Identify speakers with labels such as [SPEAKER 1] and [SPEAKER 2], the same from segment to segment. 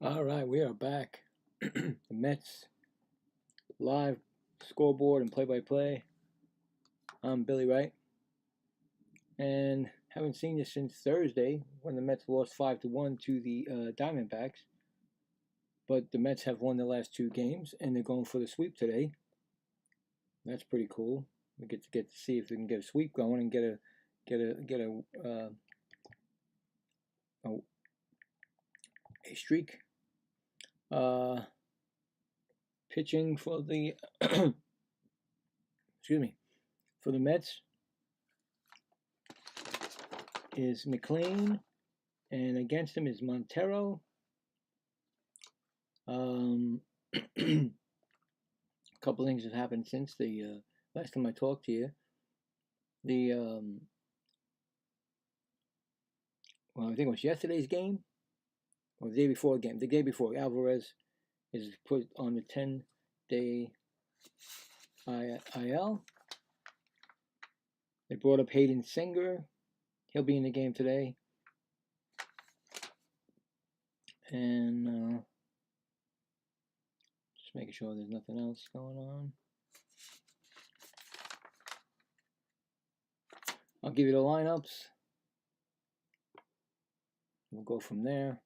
[SPEAKER 1] All right, we are back. The Mets live scoreboard and play-by-play. I'm Billy Wright, and haven't seen you since Thursday when the Mets lost 5-1 to the Diamondbacks. But the Mets have won the last two games, and they're going for the sweep today. That's pretty cool. We get to see if we can get a sweep going and get a streak. Pitching for the for the Mets is McLean, and against him is Montero. A couple things have happened since the last time I talked to you. Well, I think it was yesterday's game or the day before game. The day before, Alvarez is put on the 10-day IL. They brought up Hayden Singer. He'll be in the game today. And just making sure there's nothing else going on. I'll give you the lineups. We'll go from there.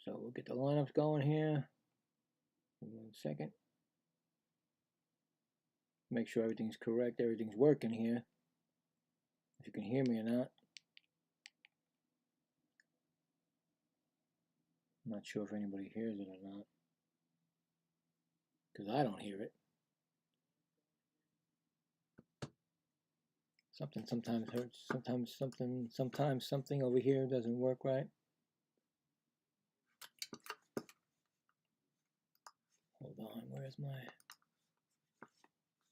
[SPEAKER 1] So we'll get the lineups going here. In 1 second. Make sure everything's correct, everything's working here. If you can hear me or not. I'm not sure if anybody hears it or not. Because I don't hear it. Something sometimes hurts. Sometimes something over here doesn't work right. Hold on, where's my...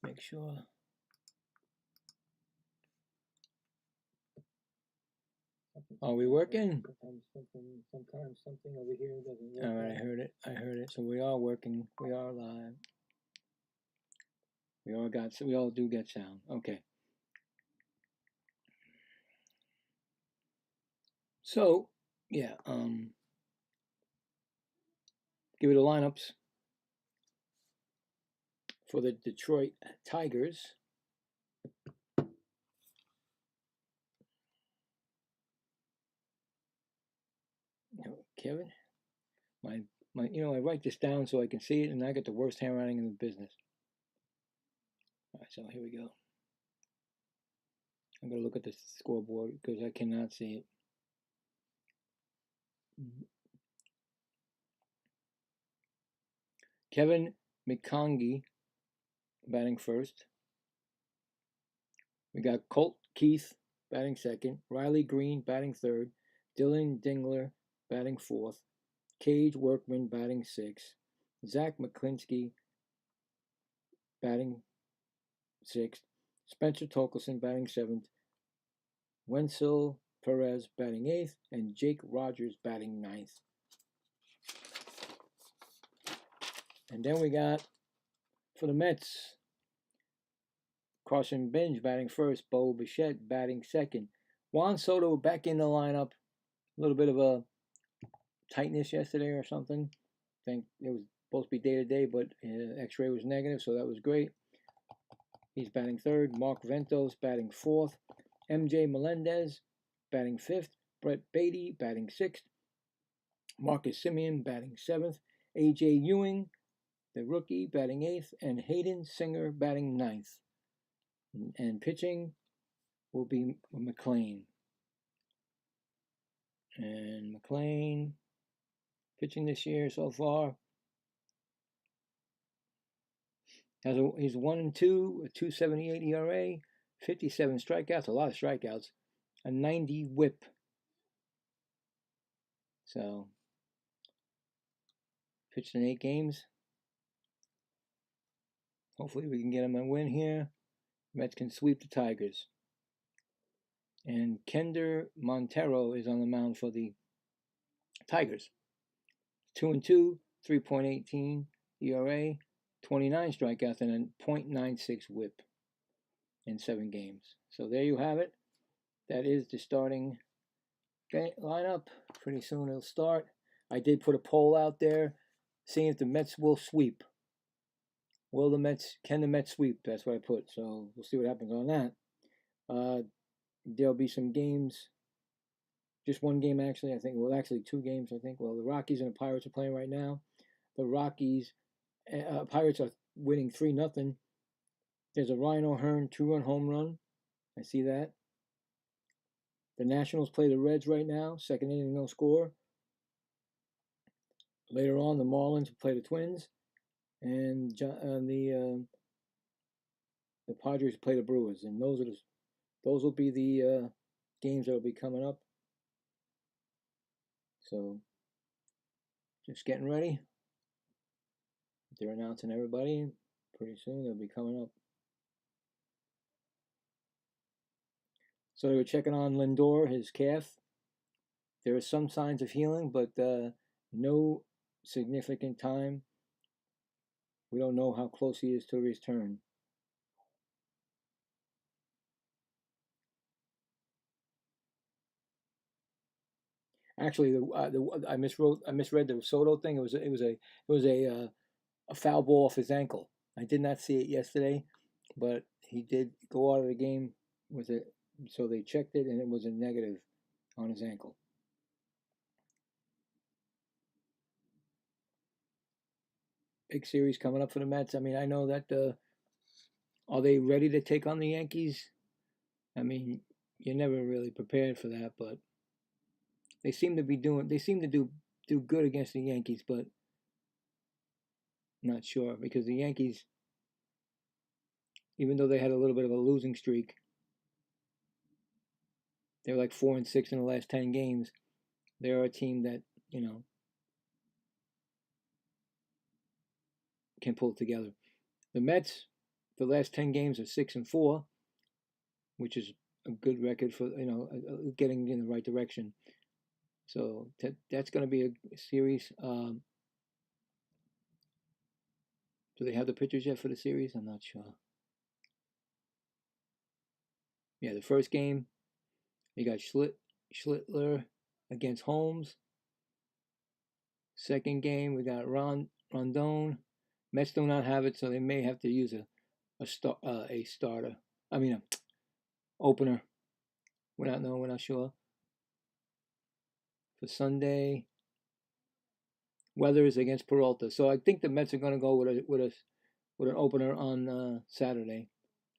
[SPEAKER 1] Make sure. Are we working? Sometimes something over here doesn't work. All right, I heard it. So we are working. We are live. We all do get sound. Okay. So, yeah, give it the lineups for the Detroit Tigers. Kevin, my I write this down so I can see it, and I got the worst handwriting in the business. All right, so here we go. I'm gonna look at the scoreboard because I cannot see it. Kevin McCongie batting first. We got Colt Keith batting second. Riley Green batting third. Dylan Dingler batting fourth. Cage Workman batting sixth. Zach McClinsky batting sixth. Spencer Torkelson batting seventh. Wenzel Perez batting eighth. And Jake Rogers batting ninth. And then we got, for the Mets, Carson Bench batting first. Bo Bichette batting second. Juan Soto back in the lineup. A little bit of a tightness yesterday or something. I think it was supposed to be day-to-day, but x-ray was negative, so that was great. He's batting third. Mark Ventos batting fourth. MJ Melendez batting fifth. Brett Beatty batting sixth. Marcus Semien batting seventh. AJ Ewing, the rookie, batting eighth. And Hayden Singer batting ninth. And pitching will be McLean. And McLean pitching this year so far. He's 1-2, a 2.78 ERA, 57 strikeouts, a lot of strikeouts, a 90 WHIP. So, pitched in 8 games. Hopefully we can get him a win here. Mets can sweep the Tigers. And Kender Montero is on the mound for the Tigers. 2-2, 3.18 ERA, 29 strikeouts, and a .96 WHIP in 7 games. So there you have it. That is the starting lineup. Pretty soon it'll start. I did put a poll out there, seeing if the Mets will sweep. Can the Mets sweep? That's what I put. So we'll see what happens on that. There'll be some games. Just one game, actually. I think. Well, actually, two games. I think. Well, the Rockies and the Pirates are playing right now. The Pirates are winning 3-0. There's a Ryan O'Hearn 2-run home run. I see that. The Nationals play the Reds right now. Second inning, no score. Later on, the Marlins play the Twins, and the Padres play the Brewers. And those will be the games that will be coming up. So, just getting ready. They're announcing everybody. Pretty soon they'll be coming up. So they were checking on Lindor, his calf. There are some signs of healing, but no significant time. We don't know how close he is to a return. Actually, I misread the Soto thing. It was a foul ball off his ankle. I did not see it yesterday, but he did go out of the game with it. So they checked it, and it was a negative on his ankle. Big series coming up for the Mets. I mean, I know that. Are they ready to take on the Yankees? I mean, you're never really prepared for that, but they seem to do good against the Yankees, but I'm not sure because the Yankees, even though they had a little bit of a losing streak, they're like 4-6 in the last 10 games. They're a team that can pull together. The Mets, the last 10 games are 6-4, which is a good record for getting in the right direction. So that's going to be a series. Do they have the pitchers yet for the series? I'm not sure. Yeah, the first game, you got Schlittler against Holmes. Second game, we got Rondon. Mets do not have it, so they may have to use a starter. I mean, an opener. We're not sure. For Sunday, Weathers against Peralta. So I think the Mets are going to go with an opener on Saturday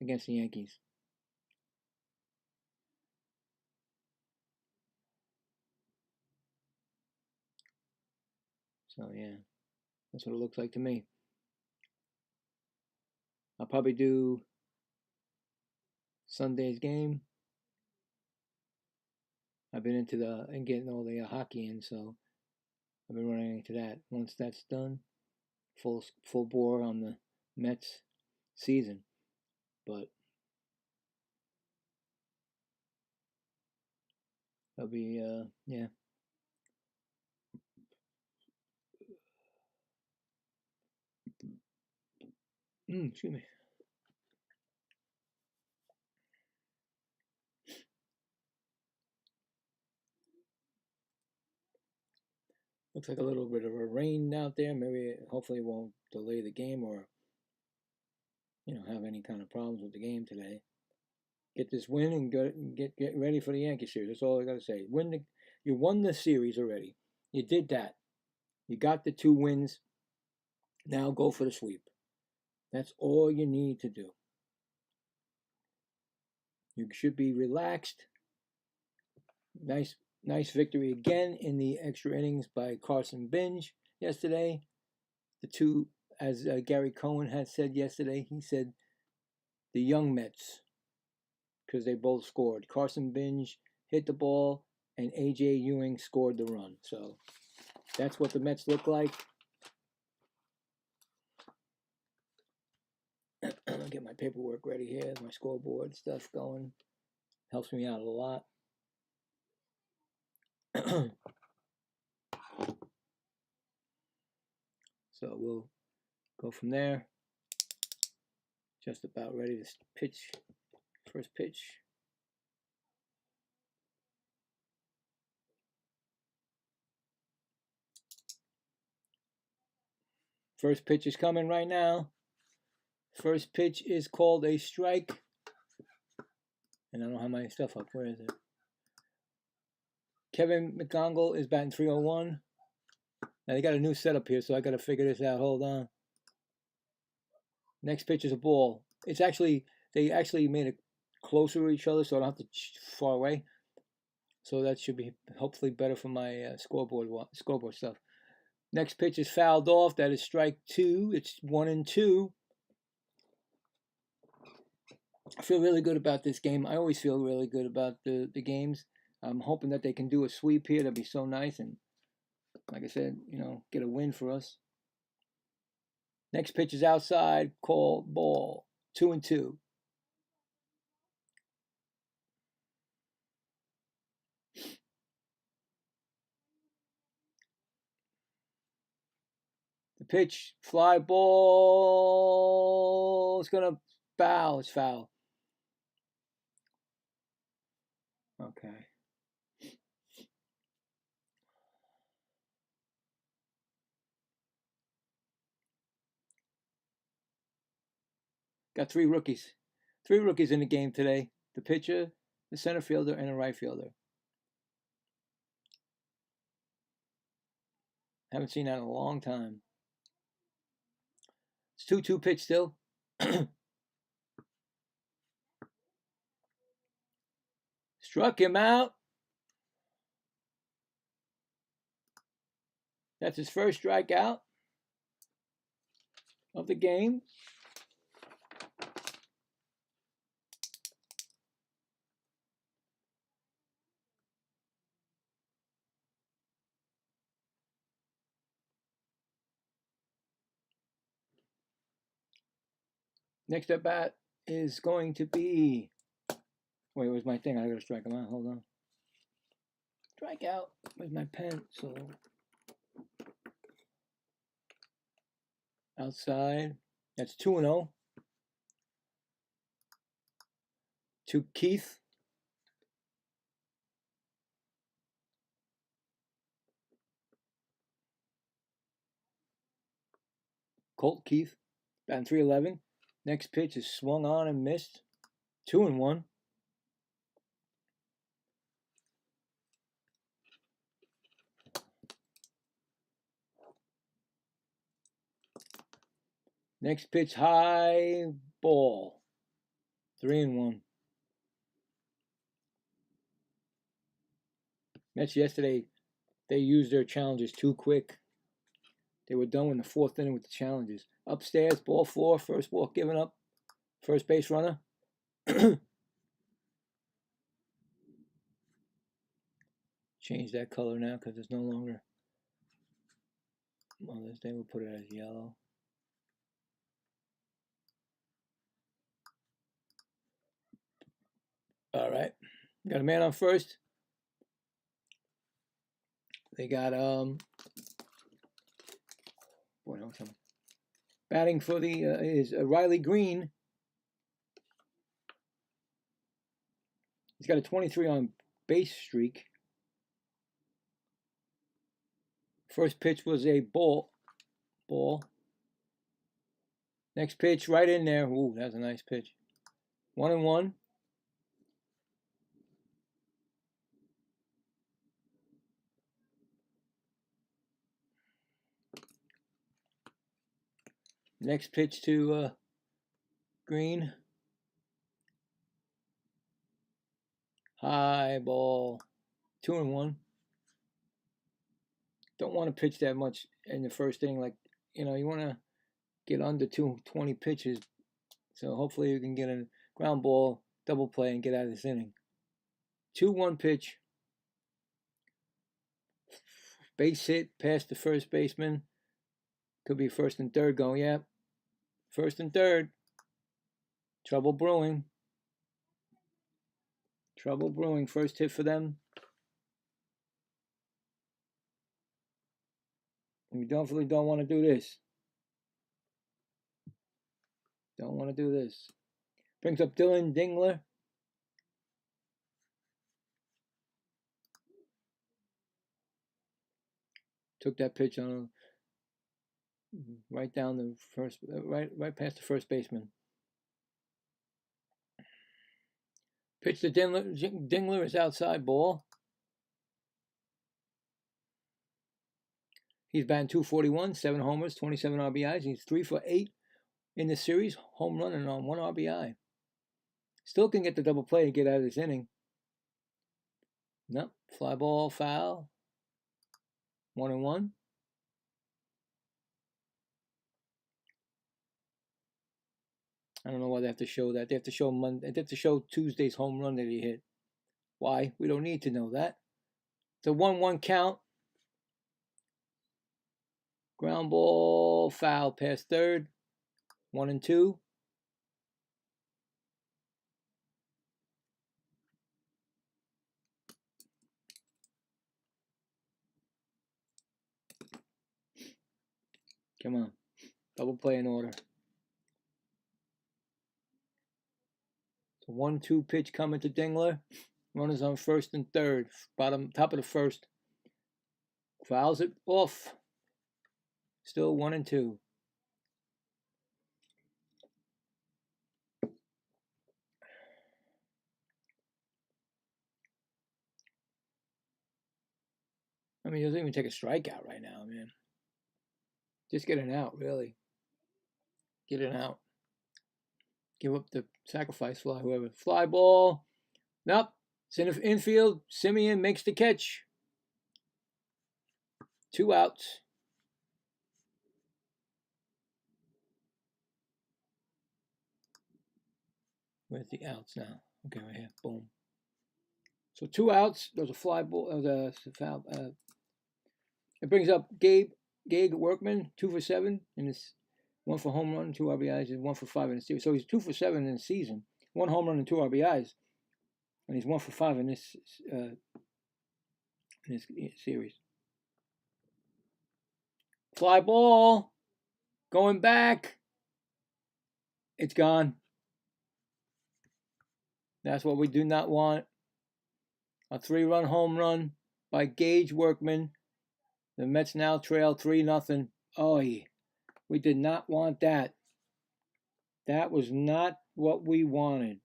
[SPEAKER 1] against the Yankees. So yeah, that's what it looks like to me. I'll probably do Sunday's game. I've been into getting all the hockey in, so I've been running into that. Once that's done, full bore on the Mets season. But that'll be yeah. Excuse me. Looks like a little bit of a rain out there. Maybe, hopefully, it won't delay the game or have any kind of problems with the game today. Get this win and get ready for the Yankee series. That's all I got to say. You won the series already. You did that. You got the 2 wins. Now go for the sweep. That's all you need to do. You should be relaxed. Nice victory again in the extra innings by Carson Binge yesterday. The two, as Gary Cohen had said yesterday, he said the young Mets, because they both scored. Carson Binge hit the ball, and A.J. Ewing scored the run. So that's what the Mets look like. I'll get my paperwork ready here, my scoreboard stuff going. Helps me out a lot. So we'll go from there. Just about ready to pitch. First pitch. First pitch is coming right now. First pitch is called a strike. And I don't have my stuff up. Where is it? Kevin McGonagall is batting 301. Now they got a new setup here, so I got to figure this out. Hold on. Next pitch is a ball. It's actually, they actually made it closer to each other, so I don't have to far away. So that should be hopefully better for my scoreboard stuff. Next pitch is fouled off. That is strike 2. It's 1-2. I feel really good about this game. I always feel really good about the games. I'm hoping that they can do a sweep here. That'd be so nice. And like I said, you know, get a win for us. Next pitch is outside. Called ball. 2-2. The pitch, fly ball. It's going to foul. It's foul. Okay. Got 3 rookies. 3 rookies in the game today. The pitcher, the center fielder, and a right fielder. Haven't seen that in a long time. It's 2-2 pitch still. Struck him out. That's his first strikeout of the game. Next at bat is going to be. Wait, where's my thing? I gotta strike him out. Hold on. Strike out. Where's my pen? So outside. That's 2-0. To Keith. Colt Keith. Batting 311. Next pitch is swung on and missed. 2-1. Next pitch, high ball. 3-1. Mets yesterday, they used their challenges too quick. They were done in the 4th inning with the challenges. Upstairs, ball 4, first walk given up. First base runner. Change that color now because it's no longer Mother's Day. We'll put it as yellow. All right. Got a man on first. They got batting for the is Riley Green. He's got a 23 on base streak. First pitch was a ball. Next pitch right in there. Ooh, that's a nice pitch. 1-1. Next pitch to Green. High ball. 2-1. Don't want to pitch that much in the first inning. Like, you know, you want to get under 220 pitches. So hopefully you can get a ground ball, double play, and get out of this inning. 2-1 pitch. Base hit past the first baseman. Could be first and third going. Yeah. First and third. Trouble brewing. Trouble brewing. First hit for them. We definitely don't want to do this. Don't want to do this. Brings up Dylan Dingler. Took that pitch on right down the first, right past the first baseman. Pitch to Dingler is outside ball. He's batting .241, 7 homers, 27 RBIs. He's 3 for 8 in the series, home run and on 1 RBI. Still can get the double play and get out of this inning. Nope, fly ball, foul. 1-1. I don't know why they have to show that. They have to show They have to show Tuesday's home run that he hit. Why? We don't need to know that. It's a 1-1 count. Ground ball, foul, past third. 1-2. Come on. Double play in order. It's a 1-2 pitch coming to Dingler. Runners on first and third. Top of the first. Fouls it off. Still 1-2. I mean, he doesn't even take a strikeout right now, man. Just get an out, really. Get an out. Give up the sacrifice fly, whoever. Fly ball. Nope. It's in the infield. Simeon makes the catch. 2 outs. Where's the outs now? Okay, right here. Boom. So 2 outs. There's a fly ball. There's a foul. It brings up Gage Workman, 2 for 7 in this. 1 for home run, 2 RBIs, and 1 for 5 in the series. So he's 2 for 7 in the season. 1 home run and 2 RBIs, and he's 1 for 5 in this series. Fly ball, going back. It's gone. That's what we do not want. A 3-run home run by Gage Workman. The Mets now trail 3-0. Oh, we did not want that. That was not what we wanted.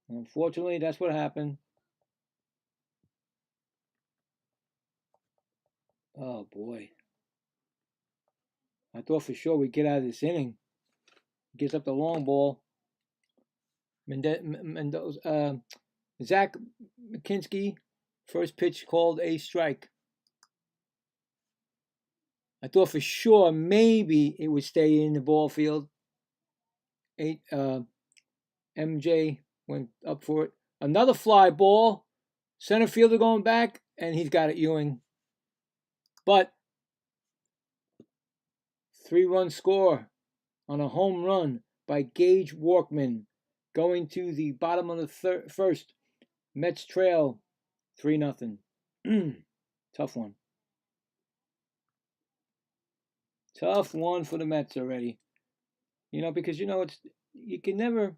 [SPEAKER 1] Unfortunately, that's what happened. Oh, boy. I thought for sure we'd get out of this inning. Gets up the long ball. Zach McKinsky, first pitch called a strike. I thought for sure maybe it would stay in the ball field. MJ went up for it. Another fly ball. Center fielder going back, and he's got it, Ewing. But 3-run score on a home run by Gage Workman. Going to the bottom of the first. Mets trail 3-0. Tough one. Tough one for the Mets already. Because it's you can never.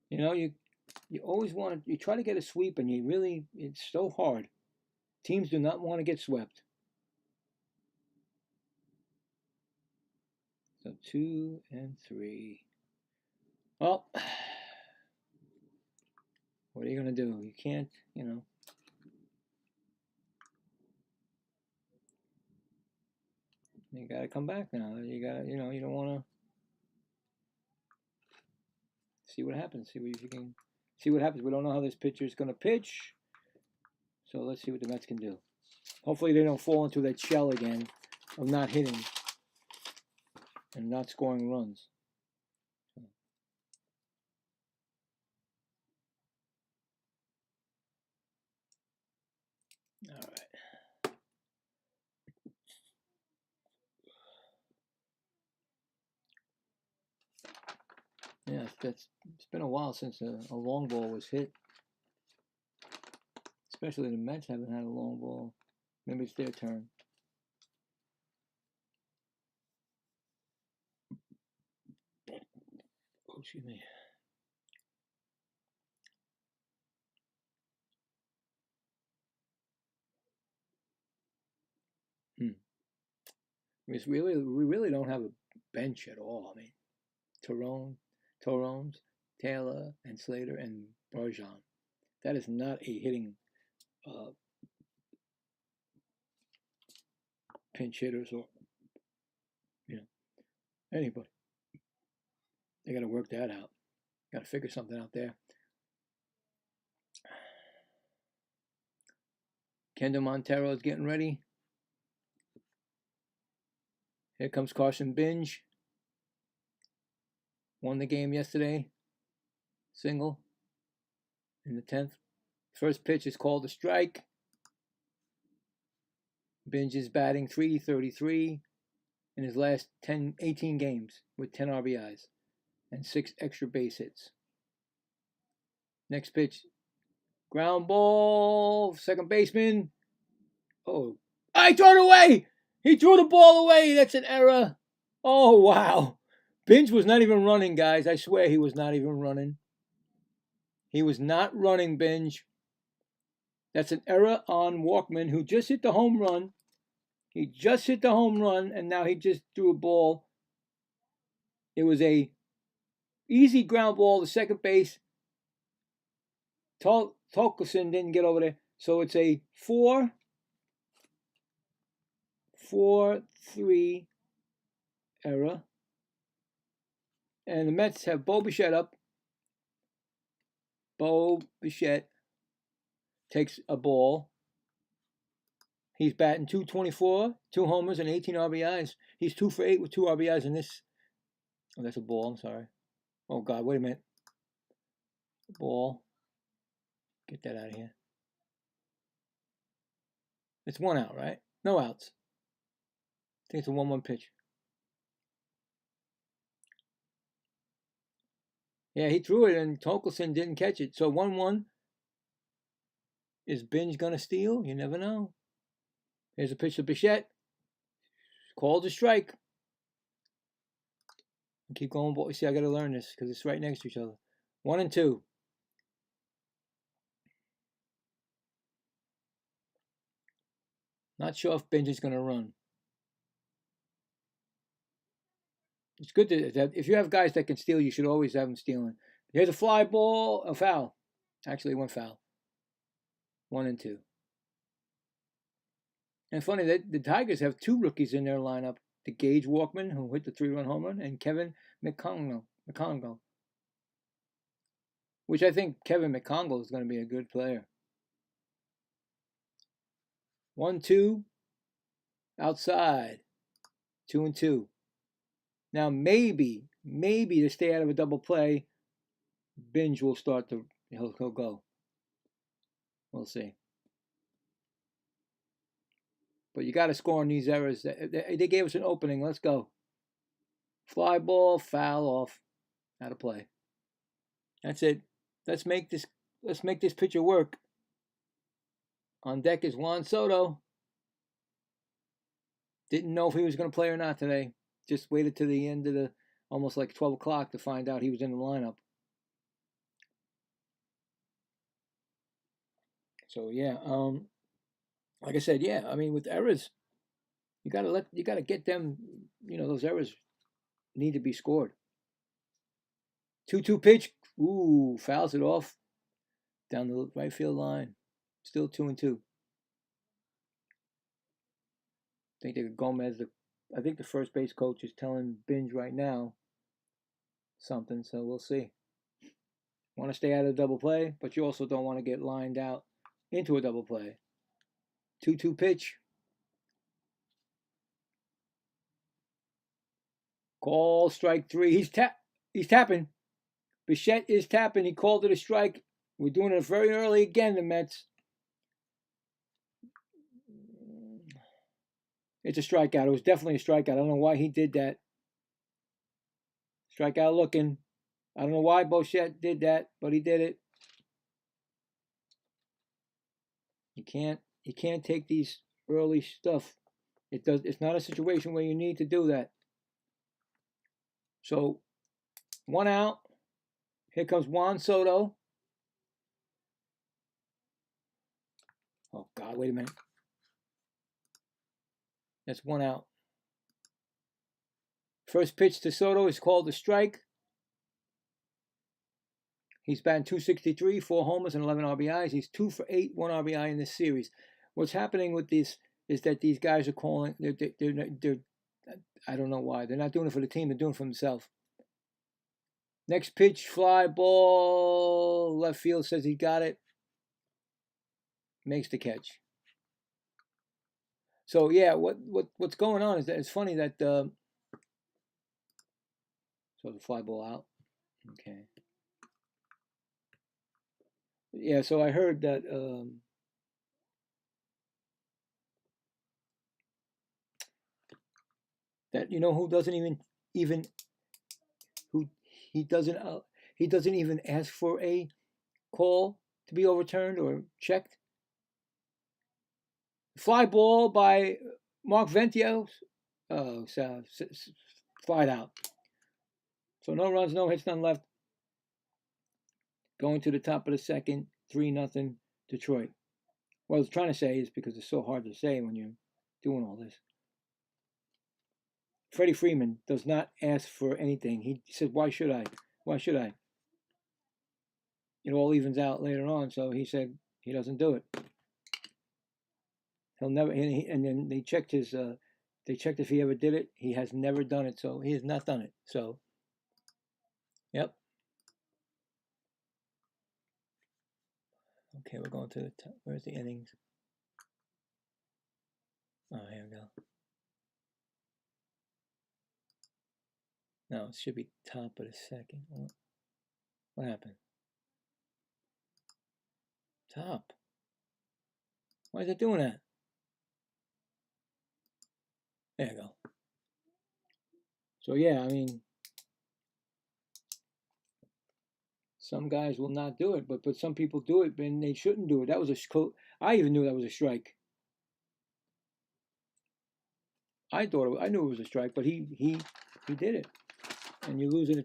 [SPEAKER 1] You always want to. You try to get a sweep, and it's so hard. Teams do not want to get swept. So 2 and 3. Well, what are you gonna do? You can't, You gotta come back now. You gotta, you don't want to. See what happens. See what you can. See what happens. We don't know how this pitcher is gonna pitch. So let's see what the Mets can do. Hopefully they don't fall into that shell again of not hitting and not scoring runs. All right. Yeah, it's been a while since a long ball was hit. Especially the Mets haven't had a long ball. Maybe it's their turn. Oh, excuse me. We really don't have a bench at all. I mean, Torones, Taylor, and Slater, and Bergeron. That is not a hitting pinch hitters or anybody. They got to work that out. Got to figure something out there. Kendall Montero is getting ready. Here comes Carson Binge. Won the game yesterday. Single in the 10th. First pitch is called a strike. Binge is batting .333 in his last 18 games with 10 RBIs and 6 extra base hits. Next pitch, ground ball, second baseman. Oh, I threw it away! He threw the ball away. That's an error. Oh, wow. Binge was not even running, guys. I swear he was not even running. He was not running, Binge. That's an error on Walkman, who just hit the home run. He just hit the home run, and now he just threw a ball. It was a easy ground ball to second base. Tolkeson didn't get over there. So it's a 4-3 error. And the Mets have Bo Bichette up. Bo Bichette takes a ball. He's batting .224, 2 homers, and 18 RBIs. He's 2 for 8 with 2 RBIs in this. Oh, that's a ball. I'm sorry. Oh, God. Wait a minute. Ball. Get that out of here. It's 1 out, right? No outs. I think it's a 1-1 pitch. Yeah, he threw it, and Torkelson didn't catch it. So 1-1. Is Binge going to steal? You never know. Here's a pitch to Bichette. Called a strike. Keep going, boy. See, I got to learn this because it's right next to each other. 1 and 2. Not sure if Binge is going to run. It's good that if you have guys that can steal, you should always have them stealing. Here's a fly ball, a foul. Actually, 1 foul. 1 and 2. And funny that the Tigers have 2 rookies in their lineup: the Gage Walkman, who hit the 3-run home run, and Kevin McCongle, which I think Kevin McCongle is going to be a good player. 1-2, outside, 2 and 2. Now maybe to stay out of a double play, Binge will start to he'll go. We'll see. But you got to score on these errors. They gave us an opening. Let's go. Fly ball, foul off, out of play. That's it. Let's make this pitcher work. On deck is Juan Soto. Didn't know if he was going to play or not today. Just waited to the end of the almost like 12 o'clock to find out he was in the lineup. So yeah, like I said, yeah. I mean, with errors, you gotta get them. Those errors need to be scored. 2-2 pitch. Ooh, fouls it off down the right field line. Still 2 and 2. I think the first base coach is telling Binge right now something, so we'll see. Want to stay out of the double play, but you also don't want to get lined out into a double play. 2-2 pitch. Call strike 3. He's tapping. Bichette is tapping. He called it a strike. We're doing it very early again, the Mets. It's a strikeout. It was definitely a strikeout. I don't know why he did that. Strikeout looking. I don't know why Bichette did that, but he did it. You can't take these early stuff. It's not a situation where you need to do that. So 1 out. Here comes Juan Soto. Oh God, wait a minute. That's 1 out. First pitch to Soto is called a strike. He's batting .263, 4 homers and 11 RBIs. He's 2 for 8, 1 RBI in this series. What's happening with this is that these guys are calling. They're I don't know why. They're not doing it for the team. They're doing it for themselves. Next pitch, fly ball. Left field says he got it. Makes the catch. So yeah, what's going on is that it's funny that so the fly ball out. Okay. Yeah, so I heard that that who doesn't even who he doesn't even ask for a call to be overturned or checked. Fly ball by Mark Ventios. Flied out. So no runs, no hits, none left. Going to the top of the second, 3-0 Detroit. What I was trying to say is because it's so hard to say when you're doing all this. Freddie Freeman does not ask for anything. He said, why should I? Why should I? It all evens out later on, so he said he doesn't do it. He'll never, and then they checked his, they checked if he ever did it. He has never done it, so he has not done it. So, yep. Okay, we're going to the top. Where's the innings? Oh, here we go. No, it should be top of the second. What happened? Top. Why is it doing that? There you go. So yeah, I mean, some guys will not do it, but some people do it, and they shouldn't do it. That was I even knew that was a strike. I knew it was a strike, but he did it, and you lose a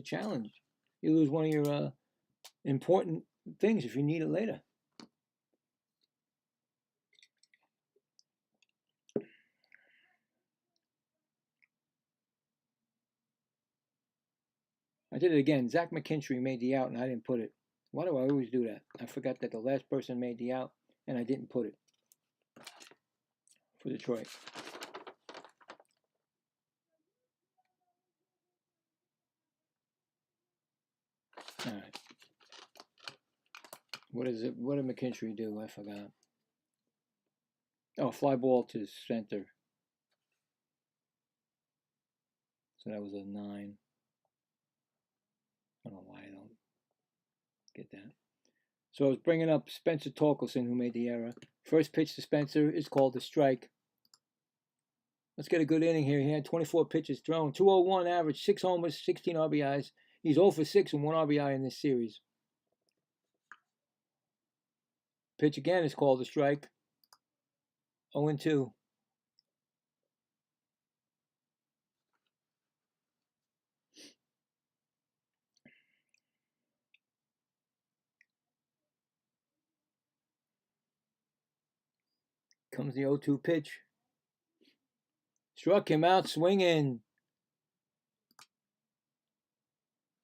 [SPEAKER 1] challenge. You lose one of your important things if you need it later. I did it again. Zach McKinstry made the out, and I didn't put it. Why do I always do that? I forgot that the last person made the out, and I didn't put it for Detroit. All right. What is it? What did McKinstry do? I forgot. Oh, fly ball to center. So that was a 9. I don't know why I don't get that. So I was bringing up Spencer Torkelson, who made the error. First pitch to Spencer is called a strike. Let's get a good inning here. He had 24 pitches thrown, 201 average, 6 homers, 16 RBIs. He's 0 for 6 and 1 RBI in this series. Pitch again is called a strike. 0-2. Comes the 0-2 pitch. Struck him out swinging.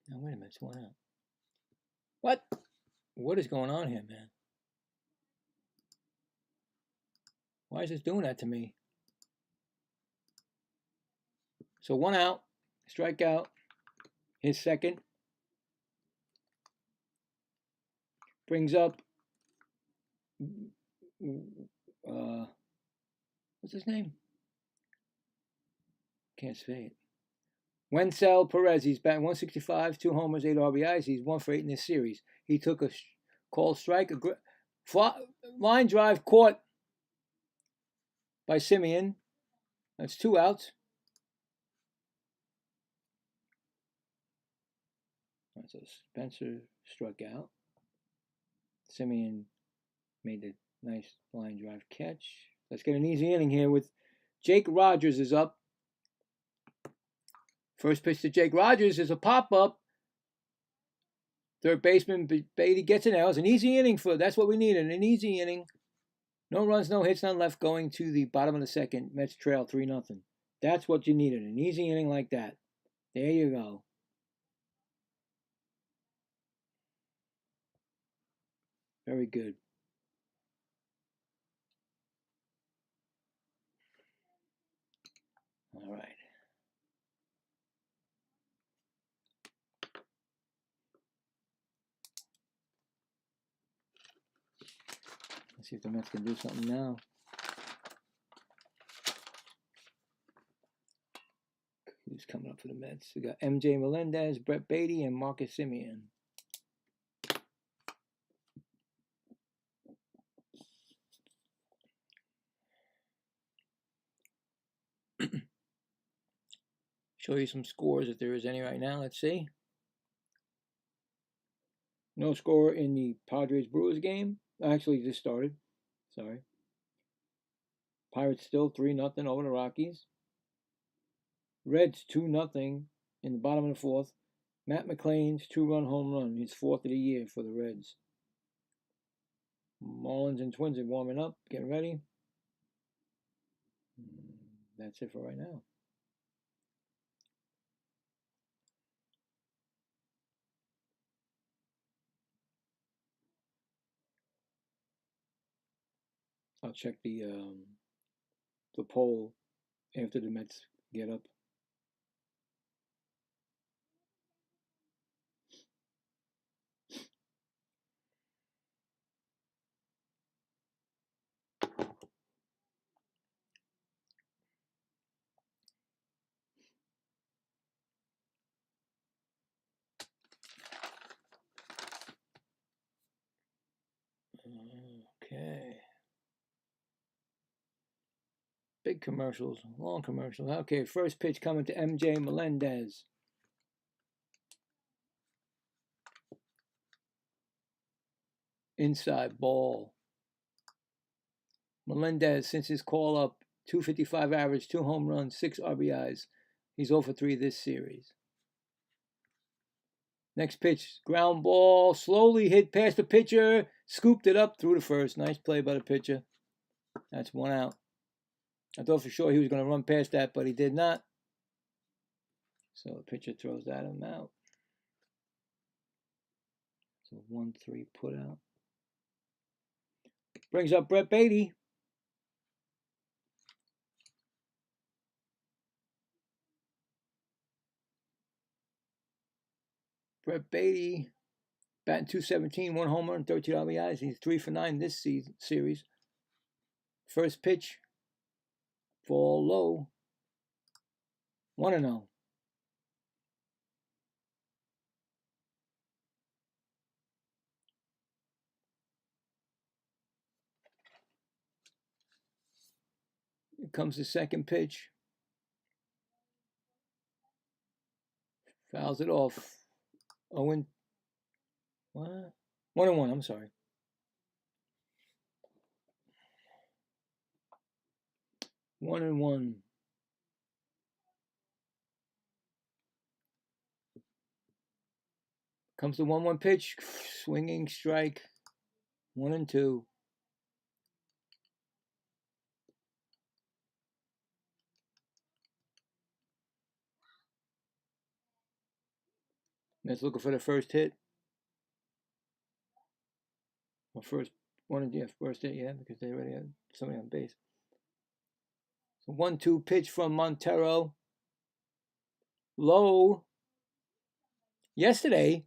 [SPEAKER 1] Now, wait a minute. It's 1 out. What? What is going on here, man? Why is this doing that to me? So 1 out. Strikeout. His second. Brings up... what's his name? Can't say it. Wenzel Perez. He's batting .165, 2 homers, 8 RBIs. He's 1 for 8 in this series. He took a called strike, line drive caught by Simeon. That's 2 outs. So Spencer struck out. Simeon made the nice line drive catch. Let's get an easy inning here with Jake Rogers is up. First pitch to Jake Rogers is a pop-up. Third baseman Beatty gets an out. It's an easy inning that's what we needed, an easy inning. No runs, no hits, none left going to the bottom of the second. Mets trail 3-0. That's what you needed, an easy inning like that. There you go. Very good. All right. Let's see if the Mets can do something now. Who's coming up for the Mets? We got M.J. Melendez, Brett Beatty, and Marcus Semien. Show you some scores if there is any right now. Let's see. No score in the Padres-Brewers game. Actually, just started. Sorry. Pirates still 3-0 over the Rockies. Reds 2-0 in the bottom of the fourth. Matt McLain's 2-run home run. His fourth of the year for the Reds. Marlins and Twins are warming up, getting ready. That's it for right now. I'll check the poll after the Mets get up. Okay. Big commercials, long commercials. Okay, first pitch coming to M.J. Melendez. Inside ball. Melendez, since his call up, 255 average, 2 home runs, 6 RBIs. He's 0 for 3 this series. Next pitch, ground ball, slowly hit past the pitcher, scooped it up through the first. Nice play by the pitcher. That's 1 out. I thought for sure he was going to run past that, but he did not. So the pitcher throws that him out. So 1-3 put out. Brings up Brett Beatty. Brett Beatty, batting .217, 1 homer and 13 RBIs. He's 3 for 9 this series. First pitch, fall low. 1-0. Here comes the second pitch. Fouls it off. 0-1. What? 1-1, I'm sorry. 1-1. Comes the 1-1 pitch. Swinging strike. 1-2. Mets looking for the first hit. Or first hit, yeah, because they already had somebody on base. So 1-2 pitch from Montero. Low. Yesterday,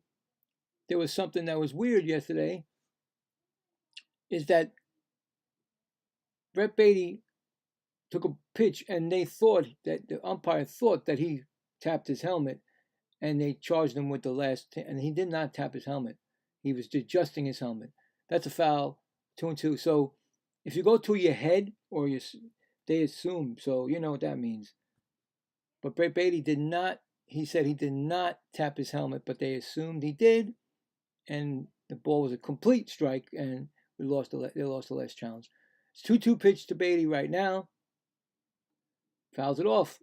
[SPEAKER 1] there was something that was weird yesterday. Is that Brett Beatty took a pitch and they thought that the umpire thought that he tapped his helmet, and they charged him with the last, and he did not tap his helmet. He was adjusting his helmet. That's a foul, 2-2. So if you go to your head or they assume, so you know what that means. But Brett Beatty did not. He said he did not tap his helmet, but they assumed he did, and the ball was a complete strike, and they lost the last challenge. It's 2-2 pitch to Beatty right now. Fouls it off.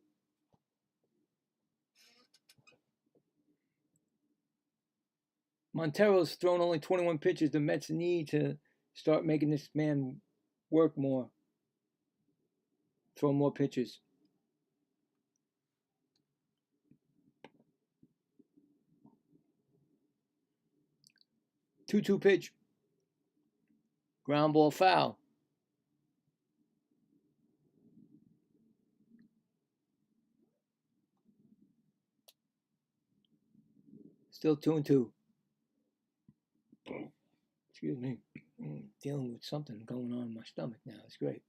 [SPEAKER 1] Montero's thrown only 21 pitches. The Mets need to start making this man work more. Throw more pitches. 2-2 pitch. Ground ball foul. Still 2-2. Excuse me. I'm dealing with something going on in my stomach now. It's great.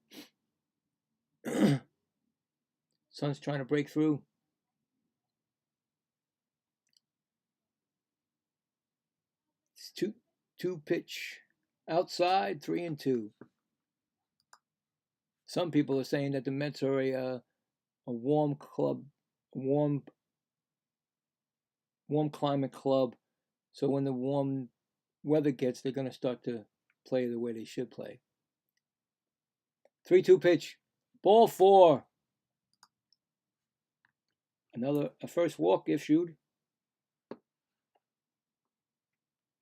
[SPEAKER 1] Sun's trying to break through. It's 2-2 pitch. Outside, 3-2. Some people are saying that the Mets are a warm club, warm climate club. So when the warm weather gets, they're going to start to play the way they should play. 3-2 pitch. Ball 4. A first walk issued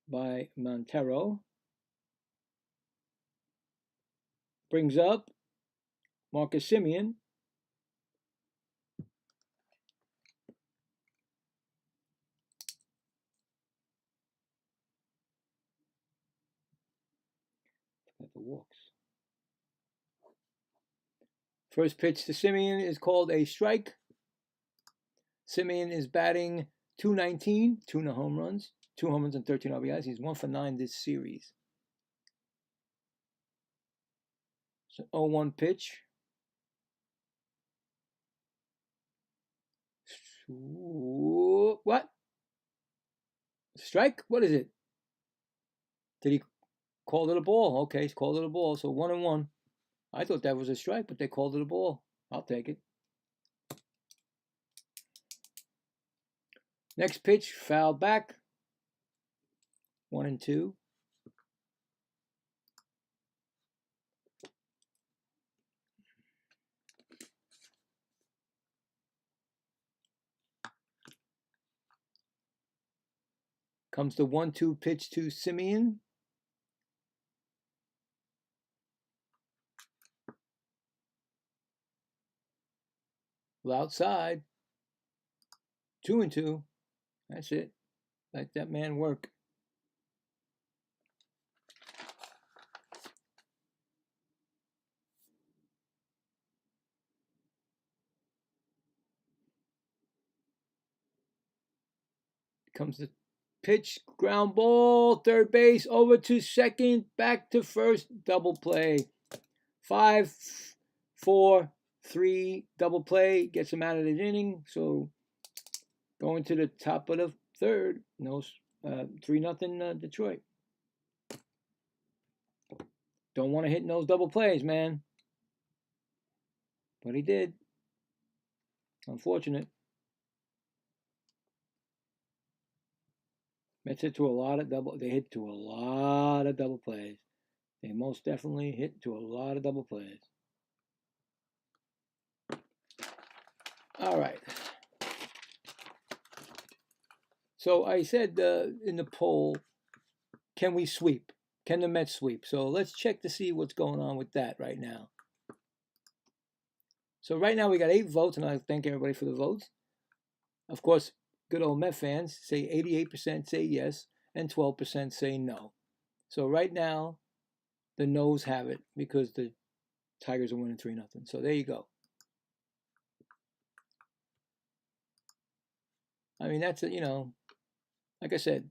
[SPEAKER 1] by Montero. Brings up Marcus Semien. Got the walks. First pitch to Semien is called a strike. Semien is batting .219, 2 home runs, 2 home runs and 13 RBIs. He's 1 for 9 this series. So 0-1 pitch. What? Strike? What is it? Did he call it a ball? Okay, he's called it a ball. So 1-1. I thought that was a strike, but they called it a ball. I'll take it. Next pitch, foul back. 1-2. Comes the 1-2 pitch to Semien. Outside. 2-2. That's it. Let that man work. Comes the pitch, ground ball, third base, over to second, back to first, double play. 5, 4, 3, double play, gets him out of the inning. So going to the top of the third, 3-0 Detroit. Don't want to hit those double plays, man. But he did. Unfortunate. Mets hit to a lot of double. They hit to a lot of double plays. They most definitely hit to a lot of double plays. All right. So I said in the poll, can we sweep? Can the Mets sweep? So let's check to see what's going on with that right now. So right now we got 8 votes, and I thank everybody for the votes. Of course, good old Met fans say 88% say yes, and 12% say no. So right now, the no's have it because the Tigers are winning 3-0. So there you go. I mean, that's, like I said,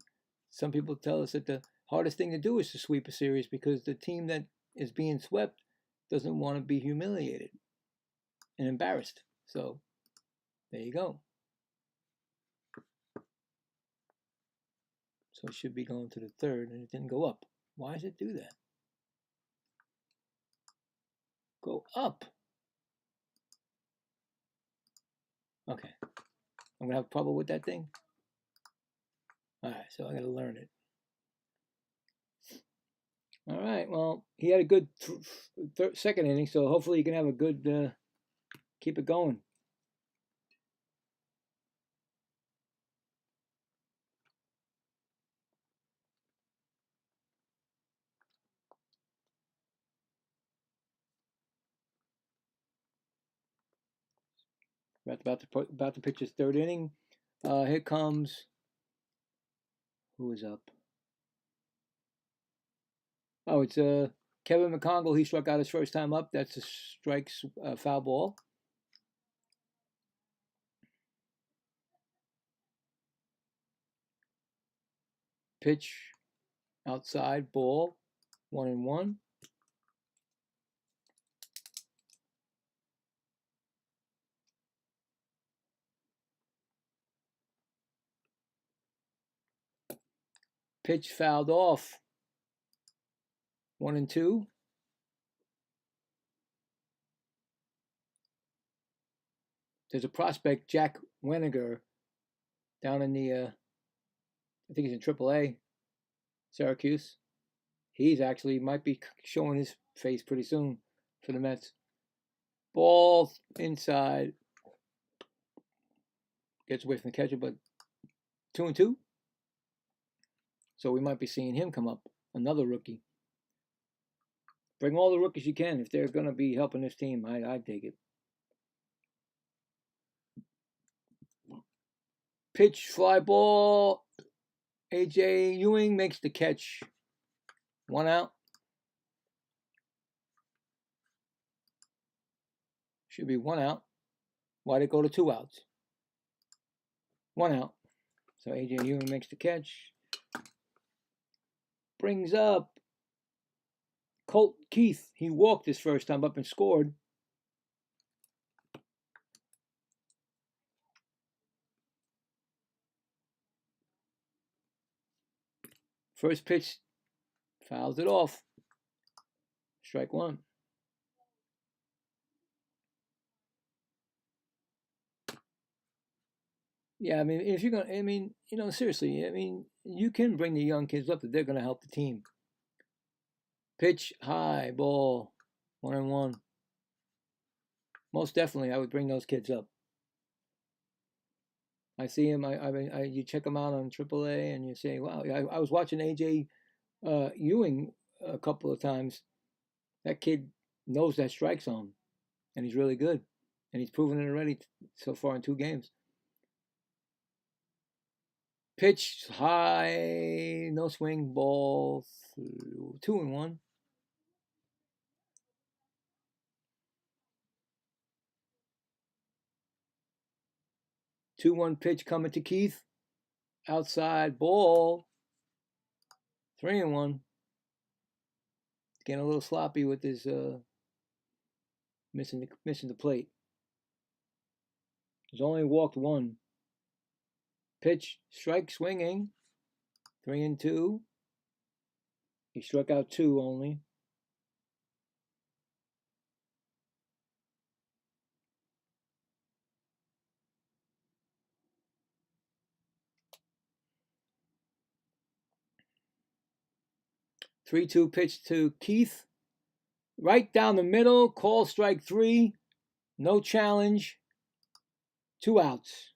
[SPEAKER 1] some people tell us that the hardest thing to do is to sweep a series because the team that is being swept doesn't want to be humiliated and embarrassed. So there you go. So it should be going to the third, and it didn't go up. Why does it do that? Go up. Okay. I'm going to have trouble with that thing. All right, so I got to learn it. All right, well, he had a good second inning, so hopefully he can have a good, keep it going. About to pitch his third inning. Here comes, who is up? Oh, it's Kevin McCongle. He struck out his first time up. That's a strike, foul ball. Pitch outside, ball, 1-1. Pitch fouled off, 1-2. There's a prospect, Jack Weniger, down in the, I think he's in AAA, Syracuse. He's actually might be showing his face pretty soon for the Mets. Ball inside, gets away from the catcher, but 2-2. So we might be seeing him come up, another rookie. Bring all the rookies you can if they're going to be helping this team. I'd take it. Pitch, fly ball. A.J. Ewing makes the catch. 1 out. Should be 1 out. Why'd it go to 2 outs? 1 out. So A.J. Ewing makes the catch. Brings up Colt Keith. He walked his first time up and scored. First pitch, fouls it off. Strike 1. Yeah, I mean, if you're going to, I mean, seriously, I mean, you can bring the young kids up that they're going to help the team. Pitch, high, ball, 1-1. Most definitely, I would bring those kids up. I see him. You check them out on AAA, and you say, "Wow!" I was watching AJ Ewing a couple of times. That kid knows that strike zone, and he's really good, and he's proven it already so far in 2 games. Pitch high, no swing, ball, 2-1. Two-one pitch coming to Keith. Outside ball. 3-1. Getting a little sloppy with his missing the plate. He's only walked 1. Pitch, strike, swinging. 3-2. He struck out 2 only. Three-two pitch to Keith. Right down the middle. Call strike 3. No challenge. 2 outs.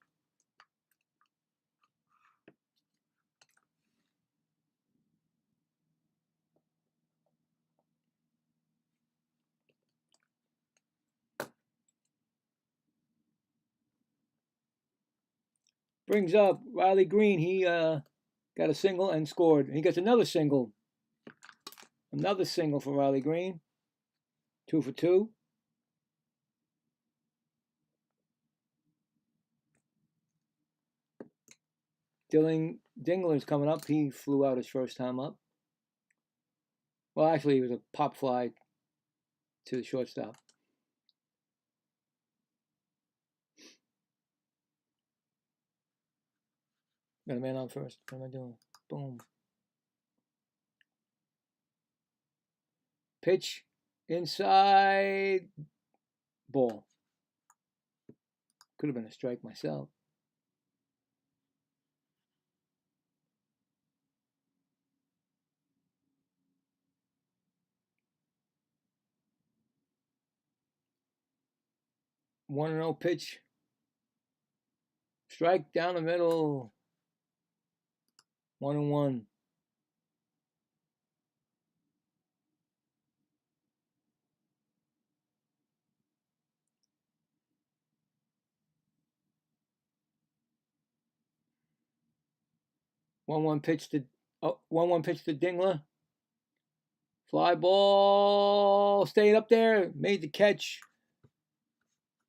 [SPEAKER 1] Brings up Riley Green. He got a single and scored. He gets another single. Another single for Riley Green. 2 for 2. Dingler's coming up. He flew out his first time up. Well, actually, it was a pop fly to the shortstop. Got a man on first. What am I doing? Boom. Pitch inside. Ball. Could have been a strike myself. One and 0 pitch. Strike down the middle. 1-1. One pitch to Dingler. Fly ball, staying up there, made the catch.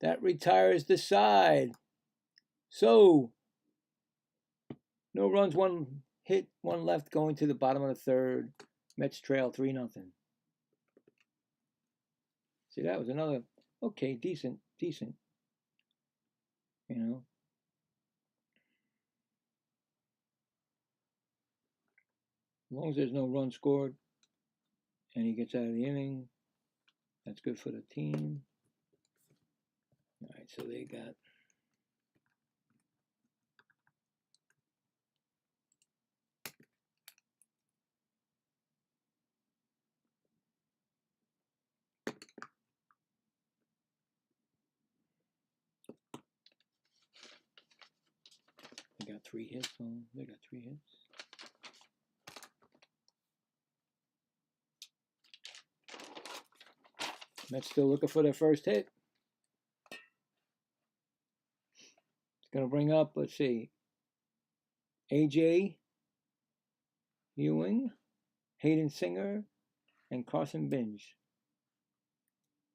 [SPEAKER 1] That retires the side. So, no runs, one hit, one left going to the bottom of the third. Mets trail 3-0. See, that was another, okay, decent. You know. As long as there's no run scored and he gets out of the inning, that's good for the team. All right, so they got three hits. They got 3 hits. Mets still looking for their first hit. It's going to bring up, let's see, A.J. Ewing, Hayden Singer, and Carson Binge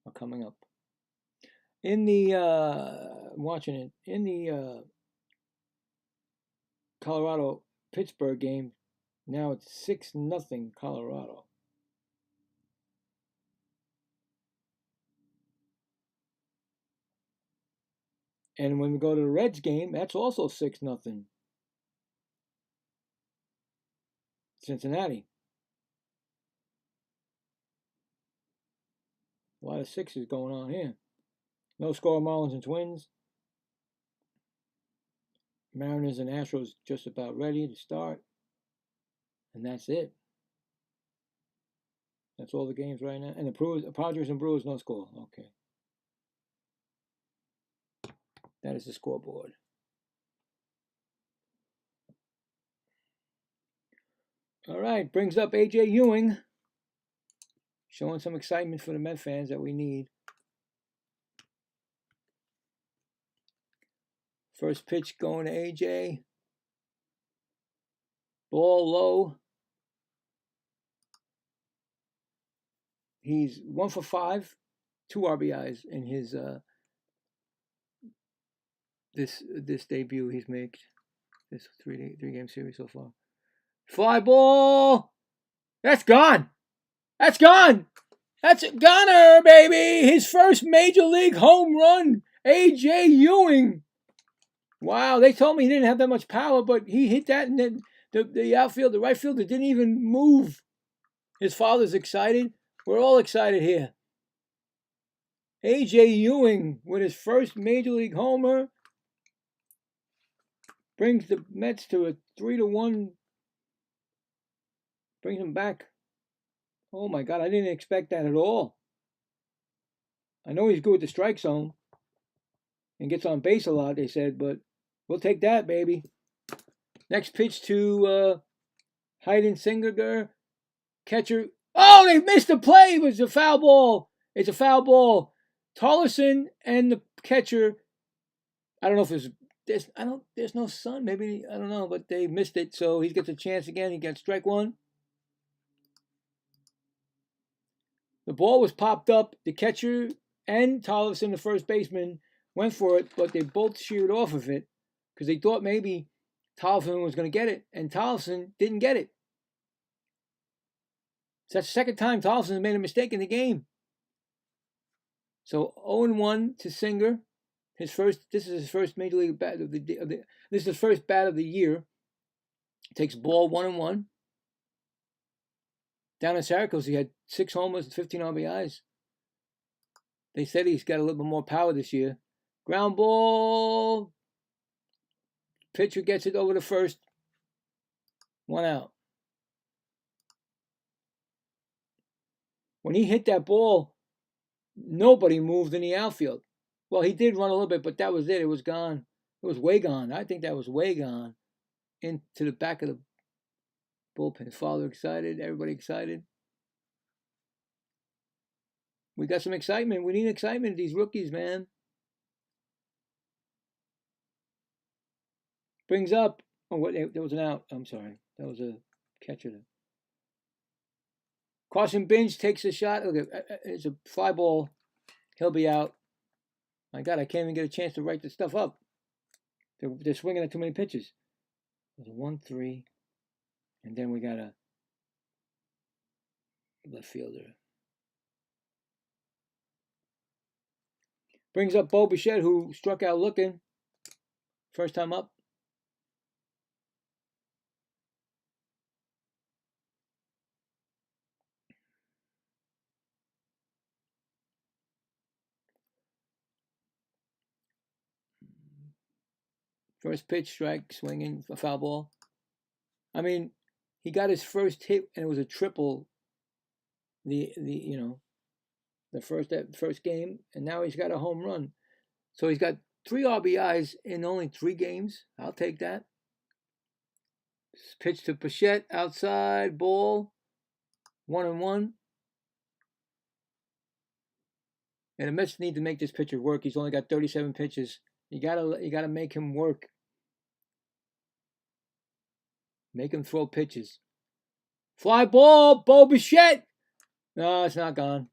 [SPEAKER 1] are coming up. In the, watching it, in the Colorado-Pittsburgh game, now it's 6-0 Colorado. And when we go to the Reds game, that's also 6-0 Cincinnati. A lot of sixes going on here. No score Marlins and Twins. Mariners and Astros just about ready to start. And that's it. That's all the games right now. And the Padres and Brewers, no score. Okay. That is the scoreboard. All right, brings up A.J. Ewing. Showing some excitement for the Met fans that we need. First pitch going to A.J. Ball low. He's 1 for 5, 2 RBIs in his this debut he's made. This three-game series so far. Fly ball. That's gone. That's gone. That's a gunner, baby. His first major league home run. A.J. Ewing. Wow, they told me he didn't have that much power, but he hit that, and then the outfield, the right fielder didn't even move. His father's excited. We're all excited here. A.J. Ewing with his first major league homer brings the Mets to a 3-1. Brings them back. Oh my God, I didn't expect that at all. I know he's good with the strike zone and gets on base a lot, they said, but we'll take that, baby. Next pitch to Hayden Singer, catcher. Oh, they missed the play. It was a foul ball. It's a foul ball. Tollerson and the catcher. I don't know if there's no sun. Maybe, I don't know, but they missed it. So he gets a chance again. He gets strike one. The ball was popped up. The catcher and Tollerson, the first baseman, went for it, but they both sheared off of it because they thought maybe Tollerson was going to get it, and Tollerson didn't get it. So that's the second time Tollerson has made a mistake in the game. So 0-1 to Singer. This is his first major league bat of the this is his first bat of the year. Takes ball 1-1. Down in Syracuse, he had 6 homers and 15 RBIs. They said he's got a little bit more power this year. Ground ball. Pitcher gets it over to first. 1 out. When he hit that ball, nobody moved in the outfield. Well, he did run a little bit, but that was it. It was gone. It was way gone. I think that was way gone. Into the back of the bullpen. His father excited. Everybody excited. We got some excitement. We need excitement. These rookies, man. Brings up. Oh, what? There was an out. I'm sorry. That was a catcher. Carson Binge takes a shot. Look, it's a fly ball. He'll be out. My God, I can't even get a chance to write this stuff up. They're swinging at too many pitches. There's a 1-3. And then we got a left fielder. Brings up Bo Bichette, who struck out looking. First time up. First pitch, strike, swinging, a foul ball. I mean, he got his first hit, and it was a triple. The first game, and now he's got a home run. So he's got 3 RBIs in only 3 games. I'll take that. Pitch to Bichette, outside, ball, 1-1. And the Mets need to make this pitcher work. He's only got 37 pitches. You gotta make him work. Make him throw pitches. Fly ball, Bo Bichette. No, it's not gone.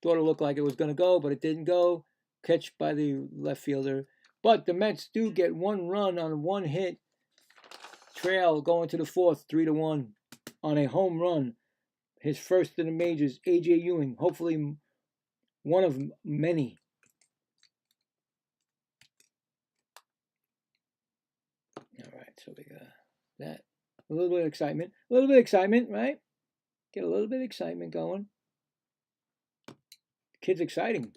[SPEAKER 1] Thought it looked like it was going to go, but it didn't go. Catch by the left fielder. But the Mets do get 1 run on 1 hit. Trail going to the 4th, 3-1 on a home run. His first in the majors, A.J. Ewing. Hopefully one of many. All right, so we got that. A little bit of excitement. A little bit of excitement, right? Get a little bit of excitement going. Kid's exciting.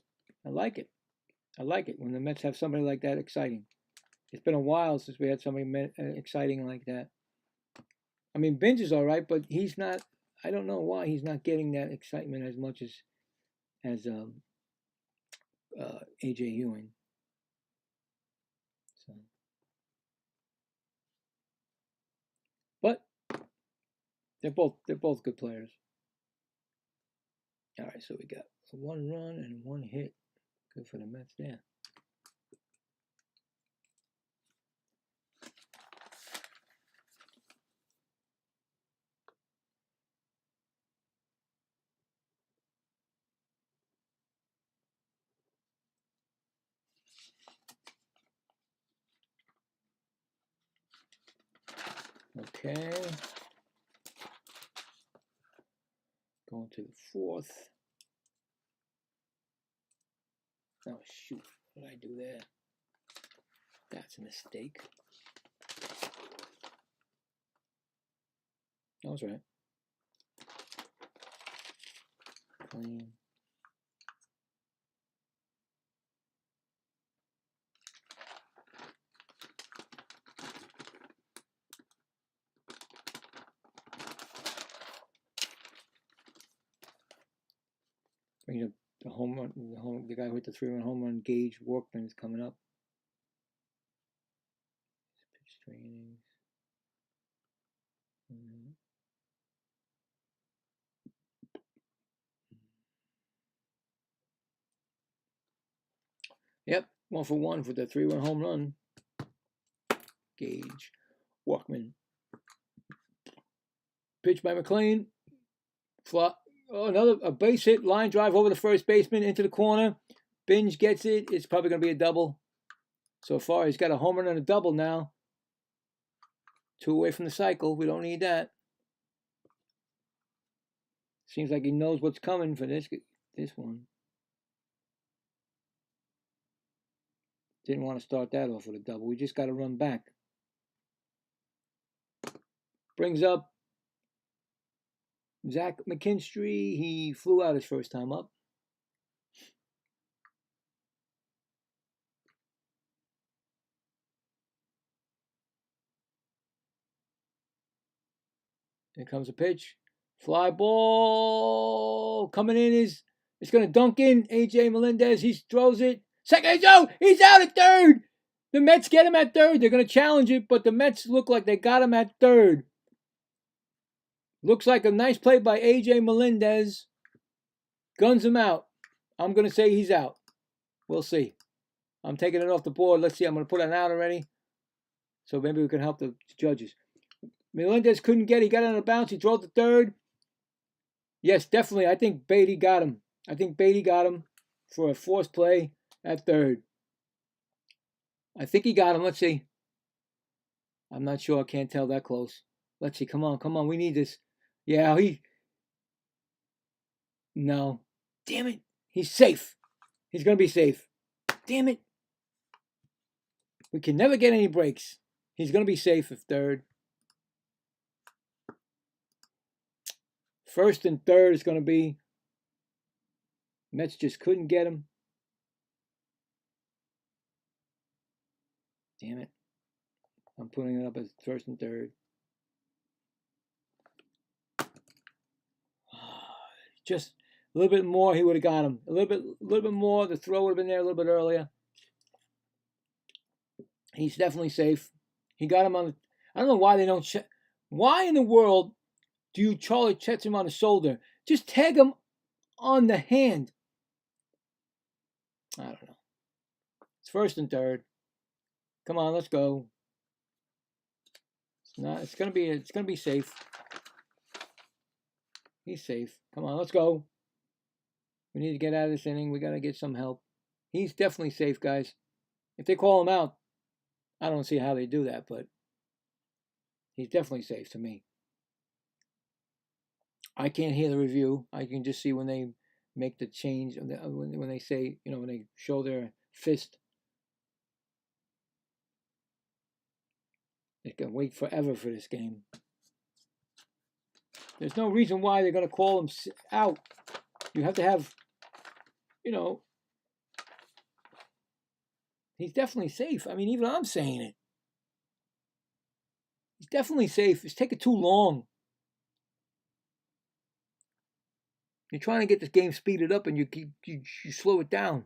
[SPEAKER 1] I like it. I like it when the Mets have somebody like that exciting. It's been a while since we had somebody exciting like that. I mean, Binge is all right, but he's not. I don't know why he's not getting that excitement as much as A.J. Ewing. So, but they're both good players. All right, so we got 1 run and 1 hit. Good for the Mets there. Okay. Going to the 4th. Oh, shoot. What did I do there? That's a mistake. That was right. Clean. Bring up the home run. The guy who hit the 3-run home run, Gage Workman, is coming up. Pitch trainings. Yep, 1 for 1 for the 3-run home run. Gage Workman. Pitch by McLean. Flop. Oh, a base hit, line drive over the first baseman into the corner. Binge gets it. It's probably going to be a double. So far, he's got a home run and a double now. 2 away from the cycle. We don't need that. Seems like he knows what's coming for this one. Didn't want to start that off with a double. We just got to run back. Brings up Zach McKinstry. He flew out his first time up. Here comes a pitch. Fly ball coming in. It's going to dunk in. A.J. Melendez, he throws it. Second, he's out at third. The Mets get him at third. They're going to challenge it, but the Mets look like they got him at third. Looks like a nice play by A.J. Melendez. Guns him out. I'm going to say he's out. We'll see. I'm taking it off the board. Let's see. I'm going to put it out already. So maybe we can help the judges. Melendez couldn't get it. He got it on a bounce. He threw it to third. Yes, definitely. I think Beatty got him. I think Beatty got him for a forced play at third. I think he got him. Let's see. I'm not sure. I can't tell that close. Let's see. Come on, come on. We need this. Yeah, no. Damn it. He's safe. He's going to be safe. Damn it. We can never get any breaks. He's going to be safe if third. First and third is going to be. Mets just couldn't get him. Damn it. I'm putting it up as first and third. Just a little bit more, he would have got him. A little bit more. The throw would have been there a little bit earlier. He's definitely safe. He got him on the. I don't know why they don't check. Why in the world do you Charlie checks him on the shoulder? Just tag him on the hand. I don't know. It's first and third. Come on, let's go. It's gonna be safe. He's safe. Come on, let's go. We need to get out of this inning. We gotta get some help. He's definitely safe, guys. If they call him out, I don't see how they do that, but he's definitely safe to me. I can't hear the review. I can just see when they make the change, when they say, when they show their fist. They can wait forever for this game. There's no reason why they're going to call him out. You have to have, he's definitely safe. I mean, even I'm saying it. He's definitely safe. It's taking too long. You're trying to get this game speeded up, and you slow it down.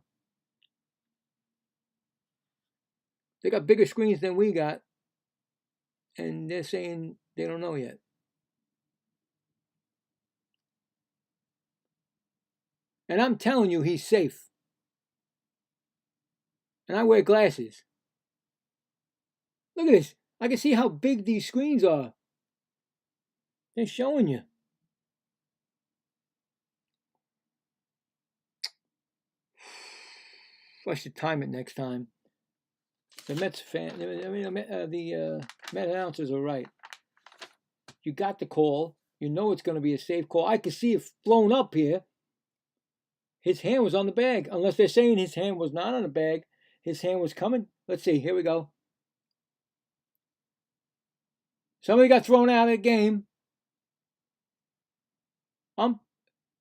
[SPEAKER 1] They got bigger screens than we got, and they're saying they don't know yet. And I'm telling you, he's safe. And I wear glasses. Look at this. I can see how big these screens are. They're showing you. I should time it next time. The Mets the Met announcers are right. You got the call. You know it's going to be a safe call. I can see it blown up here. His hand was on the bag. Unless they're saying his hand was not on the bag. His hand was coming. Let's see. Here we go. Somebody got thrown out of the game.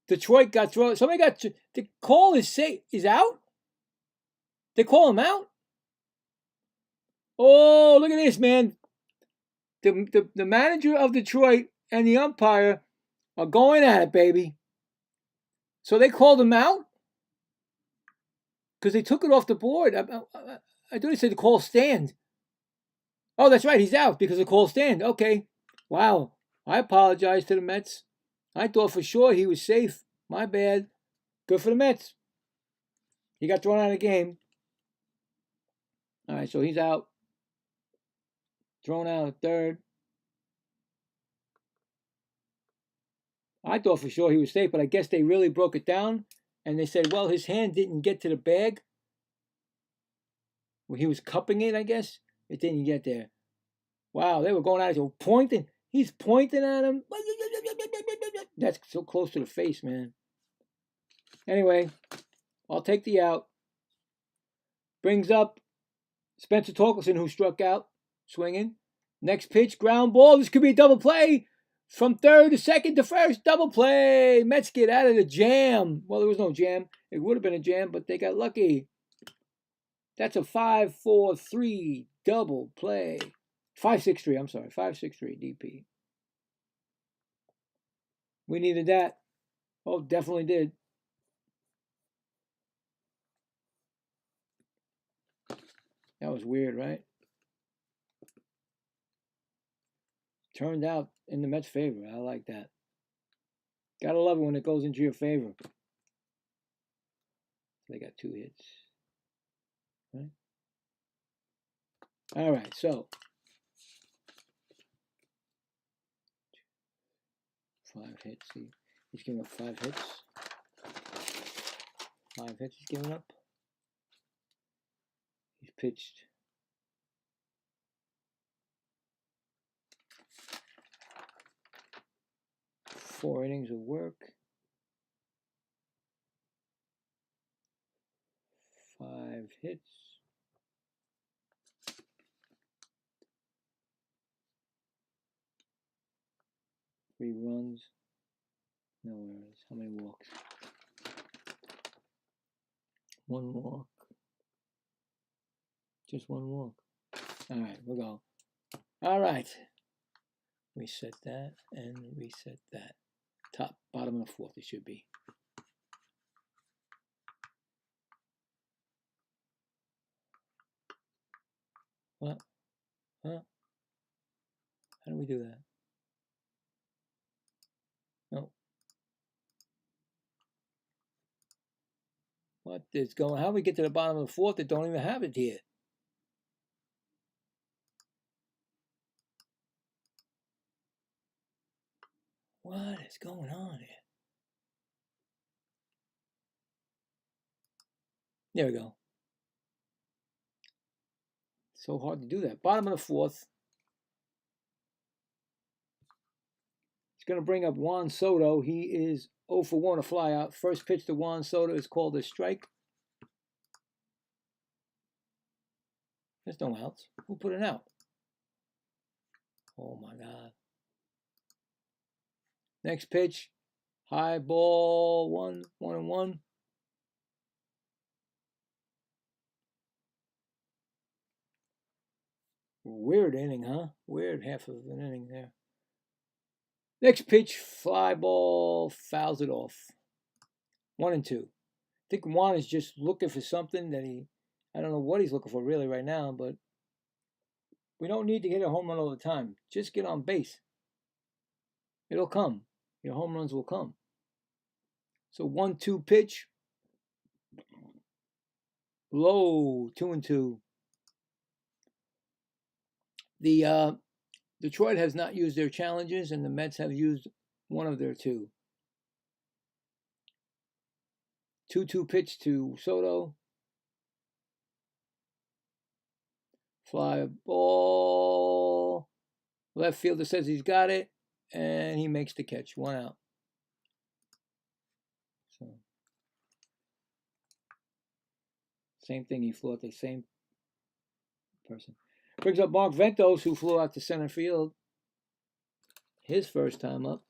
[SPEAKER 1] Detroit got thrown. Somebody got. The call is out? They call him out? Oh, look at this, man. The manager of Detroit and the umpire are going at it, baby. So they called him out? Because they took it off the board. I thought he said the call stand. Oh, that's right. He's out because the call stand. Okay. Wow. I apologize to the Mets. I thought for sure he was safe. My bad. Good for the Mets. He got thrown out of the game. All right, so he's out. Thrown out at third. I thought for sure he was safe, but I guess they really broke it down. And they said, well, his hand didn't get to the bag. Well, he was cupping it, I guess. It didn't get there. Wow, they were going at it, pointing. He's pointing at him. That's so close to the face, man. Anyway, I'll take the out. Brings up Spencer Torkelson, who struck out, swinging. Next pitch, ground ball. This could be a double play. From third to second to first, double play. Mets get out of the jam. Well, there was no jam. It would have been a jam, but they got lucky. That's a 5-4-3 double play. 5-6-3, I'm sorry. 5-6-3 DP. We needed that. Oh, definitely did. That was weird, right? Turned out in the Mets' favor. I like that. Gotta love it when it goes into your favor. They got 2 hits. Right? All right, so 5 hits. See, He's giving up 5 hits. 5 hits he's giving up. He's pitched 4 innings of work. 5 hits. 3 runs. No errors. How many walks? 1 walk. Just 1 walk. Alright, we'll go. Alright. Reset that and reset that. Top, bottom of the 4th it should be. What? Huh? How do we do that? No. What is going? How do we get to the bottom of the 4th that don't even have it here? What is going on here? There we go. So hard to do that. Bottom of the 4th. It's going to bring up Juan Soto. He is 0 for 1, a flyout. First pitch to Juan Soto is called a strike. There's no outs. Who put it out? Oh my God. Next pitch. High ball, 1-1. Weird inning, huh? Weird half of an inning there. Next pitch, fly ball, fouls it off. 1-2. I think Juan is just looking for something that I don't know what he's looking for really right now, but we don't need to hit a home run all the time. Just get on base. It'll come. Your home runs will come. So 1-2 pitch. Low, 2-2. The Detroit has not used their challenges, and the Mets have used one of their 2. 2-2 pitch to Soto. Fly ball. Left fielder says he's got it, and he makes the catch. 1 out. So same thing. He flew at the same person. Brings up Mark Ventos, who flew out to center field. His first time up.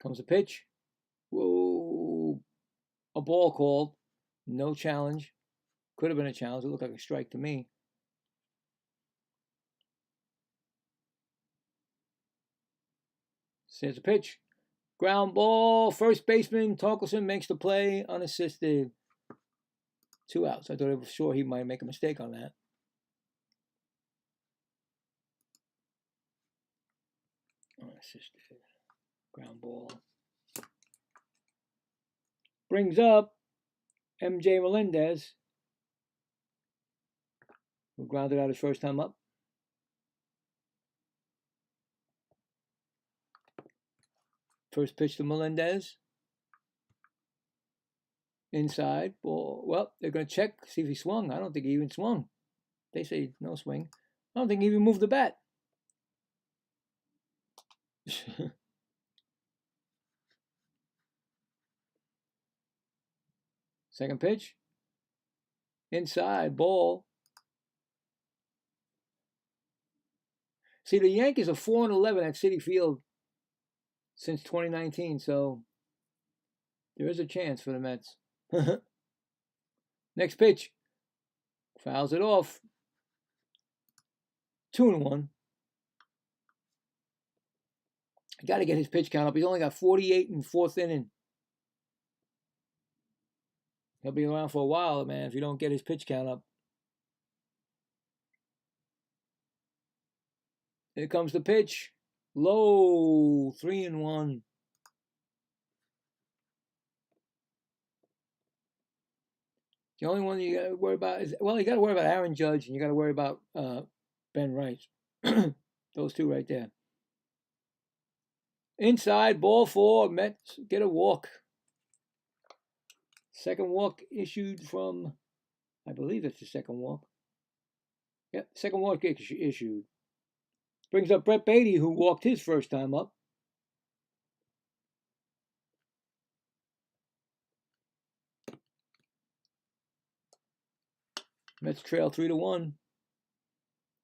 [SPEAKER 1] Comes a pitch. Whoa. A ball called. No challenge. Could have been a challenge. It looked like a strike to me. Here's a pitch. Ground ball. First baseman Torkelson makes the play unassisted. 2 outs. I thought I was sure he might make a mistake on that. Unassisted. Ground ball. Brings up MJ Melendez, who grounded out his first time up. First pitch to Melendez. Inside. Ball. Well, they're going to check, see if he swung. I don't think he even swung. They say no swing. I don't think he even moved the bat. Second pitch. Inside. Ball. See, the Yankees are 4-11 at Citi Field since 2019, so there is a chance for the Mets. Next pitch. Fouls it off. 2-1. Got to get his pitch count up. He's only got 48 in 4th inning. He'll be around for a while, man, if you don't get his pitch count up. Here comes the pitch. Low. 3-1. The only one you got to worry about is, well, you got to worry about Aaron Judge and you got to worry about Ben Rice. Those two right there. Inside, ball 4, Mets get a walk. Second walk issued from, I believe that's the second walk. Yep, second walk issued. Brings up Brett Beatty, who walked his first time up. Mets trail 3-1.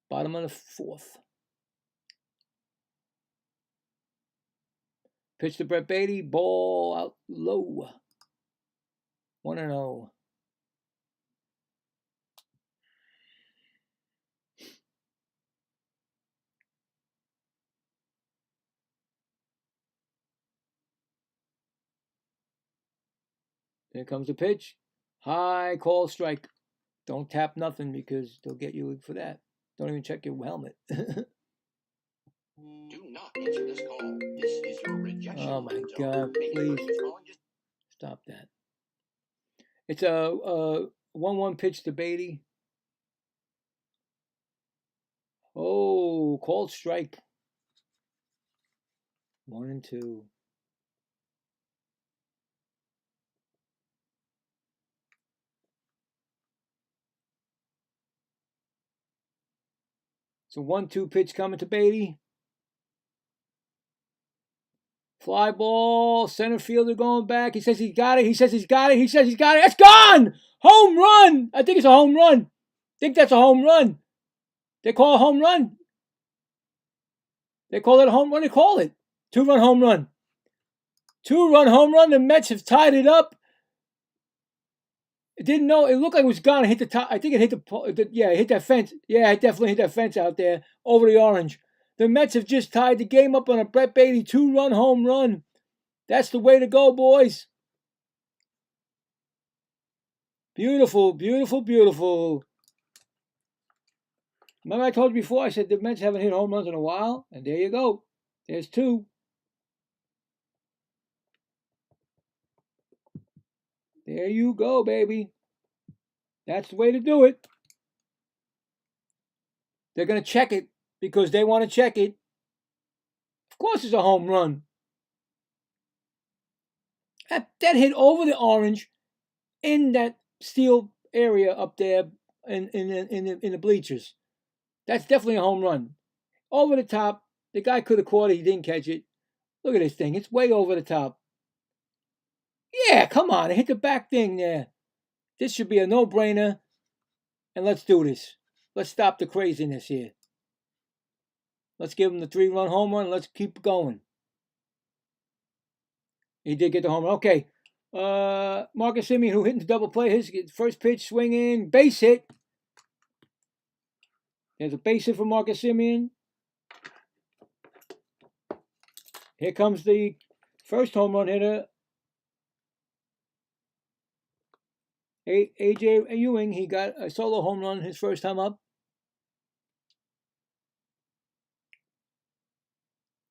[SPEAKER 1] Bottom of the 4th. Pitch to Brett Beatty, ball out low. 1-0. Here comes the pitch. High, call, strike. Don't tap nothing because they'll get you for that. Don't even check your helmet.
[SPEAKER 2] Do not answer this call. This is your rejection.
[SPEAKER 1] Oh my God, please stop that. It's a 1-1 pitch to Beatty. Oh, called strike. 1-2. So 1-2 pitch coming to Beatty. Fly ball, center fielder going back. He says he's got it. He says he's got it. He says he's got it. It's gone! Home run! I think it's a home run. I think that's a home run. They call a home run. They call it a home run. They call it 2-run home run. 2-run home run. The Mets have tied it up. It didn't know. It looked like it was gone. It hit the top. I think it hit it hit that fence. Yeah, it definitely hit that fence out there over the orange. The Mets have just tied the game up on a Brett Beatty 2-run home run. That's the way to go, boys. Beautiful, beautiful, beautiful. Remember I told you before, I said the Mets haven't hit home runs in a while? And there you go. There's 2. There you go, baby. That's the way to do it. They're going to check it because they want to check it. Of course it's a home run. That hit over the orange in that steel area up there in the bleachers. That's definitely a home run. Over the top. The guy could have caught it. He didn't catch it. Look at this thing. It's way over the top. Yeah, come on. It hit the back thing there. This should be a no-brainer. And let's do this. Let's stop the craziness here. Let's give him the 3-run home run. Let's keep going. He did get the home run. Okay. Marcus Semien, who hit into double play. His first pitch, swinging, base hit. There's a base hit for Marcus Semien. Here comes the first home run hitter. A.J. Ewing, he got a solo home run his first time up.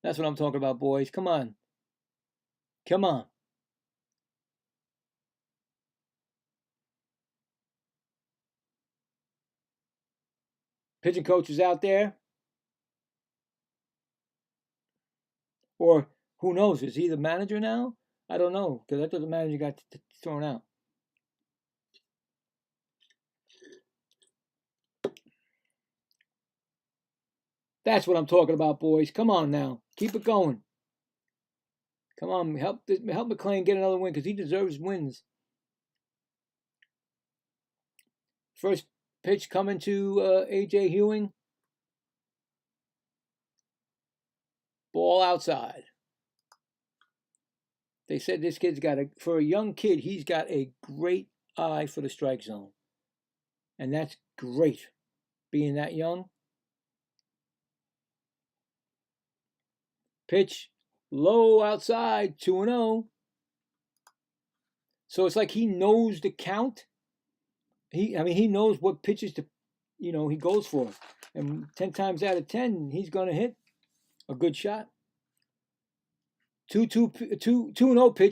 [SPEAKER 1] That's what I'm talking about, boys. Come on. Come on. Pitching coach is out there. Or who knows? Is he the manager now? I don't know, because I thought the manager got thrown out. That's what I'm talking about, boys. Come on now. Keep it going. Come on. Help McClain get another win because he deserves wins. First pitch coming to A.J. Ewing. Ball outside. They said this kid's for a young kid, he's got a great eye for the strike zone. And that's great, being that young. Pitch low outside, 2-0. So it's like he knows the count. He knows what pitches he goes for. And 10 times out of 10, he's going to hit a good shot. 2-0 pitch,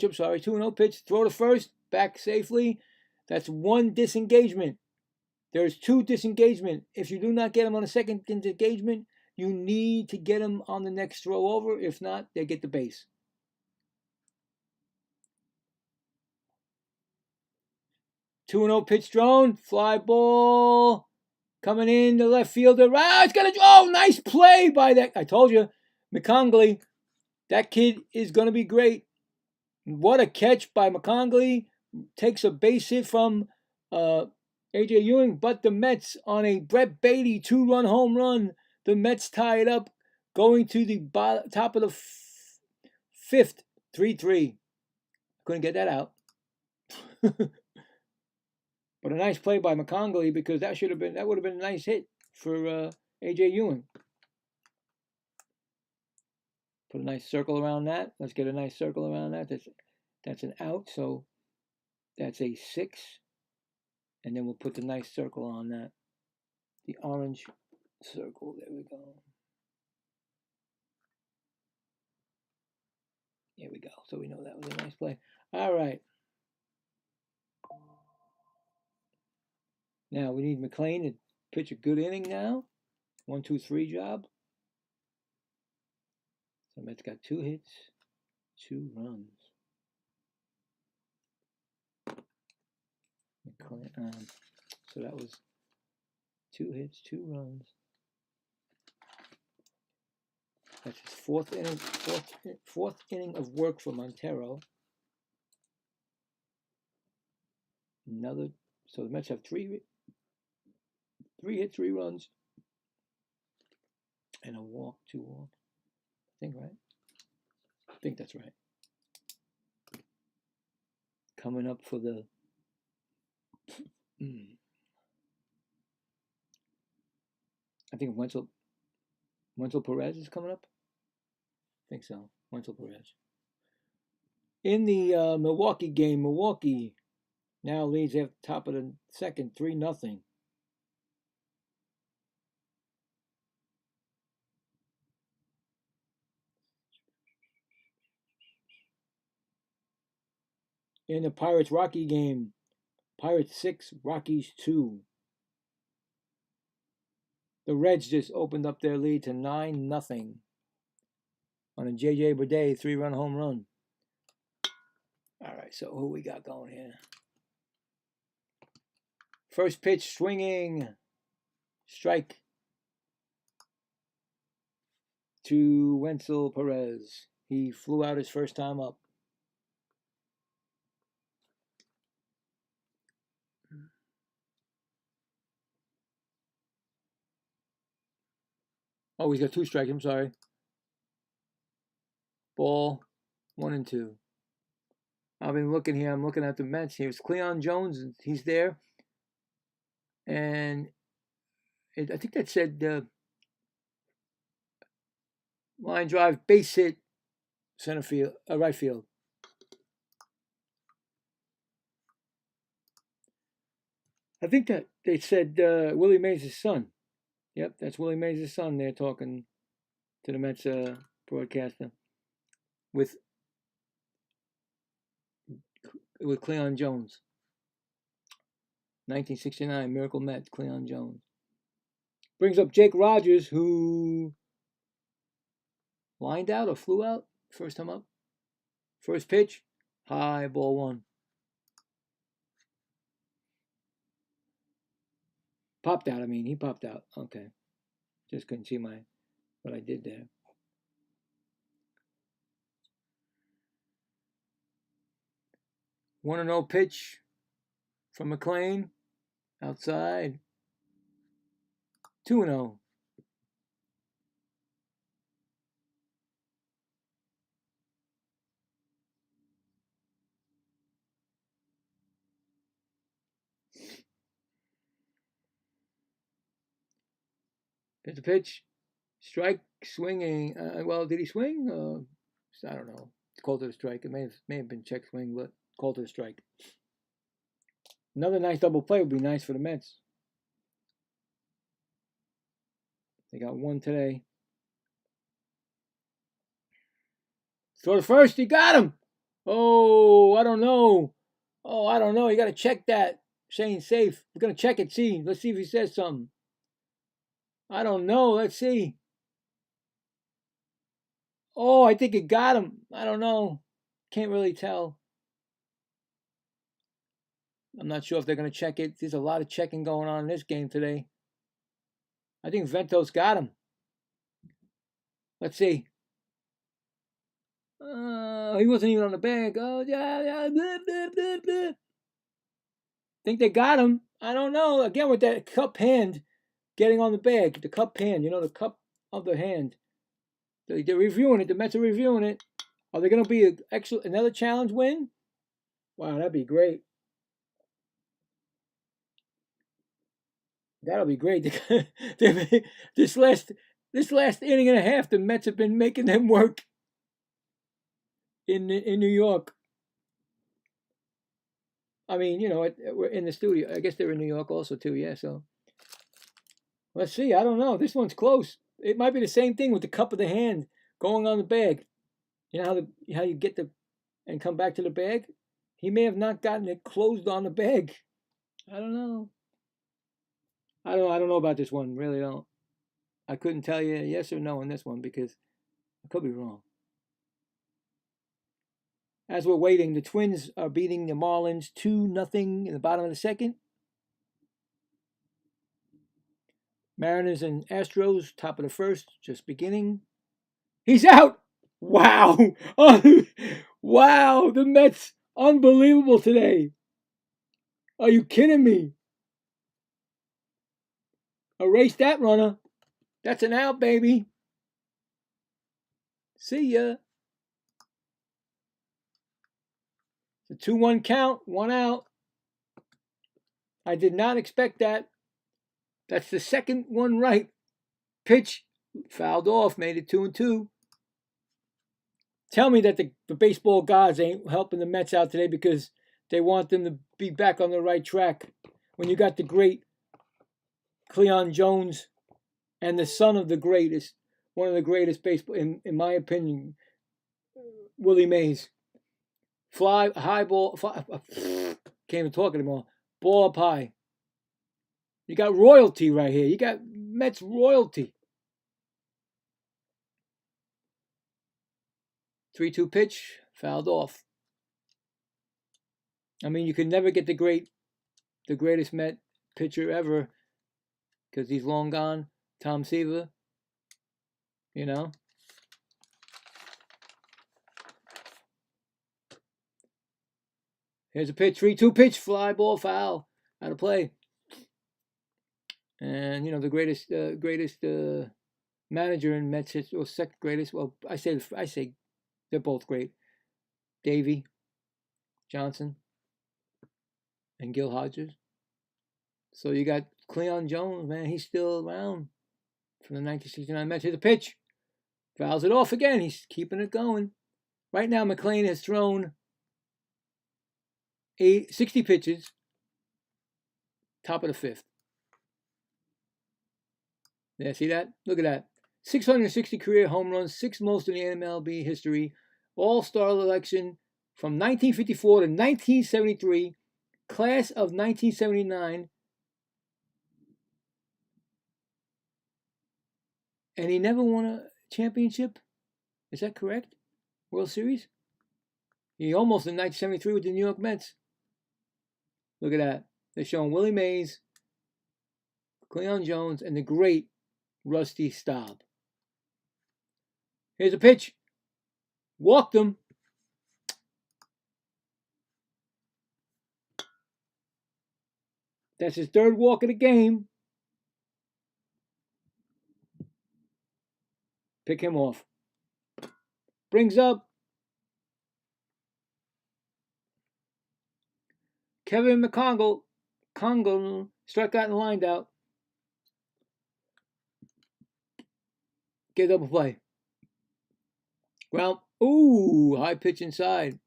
[SPEAKER 1] 2-0 pitch, throw to first, back safely. That's one disengagement. There's two disengagement. If you do not get them on the second disengagement, you need to get them on the next throw over. If not, they get the base. Two and 0 pitch thrown. Fly ball. Coming in the left fielder. Ah, it's gonna. Oh, nice play by that. I told you, McCongley. That kid is gonna be great. What a catch by McCongley. Takes a base hit from AJ Ewing, but the Mets on a Brett Beatty 2-run home run. The Mets tie it up, going to the top of the fifth, 3-3. Couldn't get that out. But a nice play by McCongley, because that would have been a nice hit for AJ Ewing. Put a nice circle around that. Let's get a nice circle around that. That's an out, so that's a 6. And then we'll put the nice circle on that. The orange circle. There we go. Here we go. So we know that was a nice play. All right. Now we need McLean to pitch a good inning now. 1-2-3 job. So Mets got 2 hits, 2 runs. So that was 2 hits, 2 runs. That's his fourth inning of work for Montero. So the Mets have 3 hits, 3 runs, and a walk, 2 walks. I think, right? I think that's right. Coming up for the I think Wenzel Perez is coming up. I think so. Wenzel Perez. In the Milwaukee game, Milwaukee now leads at the top of the second, 3-0. In the Pirates-Rocky game, Pirates 6, Rockies 2. The Reds just opened up their lead to 9-0 on a J.J. Bleday 3-run home run. All right, so who we got going here? First pitch, swinging, strike to Wenzel Perez. He flew out his first time up. Oh, he's got 2 strikes. I'm sorry. Ball 1 and 2. I've been looking here. I'm looking at the Mets. Here's Cleon Jones. He's there. And I think that said line drive, base hit, center field, right field. I think that they said Willie Mays' son. Yep, that's Willie Mays' son. They're talking to the Mets broadcaster with Cleon Jones. 1969 Miracle Mets, Cleon Jones. Brings up Jake Rogers, who lined out or flew out first time up. First pitch, high, ball 1. Popped out, he popped out. Okay. Just couldn't see what I did there. One 1-0 pitch from McLean. Outside. 2-0. Pitch a pitch. Strike, swinging. Well, did he swing? I don't know. It's called it a strike. It may have been check swing, but called it a strike. Another nice double play would be nice for the Mets. They got 1 today. Throw to first. He got him. Oh, I don't know. Oh, I don't know. You got to check that. Saying safe. We're going to check it. See. Let's see if he says something. I don't know. Let's see. Oh, I think it got him. I don't know. Can't really tell. I'm not sure if they're going to check it. There's a lot of checking going on in this game today. I think Ventos got him. Let's see. He wasn't even on the bag. Oh, yeah. Blah, blah, blah, blah. Think they got him. I don't know. Again, with that cup hand getting on the bag. The cup hand, the cup of the hand. They're reviewing it. The Mets are reviewing it. Are they going to be another challenge win? Wow, that'd be great. That'll be great. this last inning and a half, the Mets have been making them work in New York. I mean, we're in the studio. I guess they're in New York also too. Yeah, so let's see. I don't know. This one's close. It might be the same thing with the cup of the hand going on the bag. You know how you get and come back to the bag? He may have not gotten it closed on the bag. I don't know. I don't know about this one. Really don't. I couldn't tell you yes or no on this one because I could be wrong. As we're waiting, the Twins are beating the Marlins 2-0 in the bottom of the second. Mariners and Astros, top of the first, just beginning. He's out! Wow! Wow! The Mets, unbelievable today. Are you kidding me? Erase that runner. That's an out, baby. See ya. It's a 2-1 count, 1 out. I did not expect that. That's the second one right. Pitch, fouled off, made it 2-2. Tell me that the baseball gods ain't helping the Mets out today because they want them to be back on the right track. When you got the great Cleon Jones and the son of the greatest, one of the greatest baseball, in my opinion, Willie Mays. Fly, high ball, can't even talk anymore. Ball up high. You got royalty right here. You got Mets royalty. 3-2 pitch, fouled off. I mean, you can never get the greatest Met pitcher ever because he's long gone. Tom Seaver, Here's a pitch, 3-2 pitch, fly ball, foul, out of play. And the greatest manager in Mets history, or second greatest. Well, I say they're both great. Davey Johnson and Gil Hodges. So you got Cleon Jones, man. He's still around from the 1969 Mets. Here's a pitch. Fouls it off again. He's keeping it going. Right now, McLean has thrown 60 pitches. Top of the fifth. Yeah, see that? Look at that. 660 career home runs, 6th most in the MLB history. All-Star election from 1954 to 1973. Class of 1979. And he never won a championship? Is that correct? World Series? He almost in 1973 with the New York Mets. Look at that. They're showing Willie Mays, Cleon Jones, and the great Rusty Staub. Here's a pitch. Walked him. That's his third walk of the game. Pick him off. Brings up Kevin McCongle. Struck out and lined out. Get a double play. Ground. Ooh, high pitch inside.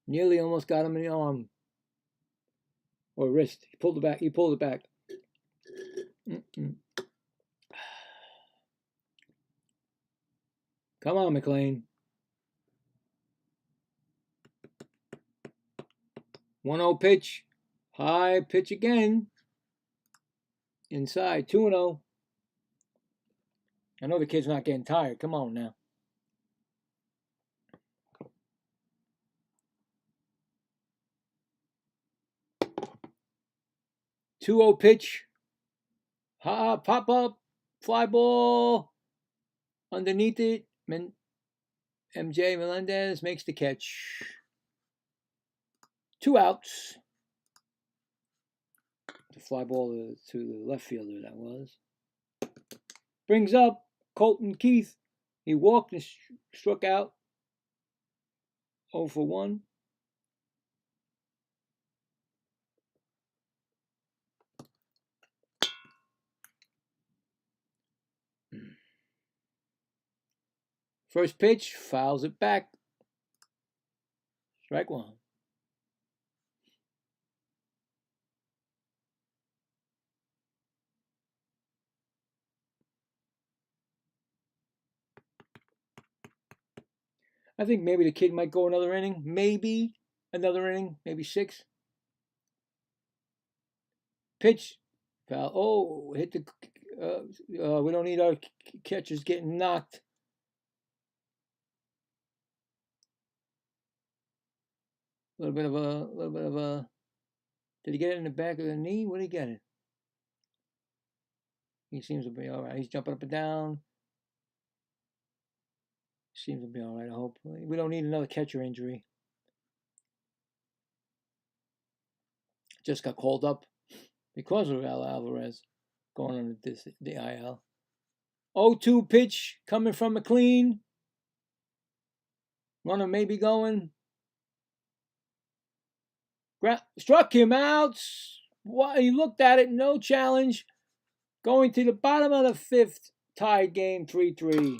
[SPEAKER 1] Nearly almost got him in the arm. Or wrist. He pulled it back. Come on, McLean. 1-0 pitch. High pitch again. Inside. 2-0. I know the kid's not getting tired. Come on now. Two-0 pitch. Pop up. Fly ball. Underneath it. MJ Melendez makes the catch. 2 outs. The fly ball to the left fielder, that was. Brings up Colton Keith. He walked and struck out. 0 for 1. First pitch, fouls it back. Strike 1. I think maybe the kid might go another inning. Maybe another inning. Maybe 6. Pitch. Foul. Oh, hit the... we don't need our catchers getting knocked. A little bit of a... Did he get it in the back of the knee? What did he get it? He seems to be all right. He's jumping up and down. Seems to be all right, I hope. We don't need another catcher injury. Just got called up because of Al Alvarez going on the IL. 0-2 pitch coming from McLean. Runner may be going. Struck him out. He looked at it, no challenge. Going to the bottom of the 5th, tied game 3-3.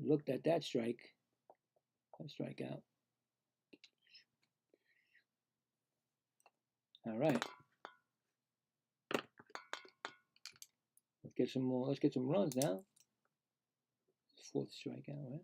[SPEAKER 1] Looked at that strike. That strikeout. All right. Let's get some more. Let's get some runs now. 4th strikeout, right?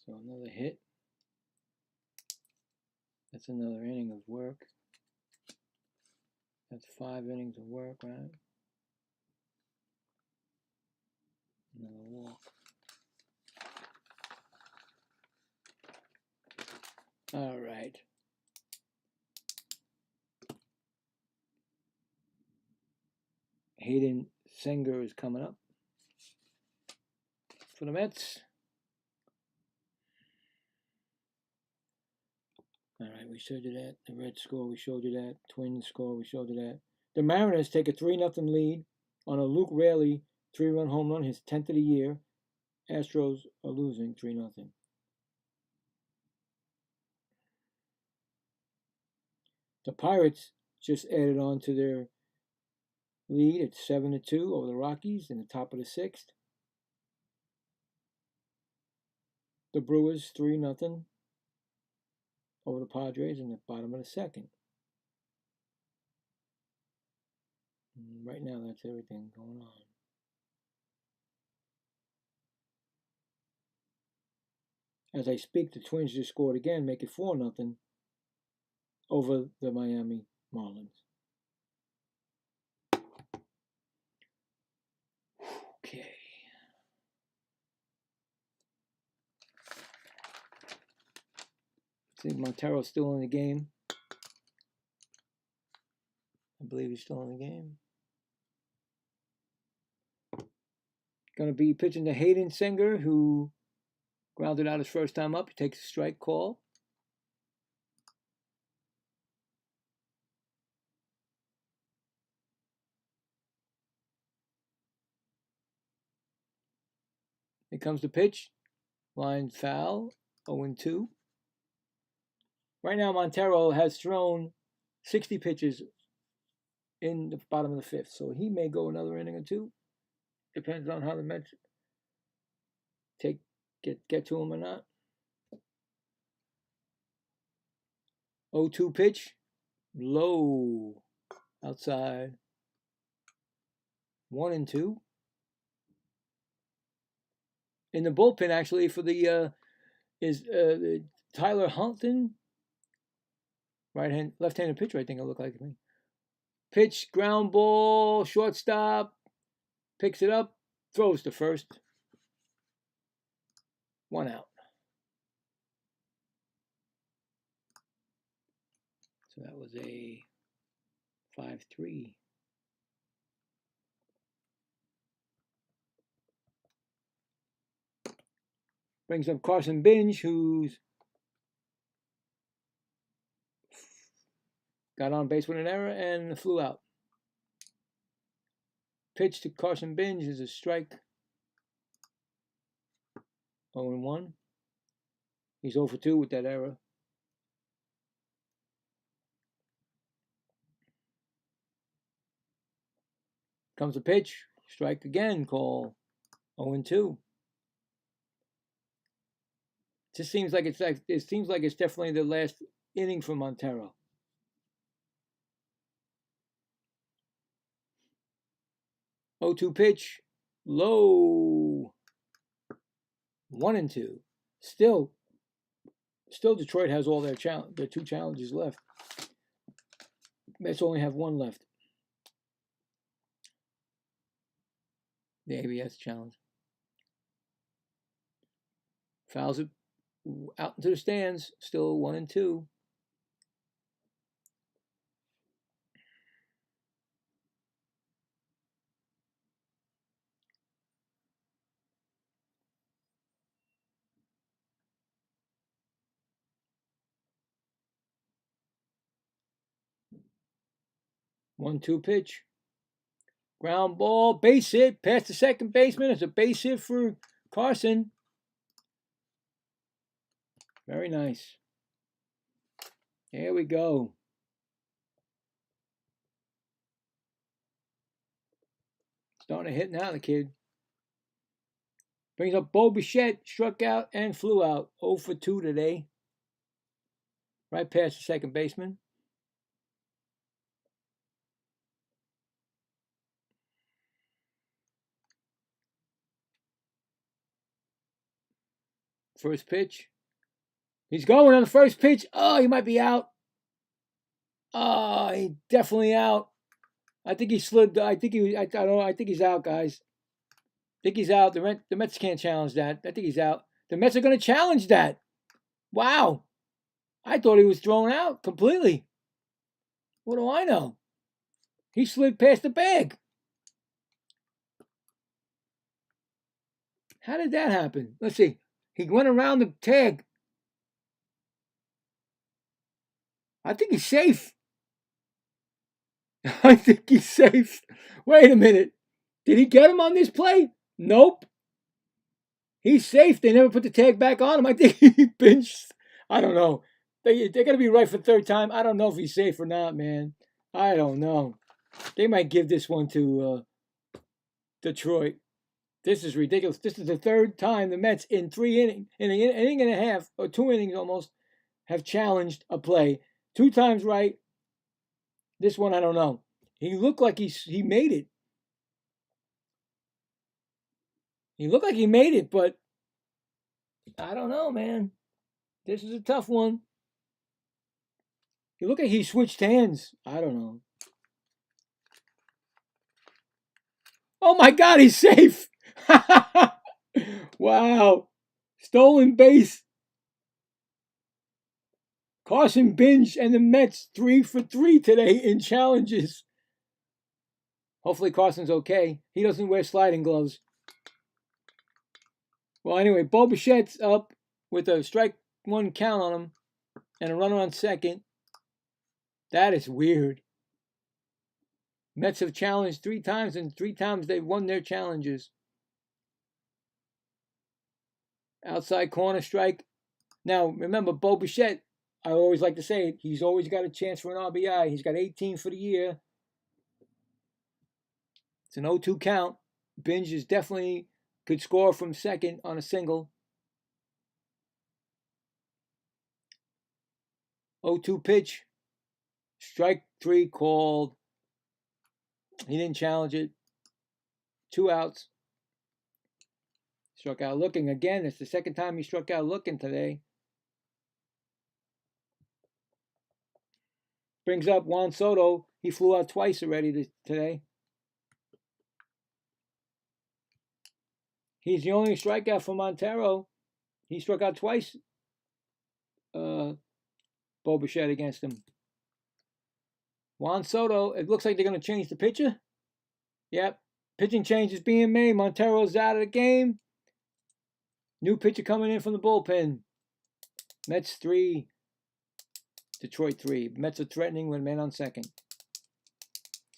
[SPEAKER 1] So another hit. That's another inning of work. That's 5 innings of work, right? Another walk. All right. Hayden Senger is coming up for the Mets. All right, we showed you that. The Reds score, we showed you that. Twins score, we showed you that. The Mariners take a 3-0 lead on a Luke Raley 3-run home run, his 10th of the year. Astros are losing 3-0. The Pirates just added on to their lead at 7-2 over the Rockies in the top of the 6th. The Brewers 3-0 over the Padres in the bottom of the 2nd. Right now, that's everything going on. As I speak, the Twins just scored again, make it 4-0 over the Miami Marlins. Okay. I think Montero's still in the game. I believe he's still in the game. Going to be pitching to Hayden Senger, who grounded out his first time up. He takes a strike call. Here comes the pitch. Line foul. 0-2. Right now, Montero has thrown 60 pitches in the bottom of the 5th, so he may go another inning or 2. Depends on how the Mets get to him or not. 0-2 pitch, low, outside. 1-2. In the bullpen, actually, for the is Tyler Hunton, left-handed pitcher, I think it looked like to me. Pitch, ground ball, shortstop, picks it up, throws to first. 1 out. So that was a 5-3. Brings up Carson Binge, who's got on base with an error and flew out. Pitch to Carson Binge is a strike. 0-1. He's 0-2 with that error. Comes a pitch, strike again, call 0-2. It seems like it's definitely the last inning for Montero. Oh, 2 pitch, low. 1-2. Still Detroit has all their 2 challenges left. Mets only have 1 left. The ABS challenge. Fouls it out into the stands. Still 1-2. One-two pitch. Ground ball, base hit, past the second baseman. It's a base hit for Carson. Very nice. Here we go. Starting to hit now, the kid. Brings up Bo Bichette, struck out and flew out. 0-2 today. Right past the second baseman. First pitch. He's going on the first pitch. Oh, he might be out. Oh, he's definitely out. I think he slid. I think he's out, guys. I think he's out. The Mets can't challenge that. I think he's out. The Mets are going to challenge that. Wow. I thought he was thrown out completely. What do I know? He slid past the bag. How did that happen? Let's see. He went around the tag. I think he's safe. I think he's safe. Wait a minute. Did he get him on this play? Nope. He's safe. They never put the tag back on him. I think he pinched. I don't know. They're going to be right for third time. I don't know if he's safe or not, man. I don't know. They might give this one to Detroit. This is ridiculous. This is the third time the Mets in an inning and a half, or 2 innings almost, have challenged a play. 2 times right. This one, I don't know. He looked like he made it. He looked like he made it, but I don't know, man. This is a tough one. He looked like he switched hands. I don't know. Oh my God, he's safe. Wow. Stolen base. Carson Binge and the Mets 3 for 3 today in challenges. Hopefully Carson's okay. He doesn't wear sliding gloves. Well, anyway, Bo Bichette's up with a strike 1 count on him and a runner on second. That is weird. Mets have challenged 3 times, and 3 times they've won their challenges. Outside corner strike. Now, remember, Bo Bichette, I always like to say it, he's always got a chance for an RBI. He's got 18 for the year. It's an 0-2 count. Binge is definitely could score from second on a single. 0-2 pitch. Strike 3 called. He didn't challenge it. 2 outs. Struck out looking again. It's the second time he struck out looking today. Brings up Juan Soto. He flew out twice already today. He's the only strikeout for Montero. He struck out twice. Bo Bichette against him. Juan Soto. It looks like they're going to change the pitcher. Yep. Pitching change is being made. Montero's out of the game. New pitcher coming in from the bullpen. Mets 3. Detroit 3. Mets are threatening with man on second.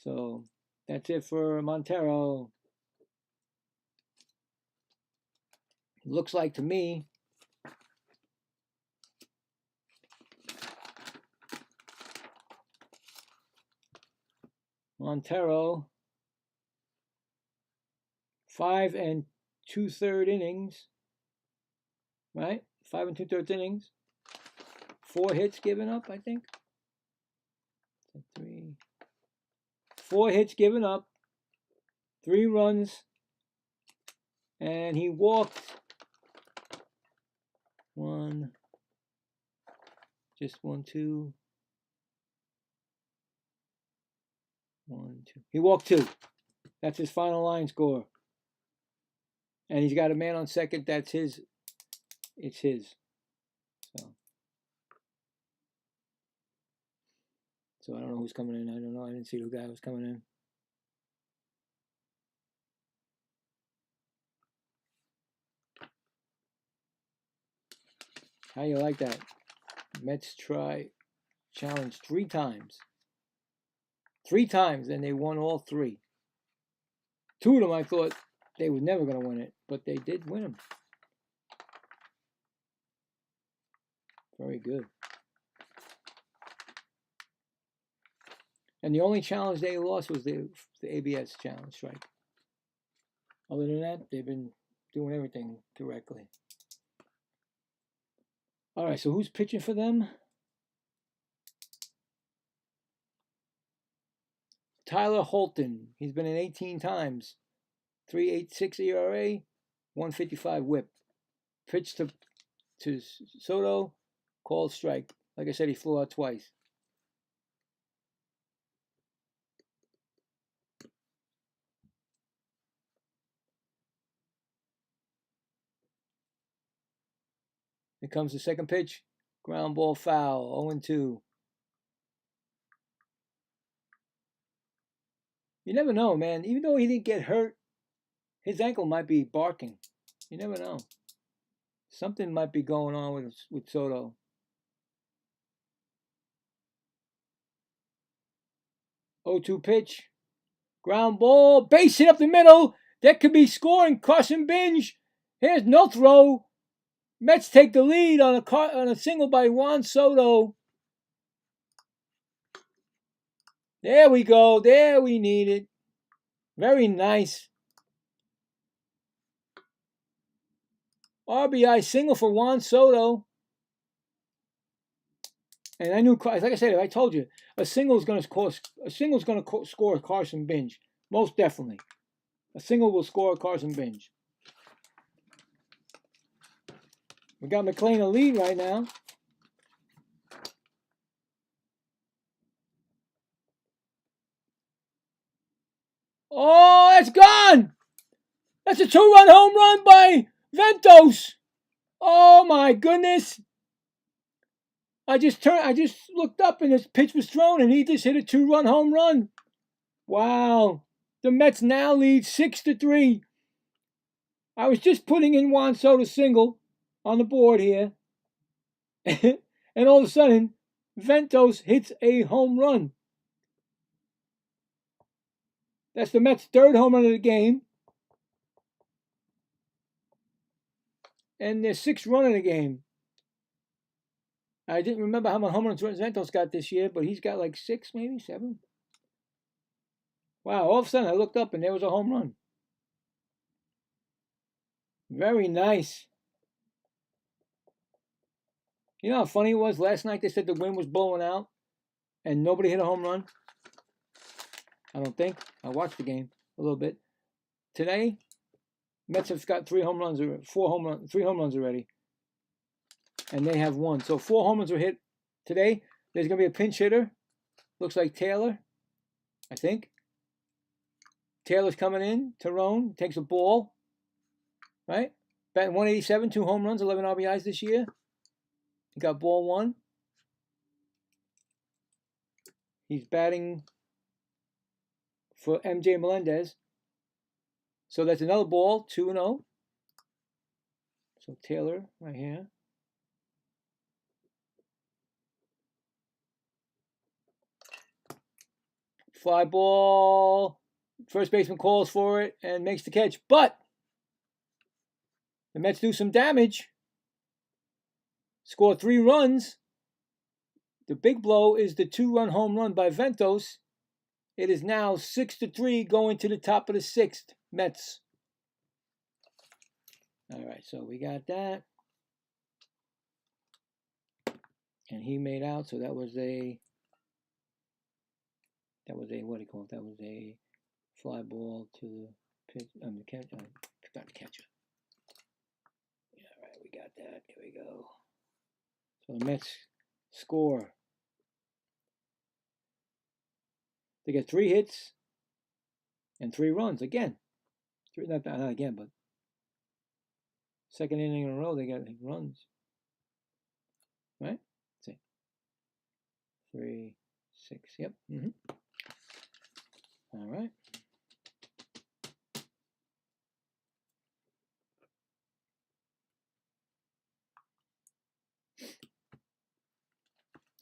[SPEAKER 1] So that's it for Montero. Looks like to me Montero 5 2/3 innings, right? 5 2/3 innings. 4 hits given up, I think. 3. 4 hits given up. 3 runs. And he walked 1. Just 1, 2. 1, 2. He walked 2. That's his final line score. And he's got a man on second. That's his. It's his. So I don't know who's coming in. I don't know. I didn't see the guy who was coming in. How you like that? Mets challenged 3 times. 3 times, and they won all 3. 2 of them I thought they were never going to win it, but they did win them. Very good. And the only challenge they lost was the ABS challenge strike. Other than that, they've been doing everything correctly. All right, so who's pitching for them? Tyler Holton. He's been in 18 times. 3.86 ERA, 155 whip. Pitched to Soto, called strike. Like I said, he flew out twice. Here comes the second pitch. Ground ball foul, 0-2. You never know, man. Even though he didn't get hurt, his ankle might be barking. You never know. Something might be going on with Soto. Oh-2 pitch. Ground ball. Base hit up the middle. That could be scoring. Carson Binge. Here's no throw. Mets take the lead on a single by Juan Soto. There we go. There we need it. Very nice. RBI single for Juan Soto. And I knew, like I said, I told you, a single's going to score Carson Binge. Most definitely. A single will score Carson Binge. We got McLean a lead right now. Oh, that's gone! That's a 2-run home run by Ventos. Oh my goodness! I just looked up and his pitch was thrown, and he just hit a 2-run home run. Wow! The Mets now lead 6-3. I was just putting in Juan Soto single on the board here, and all of a sudden, Ventos hits a home run. That's the Mets' 3rd home run of the game. And their 6th run of the game. I didn't remember how many home runs Ventos got this year, but he's got like 6, maybe 7. Wow, all of a sudden I looked up and there was a home run. Very nice. You know how funny it was? Last night they said the wind was blowing out and nobody hit a home run. I don't think. I watched the game a little bit. Today, Mets have got 3 home runs, or 3 home runs already. And they have 1. So 4 home runs were hit today. There's going to be a pinch hitter. Looks like Taylor, I think. Taylor's coming in. Tyrone takes a ball. Right? Batting 187, 2 home runs, 11 RBIs this year. He got ball 1. He's batting for MJ Melendez. So that's another ball, 2-0. So Taylor right here. Fly ball. First baseman calls for it and makes the catch. But the Mets do some damage. Score 3 runs. The big blow is the 2-run home run by Ventos. It is now 6-3 going to the top of the 6th. Mets. All right, so we got that. And he made out, so that was a what do you call it? That was a fly ball to the pitch. The catch. Not the catcher. Yeah, all right, we got that. Here we go. So the Mets score. They get 3 hits and 3 runs again. Not again, but second inning in a row they got runs. Right? Let's see. 3, 6. Yep. All right.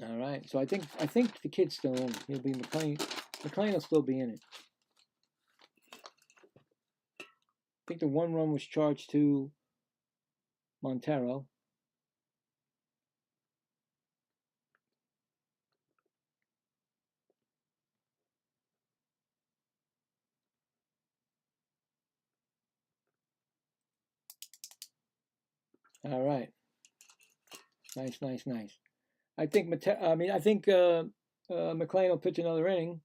[SPEAKER 1] All right. So I think the kid's still in. He'll be McLean. McLean will still be in it. I think the 1 run was charged to Montero. All right. Nice. I think McLean will pitch another inning.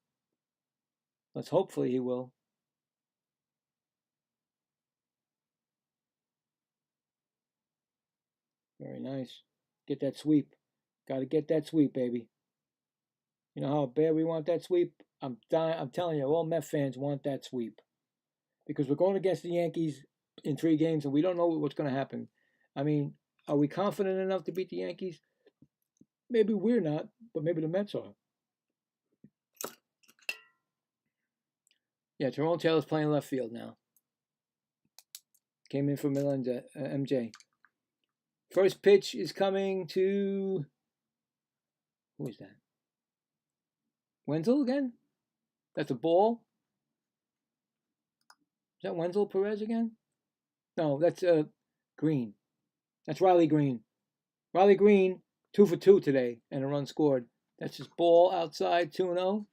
[SPEAKER 1] Hopefully he will. Very nice. Get that sweep. Got to get that sweep, baby. You know how bad we want that sweep? I'm telling you, all Met fans want that sweep. Because we're going against the Yankees in 3 games and we don't know what's going to happen. I mean, are we confident enough to beat the Yankees? Maybe we're not, but maybe the Mets are. Yeah, Tyrone Taylor's playing left field now. Came in for MJ. First pitch is coming to... Who is that? Wenzel again? That's a ball? Is that Wenzel Perez again? No, that's Green. That's Riley Green. Riley Green, 2 for 2 today, and a run scored. That's his ball outside, 2-0.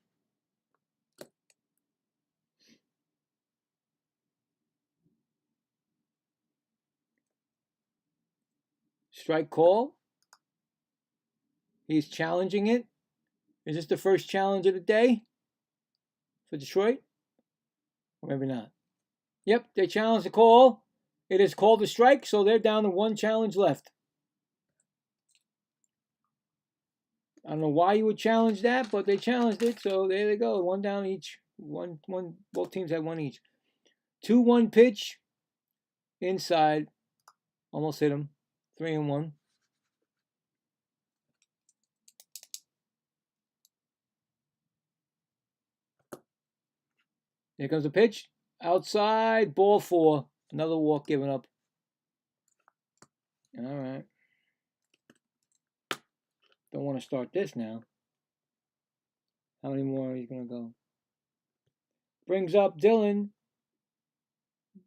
[SPEAKER 1] Strike call. He's challenging it. Is this the first challenge of the day for Detroit? Or maybe not. Yep, they challenged the call. It is called a strike, so they're down to 1 challenge left. I don't know why you would challenge that, but they challenged it, so there they go. 1 down each. Both teams had 1 each. 2-1 pitch. Inside. Almost hit him. 3-1. Here comes the pitch. Outside. Ball 4. Another walk given up. All right. Don't want to start this now. How many more are you going to go? Brings up Dylan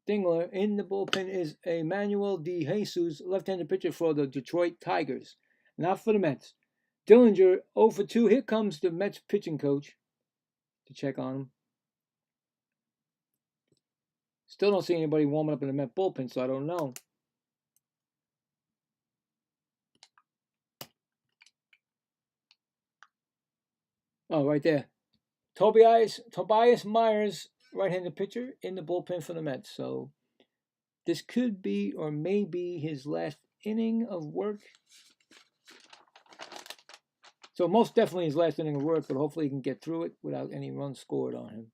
[SPEAKER 1] Dingler. In the bullpen is Emmanuel De Jesus, left-handed pitcher for the Detroit Tigers. Not for the Mets. Dillinger 0 for 2. Here comes the Mets pitching coach to check on him. Still don't see anybody warming up in the Met bullpen, so I don't know. Oh, right there. Tobias Myers, right-handed pitcher, in the bullpen for the Mets. So this could be or may be his last inning of work. So most definitely his last inning of work, but hopefully he can get through it without any runs scored on him.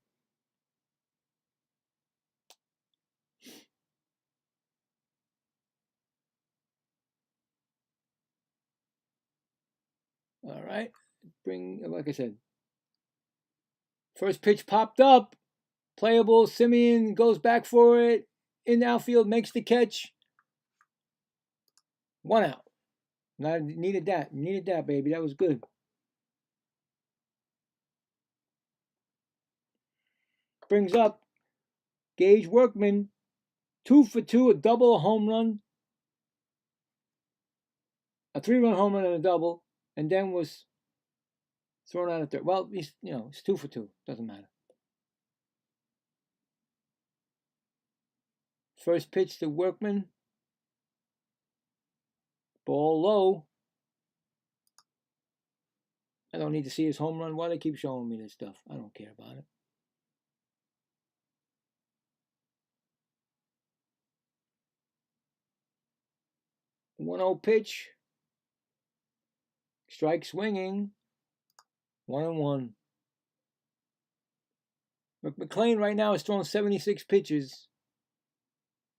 [SPEAKER 1] All right. Like I said, first pitch popped up. Playable. Simeon goes back for it. In the outfield, makes the catch. 1 out. Needed that. Needed that, baby. That was good. Brings up Gage Workman. 2 for 2, a double, a home run. A 3-run home run and a double. And then was thrown out at third. Well, he's 2 for 2. Doesn't matter. First pitch to Workman. Ball low. I don't need to see his home run. Why do they keep showing me this stuff? I don't care about it. One-0 pitch. Strike swinging. 1-1. McLean right now is throwing 76 pitches.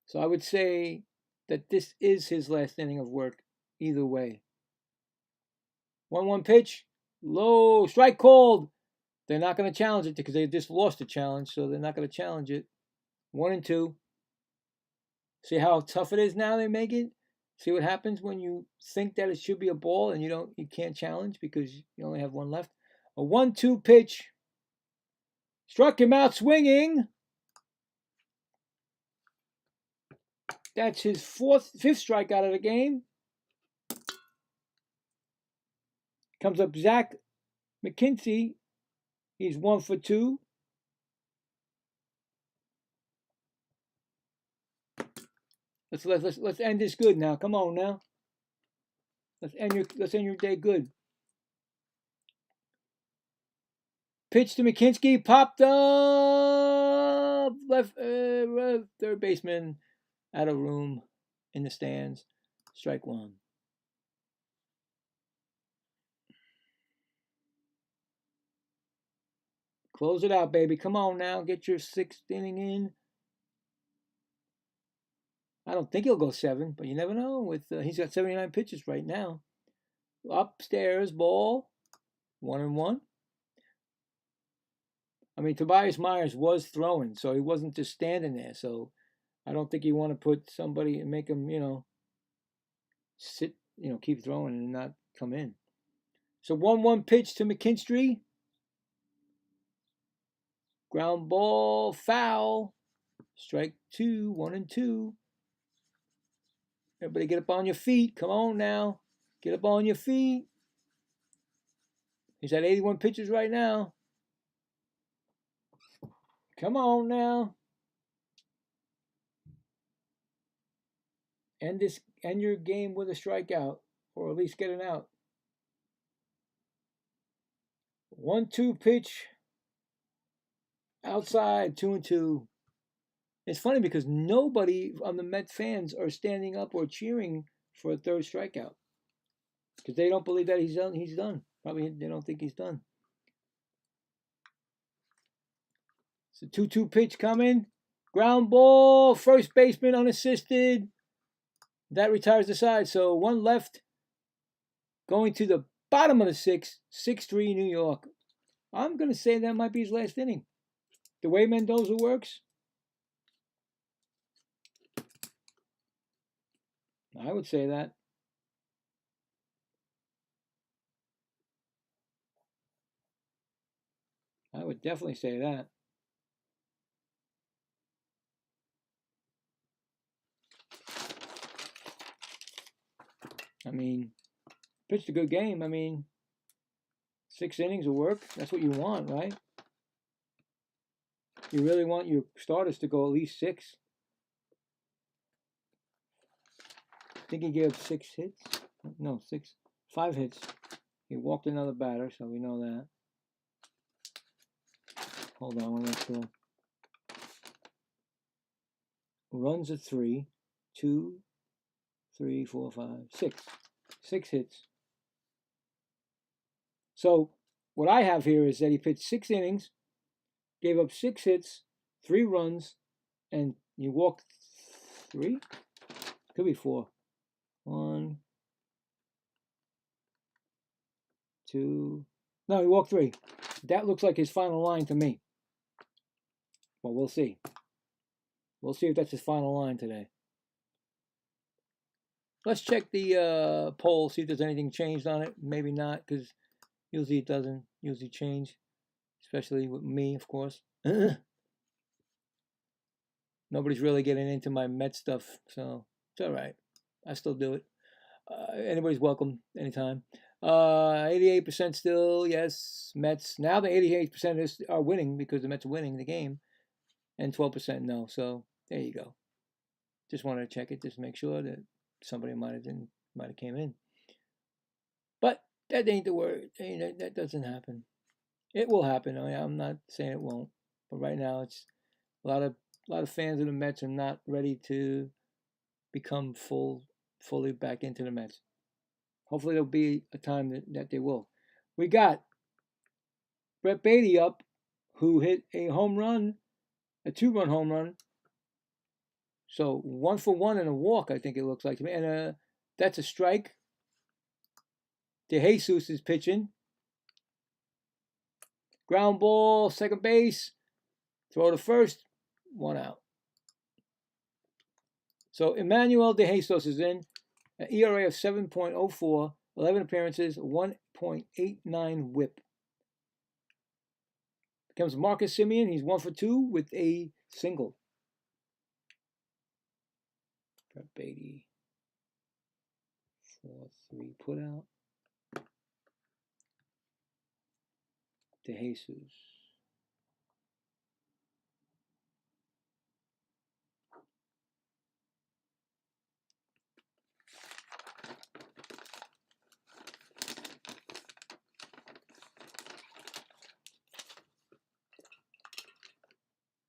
[SPEAKER 1] So I would say that this is his last inning of work either way. 1-1 pitch. Low. Strike called. They're not going to challenge it because they just lost the challenge, so they're not going to challenge it. 1-2. See how tough it is now they make it? See what happens when you think that it should be a ball and you can't challenge because you only have one left. A 1-2 pitch. Struck him out swinging. That's his fifth strikeout of the game. Comes up Zach McKinsey. He's 1 for 2. Let's end this good now. Come on now. Let's end your day good. Pitch to McKinsey, popped up, left third baseman out of room in the stands. Strike 1. Close it out, baby. Come on now, get your 6th inning in. I don't think he'll go 7, but you never know. He's got 79 pitches right now. Upstairs ball, 1-1. I mean, Tobias Myers was throwing, so he wasn't just standing there. So I don't think you want to put somebody and make him, sit, keep throwing and not come in. So 1-1 pitch to McKinstry. Ground ball, foul. Strike 2, 1-2. Everybody get up on your feet. Come on now. Get up on your feet. He's at 81 pitches right now. Come on now. End your game with a strikeout, or at least get an out. 1-2 pitch. Outside, 2-2. It's funny because nobody on the Met fans are standing up or cheering for a third strikeout because they don't believe that he's done. He's done. Probably they don't think he's done. It's a 2-2 pitch coming. Ground ball. First baseman unassisted. That retires the side. So 1 left. Going to the bottom of the 6th. 6-3 New York. I'm going to say that might be his last inning. The way Mendoza works, I would say that. I would definitely say that. I mean, pitched a good game. I mean, 6 innings of work. That's what you want, right? You really want your starters to go at least 6. I think he gave 6 hits. No, 5 hits. He walked another batter, so we know that. Hold on, I want to make sure. Runs are 3, 2, 3, 4, 5, 6. 6 hits. So what I have here is that he pitched 6 innings, gave up 6 hits, 3 runs, and he walked 3? Could be 4. 1, 2. No, he walked 3. That looks like his final line to me. Well, we'll see. We'll see if that's his final line today. Let's check the poll, see if there's anything changed on it. Maybe not, because usually it doesn't usually change, especially with me, of course. Nobody's really getting into my Met stuff, so it's all right. I still do it. Anybody's welcome anytime. 88% still, yes, Mets. Now the 88% are winning because the Mets are winning the game, and 12% no. So there you go. Just wanted to check it, just to make sure that somebody might have came in. But that ain't the word. That doesn't happen. It will happen. I mean, I'm not saying it won't, but right now it's a lot of fans of the Mets are not ready to become fully back into the Mets. Hopefully there'll be a time that they will. We got Brett Beatty up, who hit a home run, a 2-run home run. So 1 for 1 and a walk, I think it looks like to me. And that's a strike. DeJesus is pitching. Ground ball, second base. Throw to first. 1 out. So Emmanuel DeJesus is in. An ERA of 7.04, 11 appearances, 1.89 whip. Becomes Marcus Semien. He's 1 for 2 with a single. Brett Beatty. 4-3 put out. DeJesus.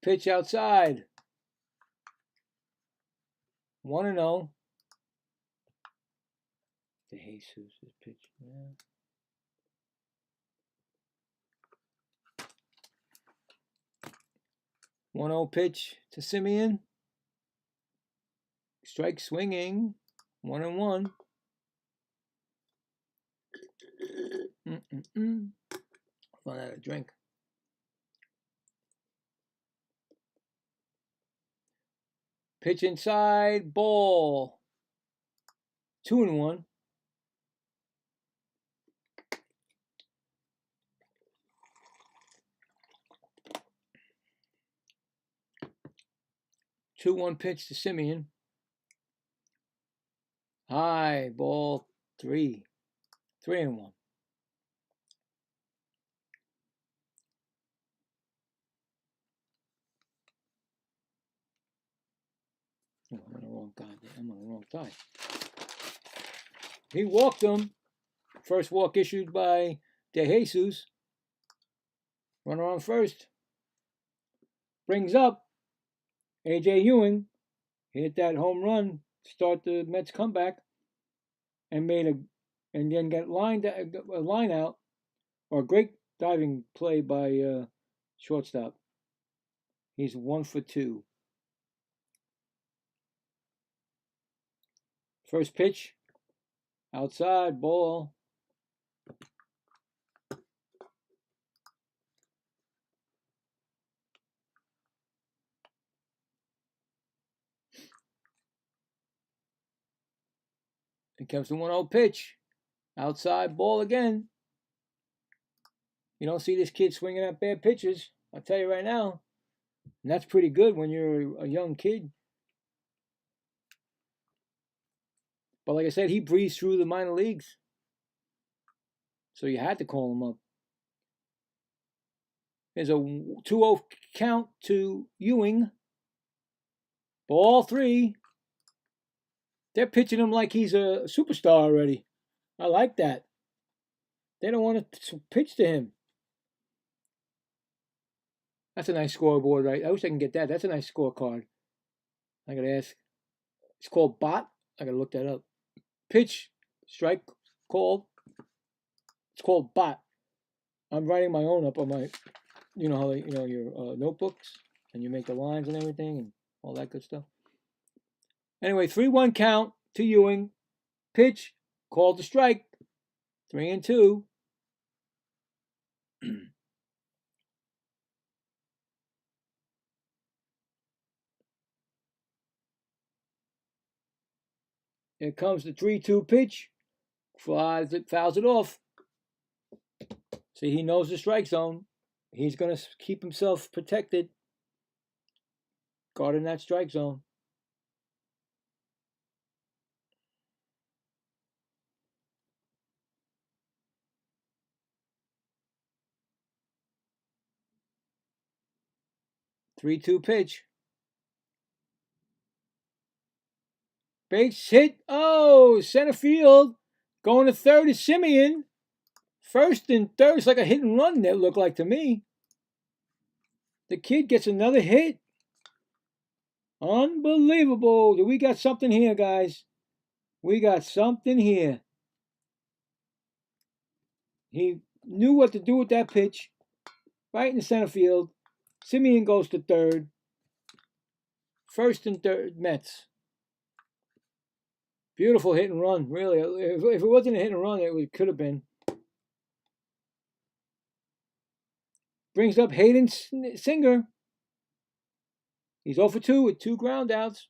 [SPEAKER 1] Pitch outside. 1-0. DeJesus is pitching. Yeah. One 0 pitch to Semien. Strike swinging. 1-1. Run out of drink. Pitch inside. Ball. 2-1. Two-one pitch to Semien. High ball 3. 3-1. Oh, I'm on the wrong guy. I'm on the wrong side. He walked him. First walk issued by DeJesus. Runner on first. Brings up A.J. Ewing. Hit that home run to start the Mets comeback, and then got a line out, or a great diving play by shortstop. He's 1 for 2. First pitch, outside, ball. It comes to 1-0 pitch, outside, ball again. You don't see this kid swinging at bad pitches, I'll tell you right now. And that's pretty good when you're a young kid. But like I said, he breezed through the minor leagues. So you had to call him up. There's a 2-0 count to Ewing. Ball 3. They're pitching him like he's a superstar already. I like that. They don't want to pitch to him. That's a nice scoreboard, right? I wish I can get that. That's a nice scorecard. I gotta ask. It's called bot. I gotta look that up. Pitch, strike, called. It's called bot. I'm writing my own up on my, you know how your notebooks, and you make the lines and everything and all that good stuff. Anyway, 3-1 count to Ewing. Pitch, called the strike. 3-2. Here comes the 3-2 pitch. Fouls it off. See, he knows the strike zone. He's going to keep himself protected. Guarding that strike zone. Three-two pitch. Base hit. Oh, center field. Going to third is Simeon. First and third is like a hit and run, that looked like to me. The kid gets another hit. Unbelievable. We got something here, guys. We got something here. He knew what to do with that pitch. Right in the center field. Simeon goes to third. First and third, Mets. Beautiful hit and run, really. If it wasn't a hit and run, it could have been. Brings up Hayden Singer. He's 0 for 2 with 2 groundouts.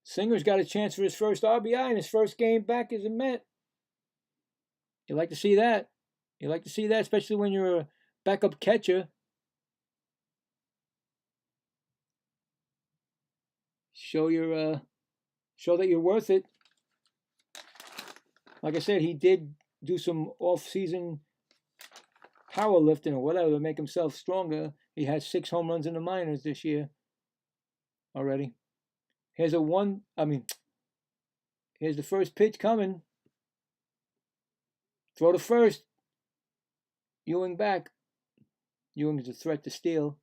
[SPEAKER 1] Singer's got a chance for his first RBI in his first game back as a Met. You like to see that. You like to see that, especially when you're a backup catcher. Show that you're worth it. Like I said, he did do some off-season powerlifting or whatever to make himself stronger. He had 6 home runs in the minors this year already. Here's the first pitch coming. Throw to first. Ewing back. Ewing is a threat to steal.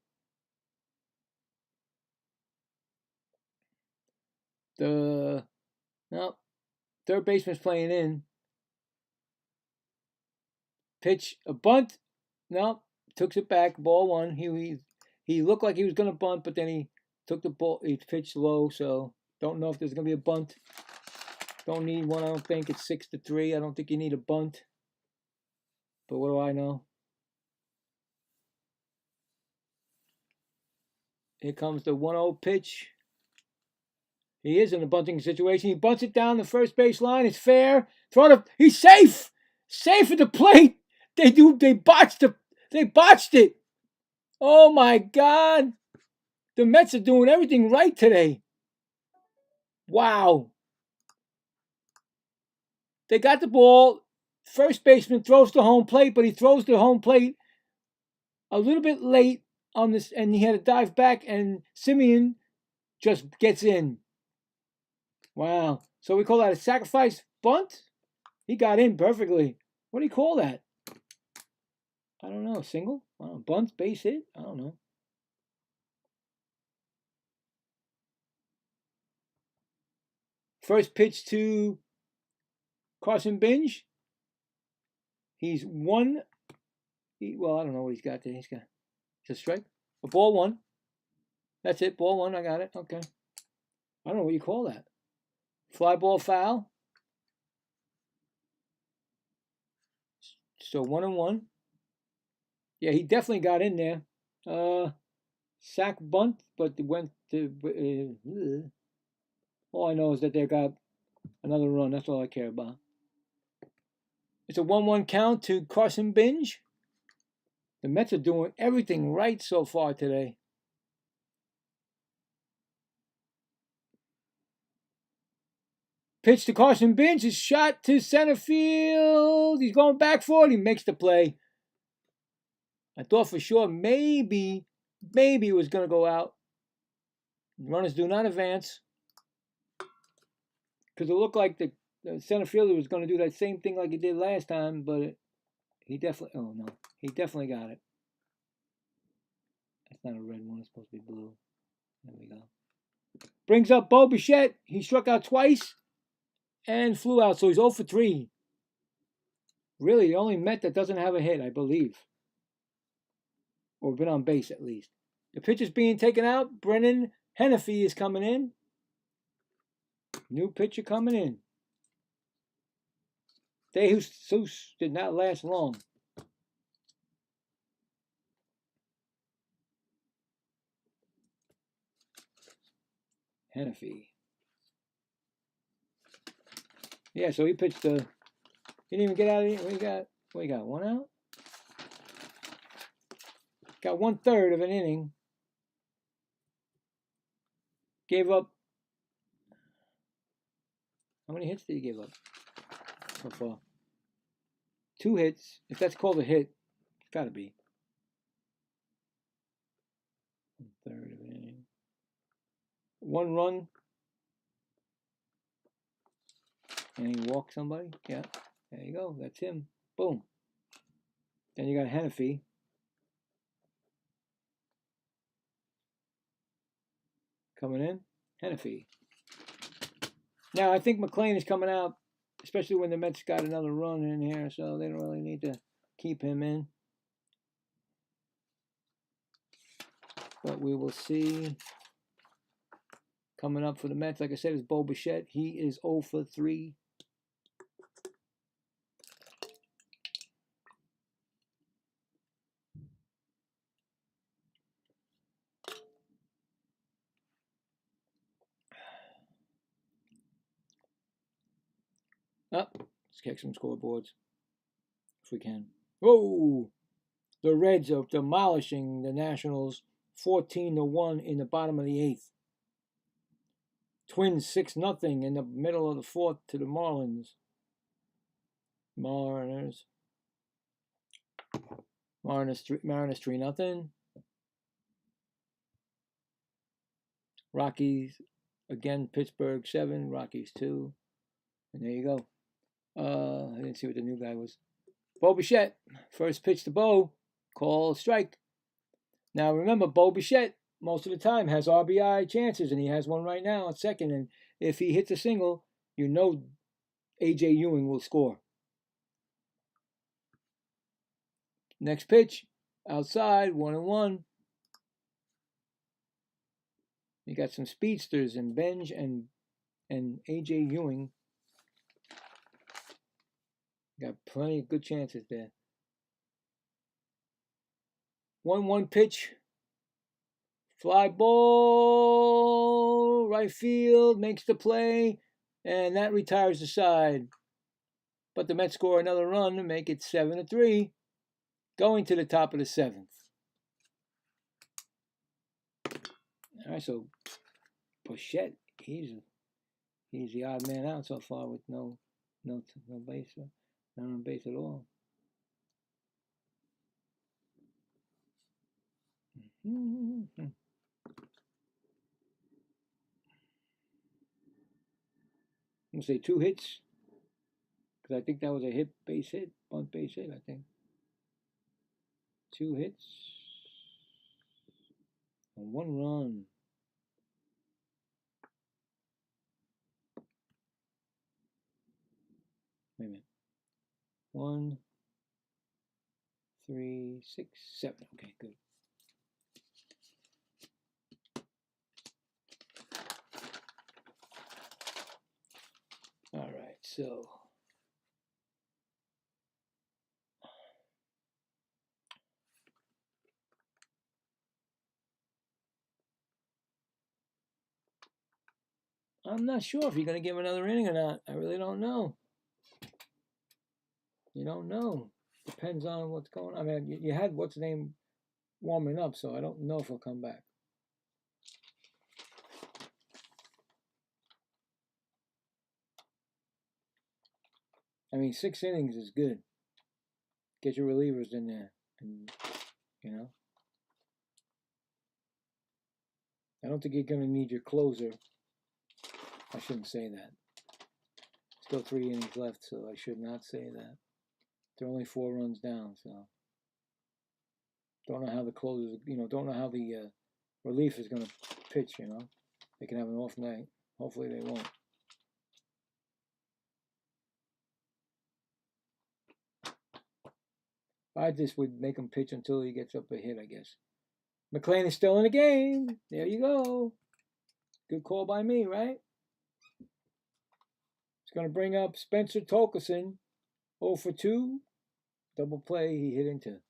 [SPEAKER 1] Third baseman's playing in. Pitch, a bunt. No, took it back. Ball 1. He looked like he was going to bunt, but then he took the ball. He pitched low, so don't know if there's going to be a bunt. Don't need one, I don't think. It's 6-3. I don't think you need a bunt. But what do I know? Here comes the 1-0 pitch. He is in a bunting situation. He bunts it down the first base line. It's fair. He's safe. Safe at the plate. They botched it. Oh my God. The Mets are doing everything right today. Wow. They got the ball. First baseman throws to home plate, but he throws to home plate a little bit late on this, and he had to dive back, and Simeon just gets in. Wow. So we call that a sacrifice bunt? He got in perfectly. What do you call that? I don't know. Single? I don't know. Bunt, base hit? I don't know. First pitch to Carson Binge. He's one. Well, I don't know what he's got there. He's got a strike. A ball 1. That's it. Ball 1. I got it. Okay. I don't know what you call that. Fly ball foul. So 1-1. Yeah, he definitely got in there. Sack bunt, but it went to. All I know is that they got another run. That's all I care about. It's a 1-1 count to Carson Binge. The Mets are doing everything right so far today. Pitch to Carson Binge is shot to center field. He's going back for it. He makes the play. I thought for sure maybe it was going to go out. Runners do not advance. Because it looked like the center fielder was going to do that same thing like he did last time, but he definitely, oh no, he definitely got it. That's not a red one, it's supposed to be blue. There we go. Brings up Bo Bichette. He struck out twice and flew out, so he's 0 for 3. Really, the only Met that doesn't have a hit, I believe. Or been on base, at least. The pitch is being taken out. Brennan Hennefy is coming in. New pitcher coming in. DeJesus did not last long. Hennefy. Yeah, so he pitched he didn't even get out of here. What he got? 1 out? Got 1/3 of an inning. Gave up. How many hits did he give up so far? 2 hits. If that's called a hit, it's got to be. 1/3 of an inning. 1 run. And he walked somebody. Yeah. There you go. That's him. Boom. Then you got Hennefy. Coming in. Hennefy. Now, I think McLean is coming out, especially when the Mets got another run in here, so they don't really need to keep him in. But we will see. Coming up for the Mets, like I said, is Bo Bichette. He is 0 for 3. Let's kick some scoreboards if we can. Whoa! The Reds are demolishing the Nationals 14-1 in the bottom of the 8th. Twins 6-0 in the middle of the 4th to the Marlins. Mariners 3-0. Rockies again. Pittsburgh 7. Rockies 2. And there you go. I didn't see what the new guy was. Bo Bichette, first pitch to Bo, call strike. Now remember, Bo Bichette most of the time has RBI chances, and he has one right now at second. And if he hits a single, you know A.J. Ewing will score. Next pitch, outside, 1-1. You got some speedsters in Benj and A.J. Ewing. Got plenty of good chances there. 1-1 pitch. Fly ball. Right field. Makes the play. And that retires the side. But the Mets score another run to make it 7-3. Going to the top of the 7th. All right, so Bichette, he's the odd man out so far with no base. Not on base at all. I'm going to say 2 hits. Because I think that was a bunt base hit, I think. 2 hits. And 1 run. Wait a minute. 1, 3, 6, 7. Okay, good. All right, so I'm not sure if you're going to give another inning or not. I really don't know. You don't know. Depends on what's going on. I mean, you had what's the name warming up, so I don't know if he'll come back. I mean, 6 innings is good. Get your relievers in there. And You know, I don't think you're going to need your closer. I shouldn't say that. Still 3 innings left, so I should not say that. They're only 4 runs down, so don't know how the closers, don't know how the relief is going to pitch. They can have an off night. Hopefully they won't. I just would make him pitch until he gets up a hit, I guess. McLean is still in the game. There you go. Good call by me, right? It's going to bring up Spencer Torkelson. 0 for 2. Double play he hit into.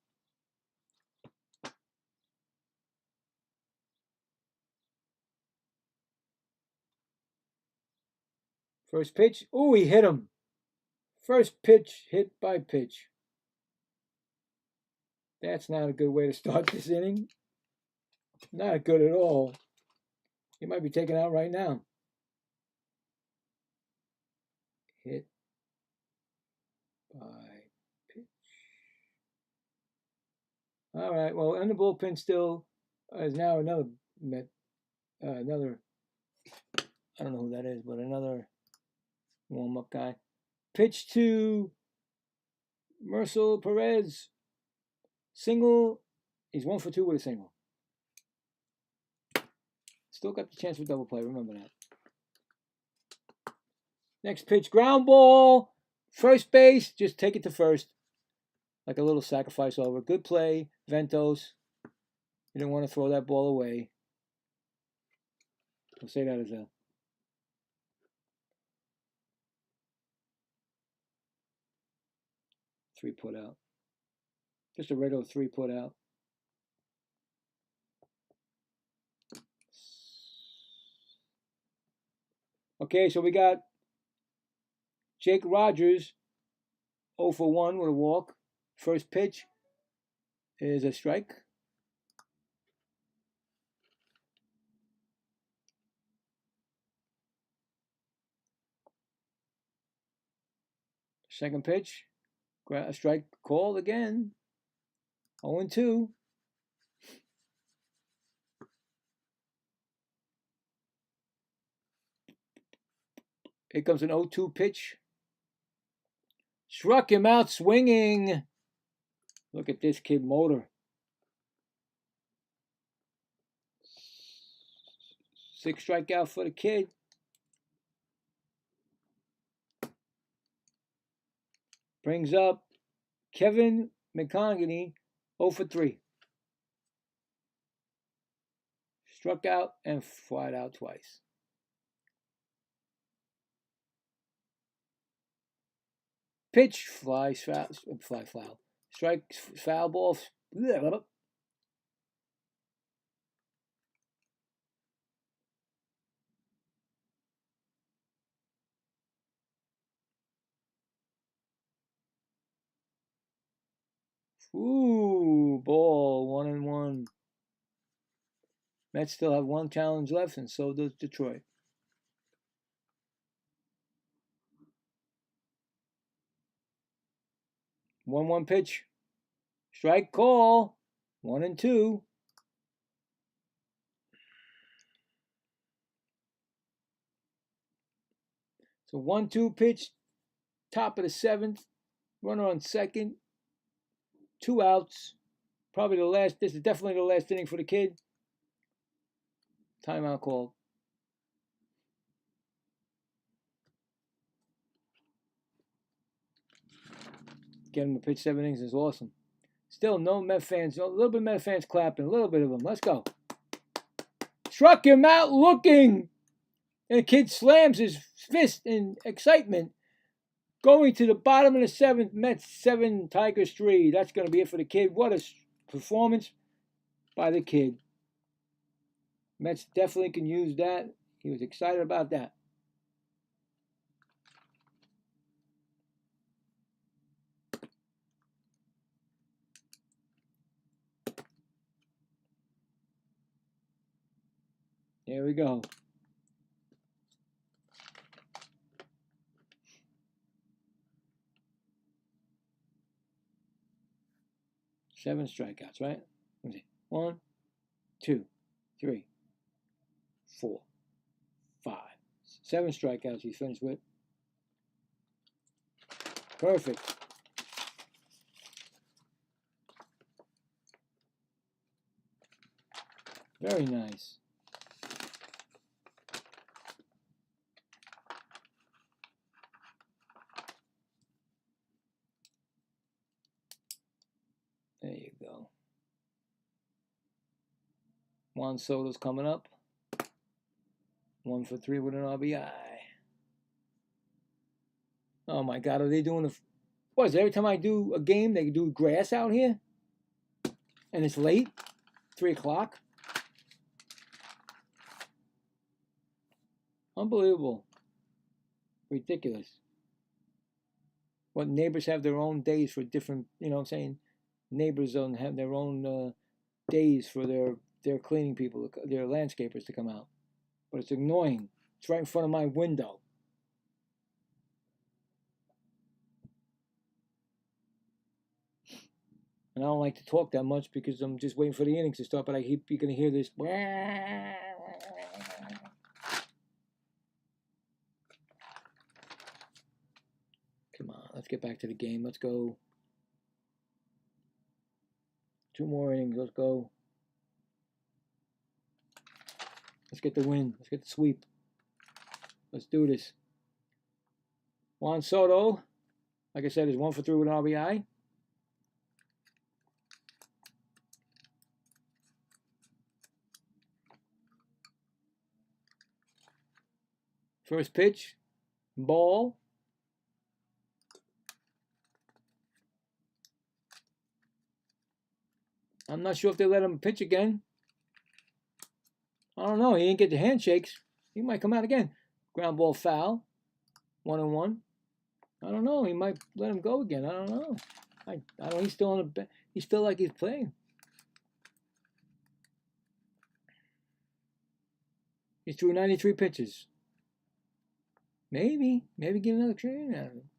[SPEAKER 1] First pitch. Ooh, he hit him. First pitch hit by pitch. That's not a good way to start this inning. Not good at all. He might be taken out right now. Hit by pitch. All right. Well, in the bullpen still is now another I don't know who that is, but another warm-up guy. Pitch to Marcel Perez. Single. He's 1 for 2 with a single. Still got the chance for double play. Remember that. Next pitch, ground ball. First base. Just take it to first. Like a little sacrifice over. Good play. Ventos. You didn't want to throw that ball away. I'll say that as a 3 put out. Just a regular 3 put out. Okay, so we got Jake Rogers, 0 for 1 with a walk. First pitch is a strike. Second pitch, a strike called again. 0 and 2. Here comes an 0-2 pitch. Struck him out swinging. Look at this kid motor. 6 strikeout for the kid. Brings up Kevin McConaughey, 0 for 3. Struck out and flied out twice. Pitch, fly foul. Strike, foul ball. Ooh, ball, 1 and 1. Mets still have 1 challenge left, and so does Detroit. 1-1 pitch. Strike call. 1 and 2. So 1-2 pitch. Top of the 7th. Runner on second. 2 outs. Probably the last. This is definitely the last inning for the kid. Timeout called. Getting him to pitch 7 innings is awesome. Still no Met fans. A little bit of Met fans clapping. A little bit of them. Let's go. Struck him out looking. And the kid slams his fist in excitement. Going to the bottom of the 7th. Mets 7, Tigers 3. That's going to be it for the kid. What a performance by the kid. Mets definitely can use that. He was excited about that. There we go. Seven strikeouts, right? Let me see. 1, 2, 3, 4, 5, 7 strikeouts he's finished with. Perfect. Very nice. There you go. Juan Soto's coming up. 1 for 3 with an RBI. Oh my God, are they doing the... What is it, every time I do a game, they do grass out here? And it's late? 3 o'clock? Unbelievable. Ridiculous. What, neighbors have their own days for different, you know what I'm saying? Neighbors don't have their own days for their cleaning people, their landscapers to come out. But it's annoying. It's right in front of my window. And I don't like to talk that much because I'm just waiting for the innings to start, but you're going to hear this. Come on, let's get back to the game. Let's go. 2 more innings. Let's go. Let's get the win. Let's get the sweep. Let's do this. Juan Soto, like I said, is 1 for 3 with an RBI. First pitch, ball. I'm not sure if they let him pitch again. I don't know. He didn't get the handshakes. He might come out again. Ground ball foul. 1-1. I don't know. He might let him go again. I don't know. I don't. He's still on the. He's still like he's playing. He threw 93 pitches. Maybe get another training out of him.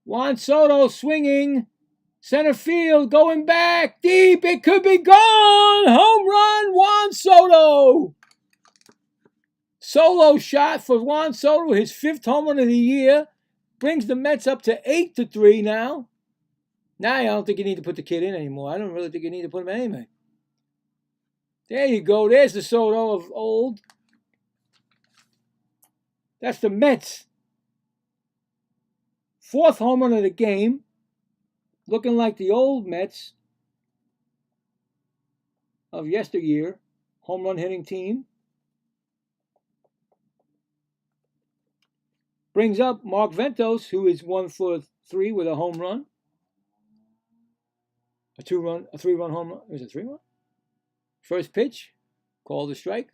[SPEAKER 1] Juan Soto swinging. Center field, going back, deep, it could be gone! Home run, Juan Soto! Solo shot for Juan Soto, his 5th home run of the year. Brings the Mets up to 8-3 now. Now I don't think you need to put the kid in anymore. I don't really think you need to put him in anyway. There you go, there's the Soto of old. That's the Mets. 4th home run of the game. Looking like the old Mets of yesteryear, home run hitting team. Brings up Mark Ventos, who is 1 for 3 with a home run. A 3-run home run. Is it 3-run? First pitch, called a strike.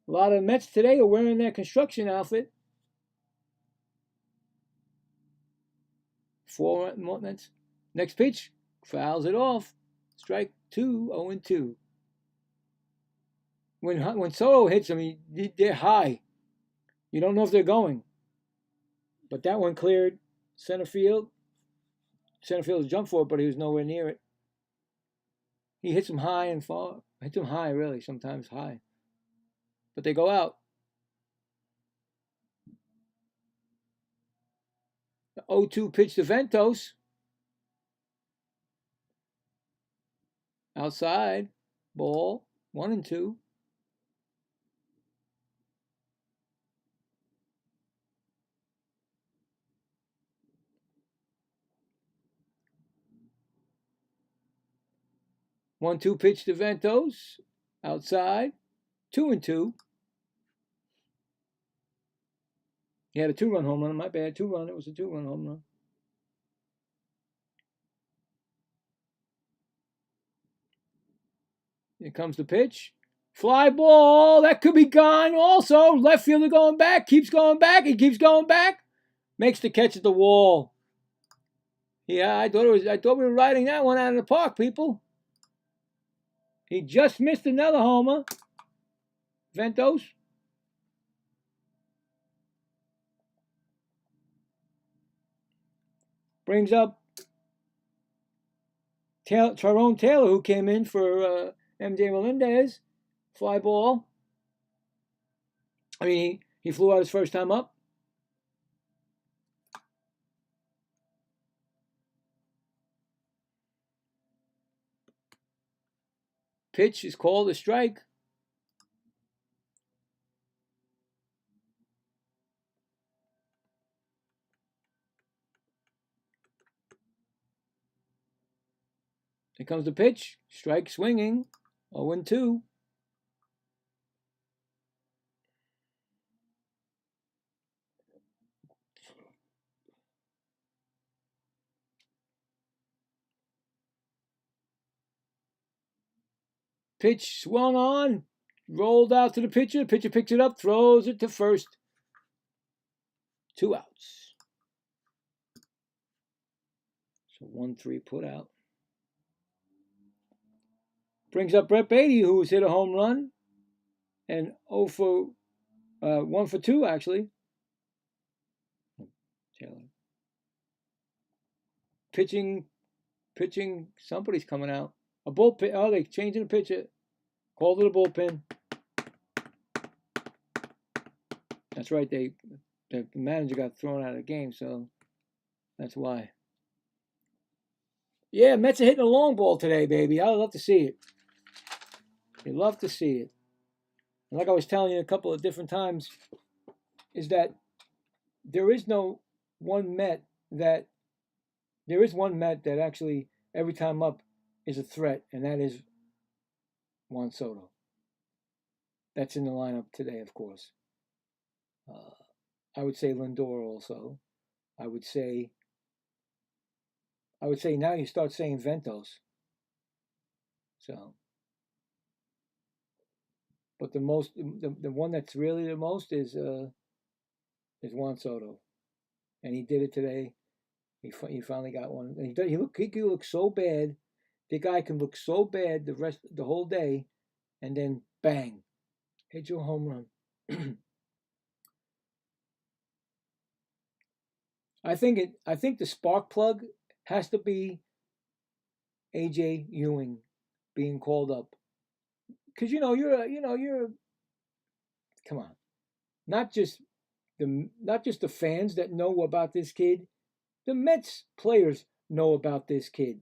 [SPEAKER 1] A lot of the Mets today are wearing their construction outfit. 4 Mets. Next pitch, fouls it off. Strike 2, 0-2. When Soto hits them, they're high. You don't know if they're going. But that one cleared center field. Center field jumped for it, but he was nowhere near it. He hits them high and far. Hits them high, really, sometimes high. But they go out. The 0-2 pitch to Ventos. Outside. Ball. 1-2. One-two pitch to Ventos. Outside. 2-2. He had a 2-run home run. My bad. 2-run. It was a 2-run home run. Here comes the pitch. Fly ball. That could be gone also. Left fielder going back. Keeps going back. He keeps going back. Makes the catch at the wall. Yeah, I thought we were riding that one out of the park, people. He just missed another homer. Ventos. Brings up Tyrone Taylor, who came in for MJ Melendez, fly ball. I mean, he flew out his first time up. Pitch is called a strike. Here comes the pitch. Strike swinging. 0-2. Pitch swung on. Rolled out to the pitcher. Pitcher picks it up. Throws it to first. 2 outs. So 1-3 put out. Brings up Brett Beatty, who's hit a home run. And 1 for 2, actually. Taylor. Pitching. Somebody's coming out. A bullpen. Oh, they changing the pitcher. Called it a bullpen. That's right. The manager got thrown out of the game, so that's why. Yeah, Mets are hitting a long ball today, baby. I love to see it. You love to see it. And like I was telling you a couple of different times, is that there is one Met that actually every time up is a threat, and that is Juan Soto. That's in the lineup today, of course. I would say Lindor also. I would say now you start saying Ventos. So, but the one that's really the most is Juan Soto, and he did it today. He finally got one. And he can look so bad. The guy can look so bad the whole day, and then bang, hit you a home run. I think the spark plug has to be AJ Ewing being called up, because you're come on, not just the fans that know about this kid, the Mets players know about this kid.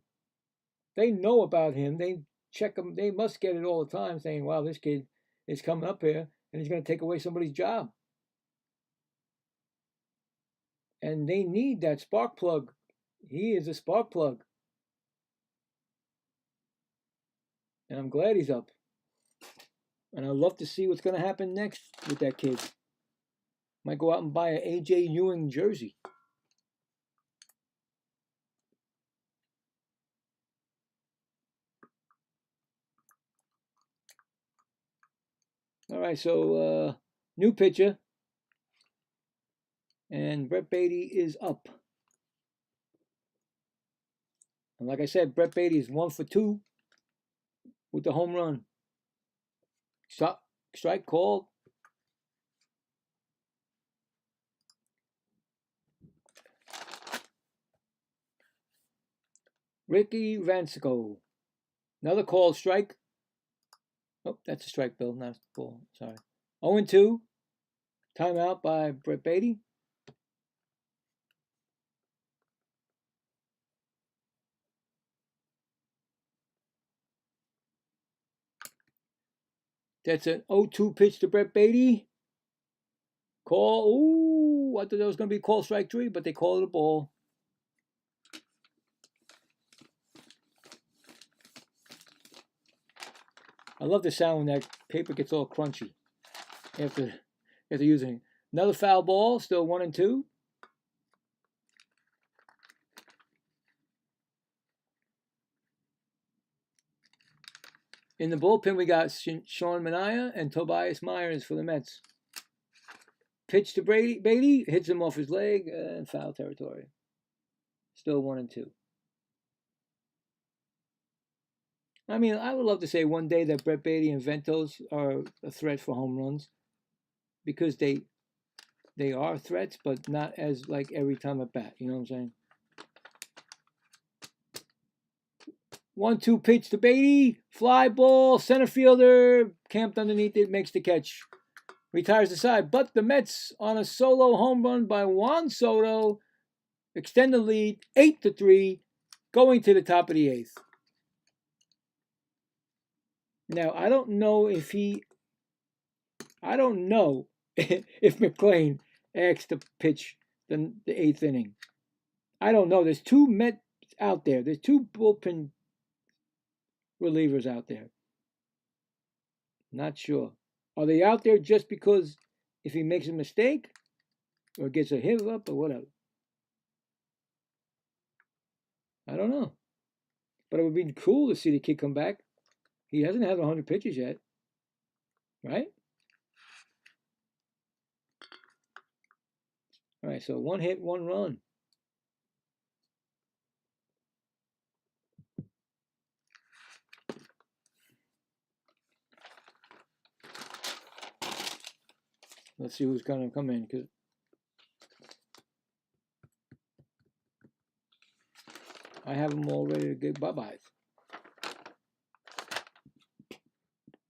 [SPEAKER 1] They know about him. They check him. They must get it all the time, saying, "Wow, this kid is coming up here, and he's going to take away somebody's job." And they need that spark plug. He is a spark plug. And I'm glad he's up. And I'd love to see what's going to happen next with that kid. Might go out and buy an AJ Ewing jersey. All right, so new pitcher. And Brett Beatty is up. And like I said, Brett Beatty is 1 for 2 with the home run. Strike called. Ricky Vansco. Another called strike. Oh, that's a strike, Bill, not a ball. Sorry. 0-2. Timeout by Brett Beatty. That's an 0-2 pitch to Brett Beatty. Call. Ooh, I thought that was going to be called strike 3, but they called it a ball. I love the sound when that paper gets all crunchy after using it. Another foul ball, still 1-2. In the bullpen, we got Sean Manaea and Tobias Myers for the Mets. Pitch to Beatty, hits him off his leg, and foul territory. Still 1-2. I mean, I would love to say one day that Brett Beatty and Ventos are a threat for home runs, because they are threats, but not as like every time at bat. You know what I'm saying? 1-2 pitch to Beatty. Fly ball. Center fielder camped underneath it. Makes the catch. Retires the side. But the Mets on a solo home run by Juan Soto extend the lead 8-3 going to the top of the 8th. Now, I don't know if McClain asked to pitch the 8th inning. I don't know. There's 2 Mets out there. There's 2 bullpen relievers out there. Not sure. Are they out there just because if he makes a mistake or gets a hit up or whatever? I don't know. But it would be cool to see the kid come back. He hasn't had 100 pitches yet. Right? All right, so 1 hit, 1 run. Let's see who's going to come in, because I have them all ready to get bye-byes.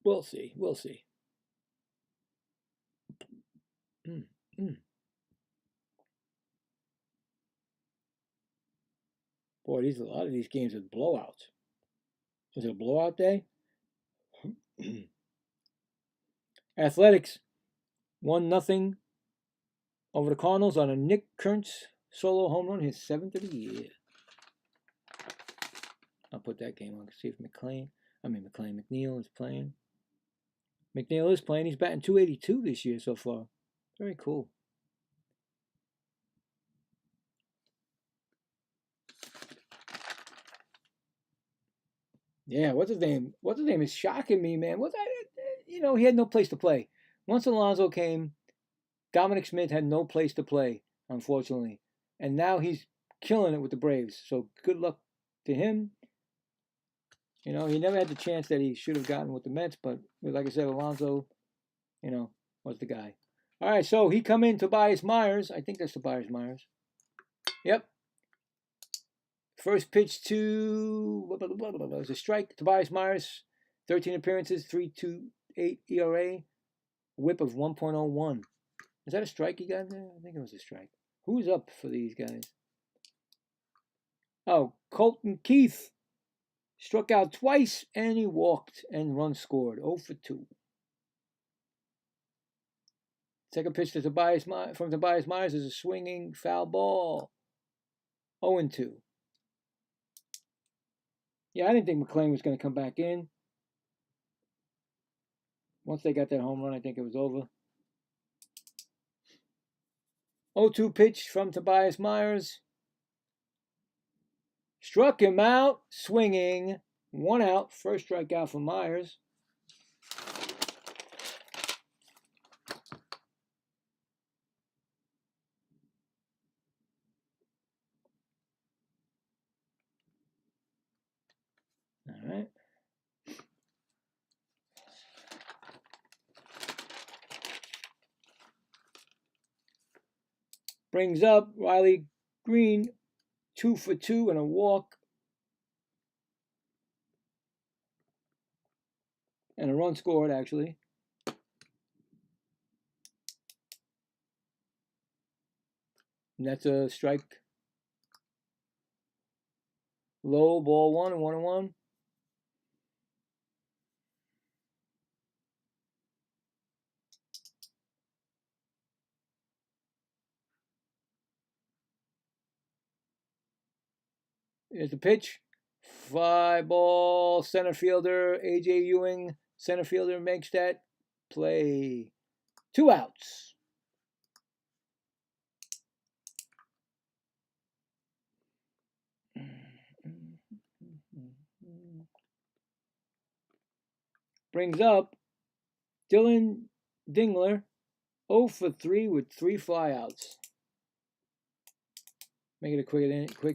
[SPEAKER 1] We'll see. We'll see. Boy, a lot of these games are blowouts. Was it a blowout day? Athletics 1-0 over the Cardinals on a Nick Kurtz solo home run, his 7th of the year. I'll put that game on to see if McNeil is playing. McNeil is playing. He's batting .282 this year so far. Very cool. Yeah, what's his name? What's his name is shocking me, man. He had no place to play. Once Alonso came, Dominic Smith had no place to play, unfortunately. And now he's killing it with the Braves. So good luck to him. He never had the chance that he should have gotten with the Mets, but like I said, Alonso, was the guy. All right, so he come in, Tobias Myers. I think that's Tobias Myers. Yep. First pitch to, it was a strike. Tobias Myers, 13 appearances, 3.28 ERA, whip of 1.01. Is that a strike he got there? I think it was a strike. Who's up for these guys? Oh, Colton Keith. Struck out twice, and he walked and run scored. 0 for 2. Second pitch to Tobias Myers is a swinging foul ball. 0-2. Yeah, I didn't think McClain was going to come back in. Once they got that home run, I think it was over. 0-2 pitch from Tobias Myers. Struck him out, swinging. 1 out, first strikeout for Myers. All right. Brings up Riley Green, 2 for 2 and a walk. And a run scored, actually. And that's a strike. Low, ball 1 and 1-1. Here's the pitch. Fly ball, center fielder, A.J. Ewing. Center fielder makes that play. 2 outs. Brings up Dylan Dingler, 0 for 3 with 3 flyouts. Make it a quick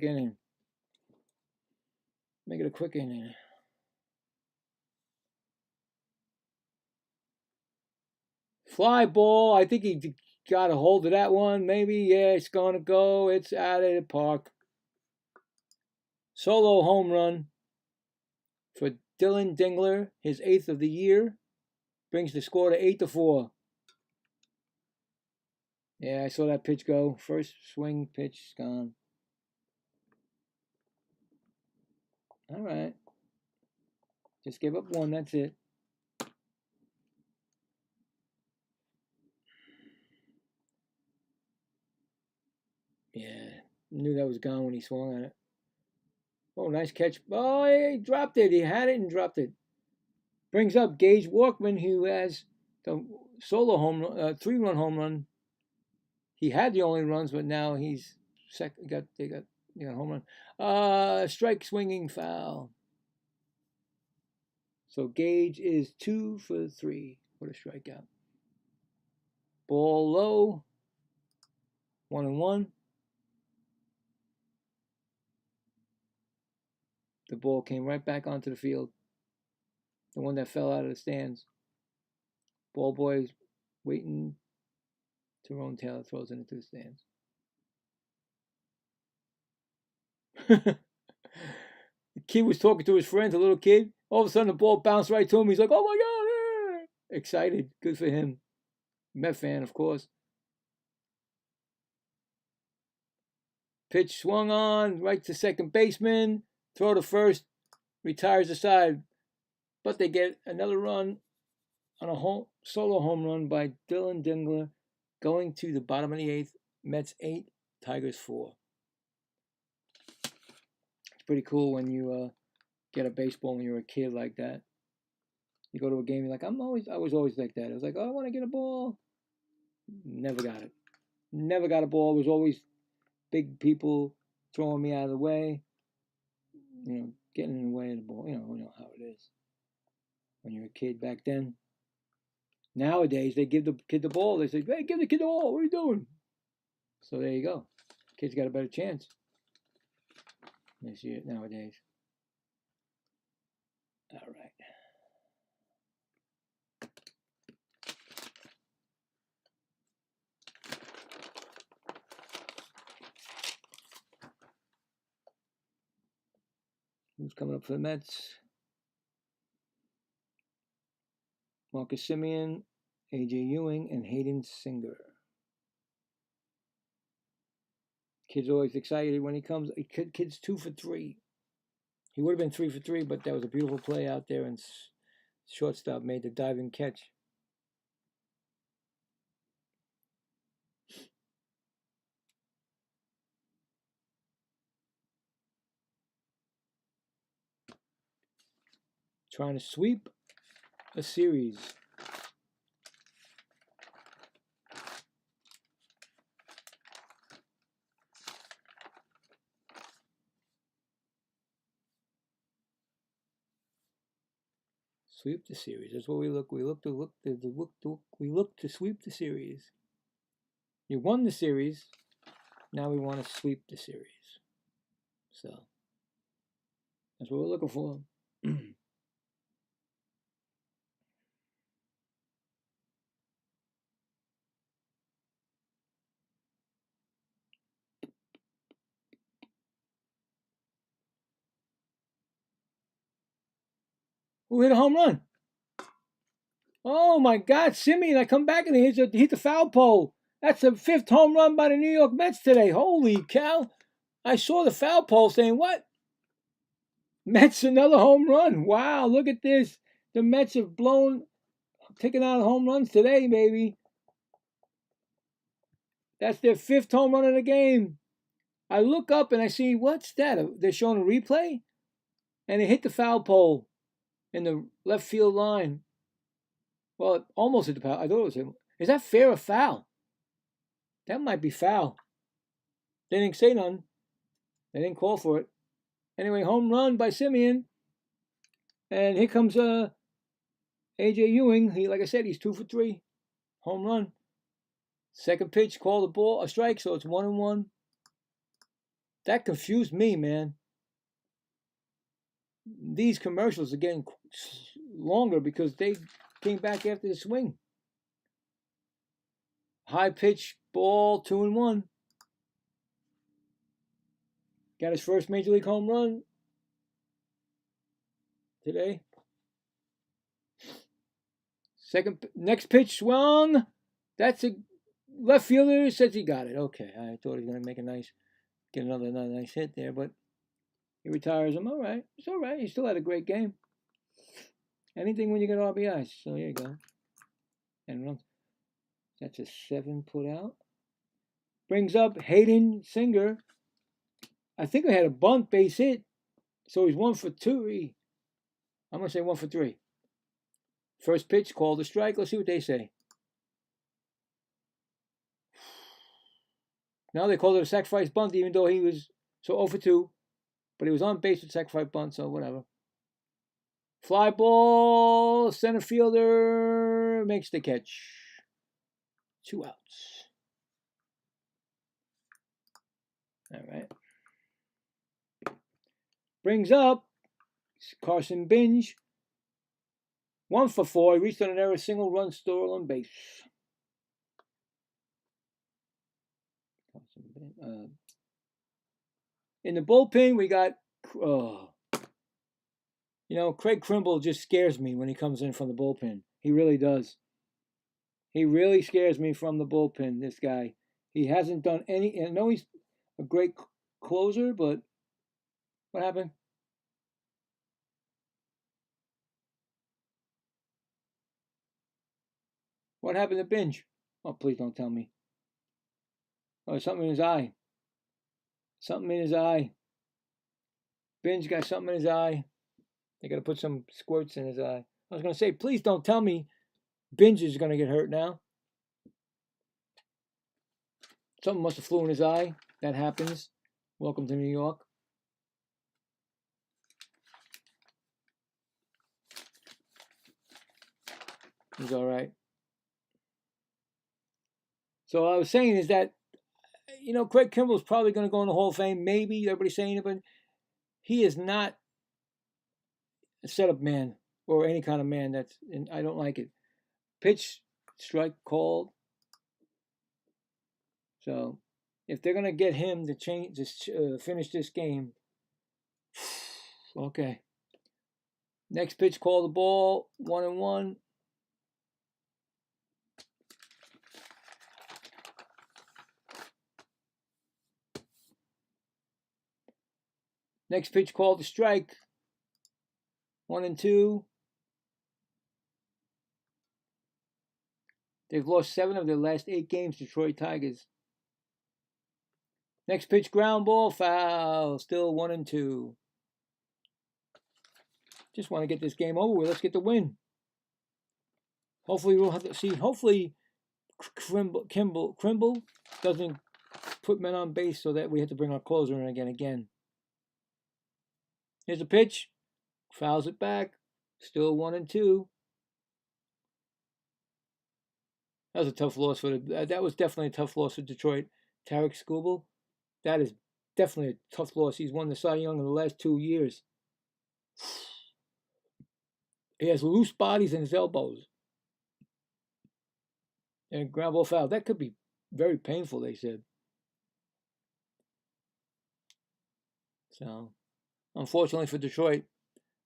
[SPEAKER 1] inning. Make it a quick inning. Fly ball. I think he got a hold of that one. Maybe. Yeah, it's going to go. It's out of the park. Solo home run for Dylan Dingler, his 8th of the year. Brings the score to 8-4. Yeah, I saw that pitch go. First swing, pitch, gone. All right. Just give up one, that's it. Yeah, knew that was gone when he swung on it. Oh, nice catch. Oh, he dropped it. He had it and dropped it. Brings up Gage Walkman, who has the solo home run, 3-run home run. He had the only runs, but now he's second. They got home run. Strike swinging foul. So Gage is 2 for 3 with a strikeout. Ball low. 1-1. The ball came right back onto the field. The one that fell out of the stands. Ball boy waiting. Tyrone Taylor throws it into the stands. The kid was talking to his friends, a little kid. All of a sudden, the ball bounced right to him. He's like, oh my God. Excited. Good for him. Met fan, of course. Pitch swung on, right to second baseman. Throw to first. Retires the side. But they get another run on a solo home run by Dylan Dingler, going to the bottom of the 8th. Mets 8, Tigers 4. It's pretty cool when you get a baseball when you're a kid like that. You go to a game, you're like, I was always like that. I was like, oh, I want to get a ball. Never got it. Never got a ball. It was always big people throwing me out of the way. Getting in the way of the ball. You know how it is. When you're a kid back then. Nowadays, they give the kid the ball. They say, hey, give the kid the ball. What are you doing? So there you go. Kid's got a better chance. They see it nowadays. All right. Who's coming up for the Mets? Marcus Semien, A.J. Ewing, and Hayden Singer. Kid's always excited when he comes. Kid's 2 for 3. He would have been 3 for 3, but that was a beautiful play out there, and shortstop made the diving catch. Trying to sweep a series. Sweep the series. That's what we look. We look to sweep the series. You won the series. Now we want to sweep the series. So that's what we're looking for. Who hit a home run? Oh my God, Semien! I come back and he hit the foul pole. That's the 5th home run by the New York Mets today. Holy cow! I saw the foul pole saying, what? Mets another home run. Wow, look at this. The Mets have taken out home runs today, baby. That's their 5th home run of the game. I look up and I see, what's that? They're showing a replay? And it hit the foul pole in the left field line. Well, it almost hit the foul. I thought it was him. Is that fair or foul? That might be foul. They didn't say none. They didn't call for it. Anyway, home run by Semien. And here comes A.J. Ewing. Like I said, he's 2 for 3. Home run. Second pitch, call the ball, a strike, so it's 1-1. That confused me, man. These commercials are getting longer because they came back after the swing. High pitch ball, 2-1. Got his first major league home run today. Next pitch swung. That's a left fielder says he got it. Okay, I thought he was going to make get another nice hit there, but he retires him. All right, it's all right. He still had a great game. Anything when you get RBIs. So here you go. And that's a 7 put out. Brings up Hayden Singer. I think I had a bunt base hit, so he's 1 for 2. I'm going to say 1 for 3. First pitch, called a strike. Let's see what they say. Now they called it a sacrifice bunt, even though he was 0 for 2. But he was on base with sacrifice bunt, so whatever. Fly ball, center fielder makes the catch. 2 outs. All right. Brings up Carson Binge. 1 for 4. He reached on an error, single run, stolen on base. In the bullpen, we got, Craig Kimbrel just scares me when he comes in from the bullpen. He really does. He really scares me from the bullpen, this guy. He hasn't done any, I know he's a great closer, but what happened? What happened to Binge? Oh, please don't tell me. Oh, something in his eye. Something in his eye. Binge got something in his eye. They got to put some squirts in his eye. I was going to say, please don't tell me Binge is going to get hurt now. Something must have flew in his eye. That happens. Welcome to New York. He's all right. So I was saying is that, Craig Kimbrel's probably going to go in the Hall of Fame. Maybe everybody's saying it, but he is not a setup man or any kind of man. I don't like it. Pitch, strike called. So if they're going to get him to finish this game, okay. Next pitch, call the ball, 1-1. Next pitch, called the strike, 1-2. They've lost 7 of their last 8 games, Detroit Tigers. Next pitch, ground ball, foul, still 1-2. Just want to get this game over with. Let's get the win. Hopefully we'll have to see. Hopefully Kimbrel doesn't put men on base so that we have to bring our closer in again. Here's a pitch. Fouls it back. Still 1-2. That was a tough loss that was definitely a tough loss for Detroit. Tarek Skubal. That is definitely a tough loss. He's won the Cy Young in the last 2 years. He has loose bodies in his elbows. And ground ball foul. That could be very painful, they said. So, unfortunately for Detroit.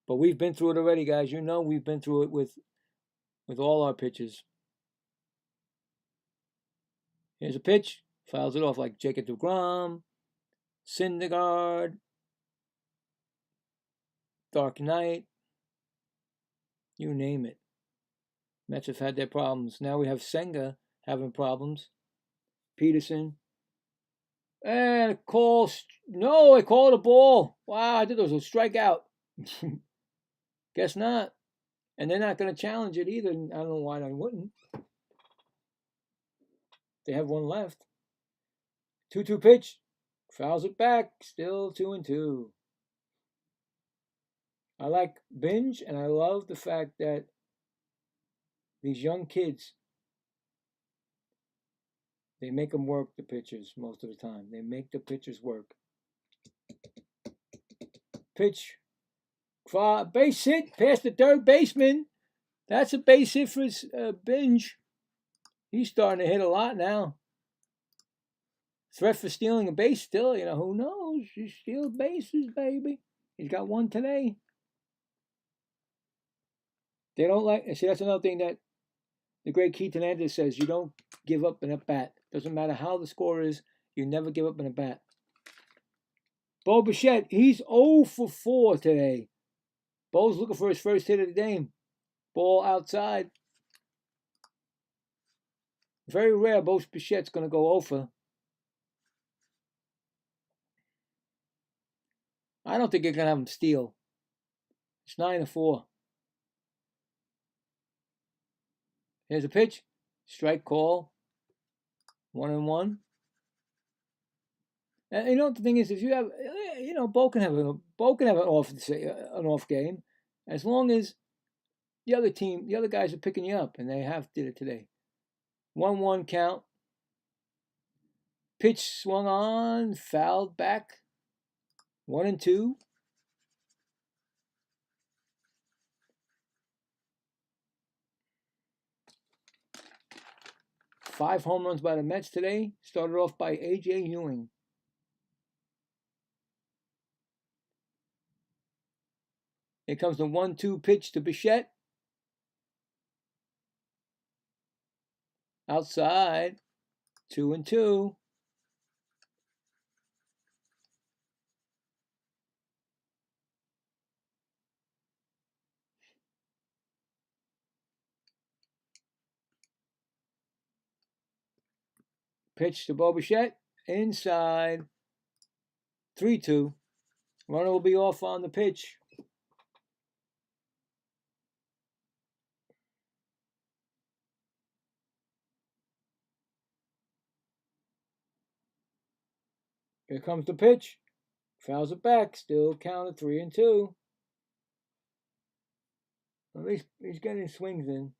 [SPEAKER 1] But we've been through it already, guys. We've been through it with all our pitches. Here's a pitch. Fouls it off like Jacob deGrom, Syndergaard, Dark Knight. You name it. Mets have had their problems. Now we have Senga having problems. Peterson. And I called a ball. Wow, I thought it was a strikeout. Guess not. And they're not going to challenge it either. I don't know why they wouldn't. They have one left. 2-2 pitch. Fouls it back. Still 2-2. I like Binge, and I love the fact that these young kids, they make them work, the pitchers, most of the time. They make the pitchers work. Pitch. Base hit past the third baseman. That's a base hit for Binge. He's starting to hit a lot now. Threat for stealing a base still. Who knows? You steal bases, baby. He's got one today. They don't like. See, that's another thing that the great Keith Hernandez says: you don't give up in a bat. Doesn't matter how the score is, you never give up in a bat. Bo Bichette, he's 0 for 4 today. Bo's looking for his first hit of the game. Ball outside. Very rare Bo Bichette's going to go 0 for. I don't think you're going to have him steal. It's 9 to 4. Here's a pitch. Strike call. 1-1. And you know what the thing is, if you have, Bo can have an off game, as long as the other guys are picking you up, and they did it today. 1-1 count. Pitch swung on, fouled back. 1-2. Five home runs by the Mets today. Started off by A.J. Ewing. Here comes the 1-2 pitch to Bichette. Outside. 2-2. Pitch to Bo Bichette. Inside. 3-2. Runner will be off on the pitch. Here comes the pitch. Fouls it back. Still counted 3-2. At least he's getting swings in.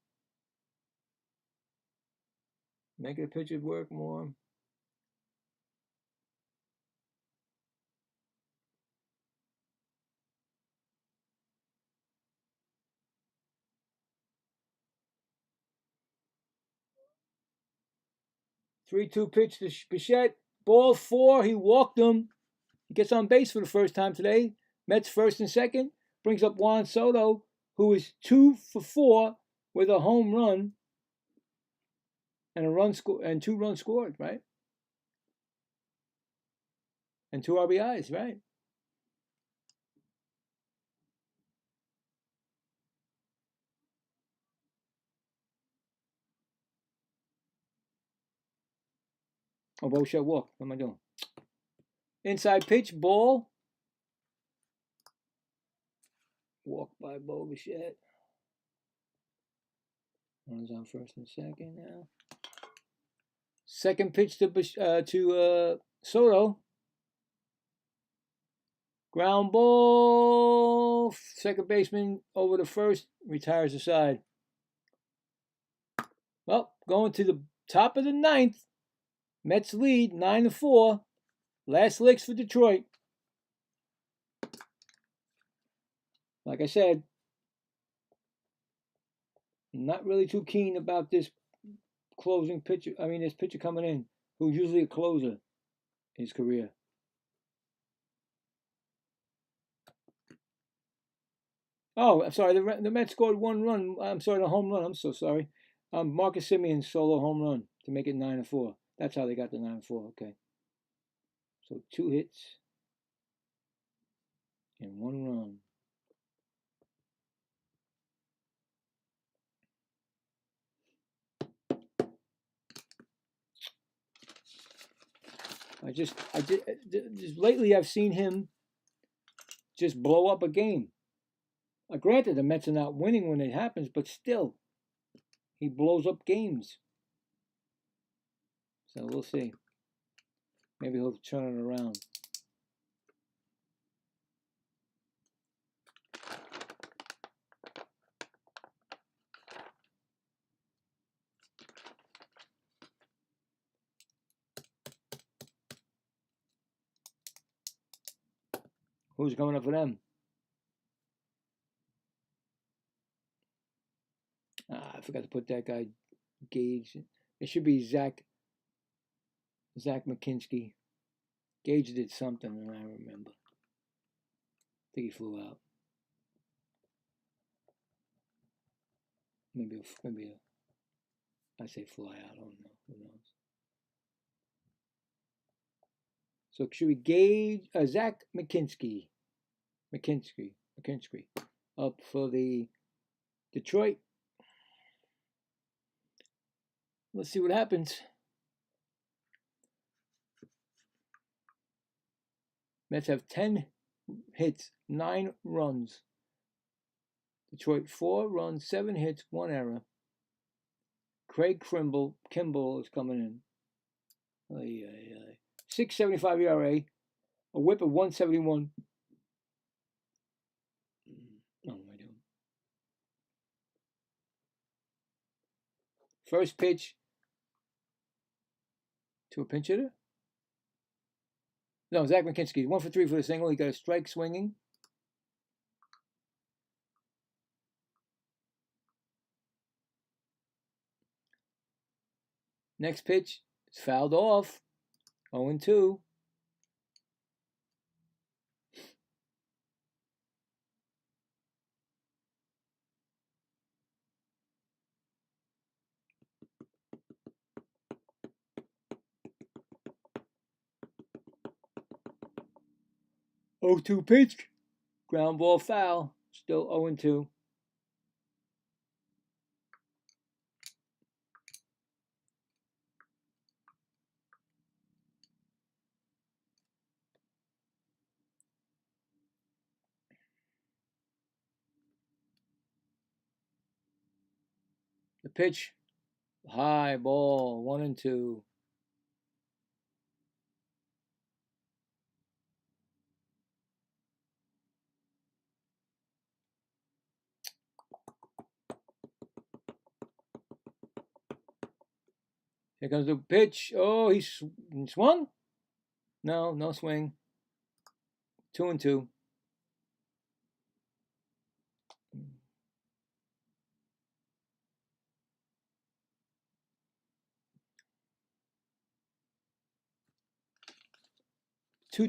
[SPEAKER 1] Making the pitcher work more. Three-two pitch to Bichette. Ball 4. He walked him. He gets on base for the first time today. Mets first and second. Brings up Juan Soto, who is 2 for 4 with a home run and and 2 runs scored, right? And 2 RBIs, right? Oh, Bo Bichette walk. What am I doing? Inside pitch, ball. Walk by Bo Bichette. Runners on first and second now. Second pitch to Soto. Ground ball. Second baseman over the first. Retires the side. Well, going to the top of the 9th. Mets lead 9-4. Last licks for Detroit. Like I said, not really too keen about this closing pitcher. I mean, this pitcher coming in, who's usually a closer in his career. Oh, I'm sorry. The Mets scored 1 run. I'm sorry, the home run. I'm so sorry. Marcus Simeon's solo home run to make it 9-4. That's how they got the 9-4. Okay. So 2 hits and 1 run. Just lately I've seen him just blow up a game. Granted, the Mets are not winning when it happens, but still, he blows up games. So we'll see. Maybe he'll turn it around. Who's coming up for them? I forgot to put that guy, Gage. It should be Zach McKinsky. Gage did something, and I remember. I think he flew out. maybe I say fly. I don't know. Who knows? So should we gauge Zach McKinstry up for the Detroit? Let's see what happens. Mets have 10 hits, 9 runs. Detroit 4 runs, 7 hits, 1 error. Craig Kimbrel is coming in. 6.75 ERA, a whip of 171. Oh, what am I doing? First pitch to a pinch hitter. No, Zach McKinstry, 1 for 3 for the single. He got a strike swinging. Next pitch is fouled off. 0-2. Oh, 2 pitch. Ground ball foul. Still 0-2. The pitch, high ball, 1-2. Here comes the pitch. Oh, he swung? No swing. 2-2.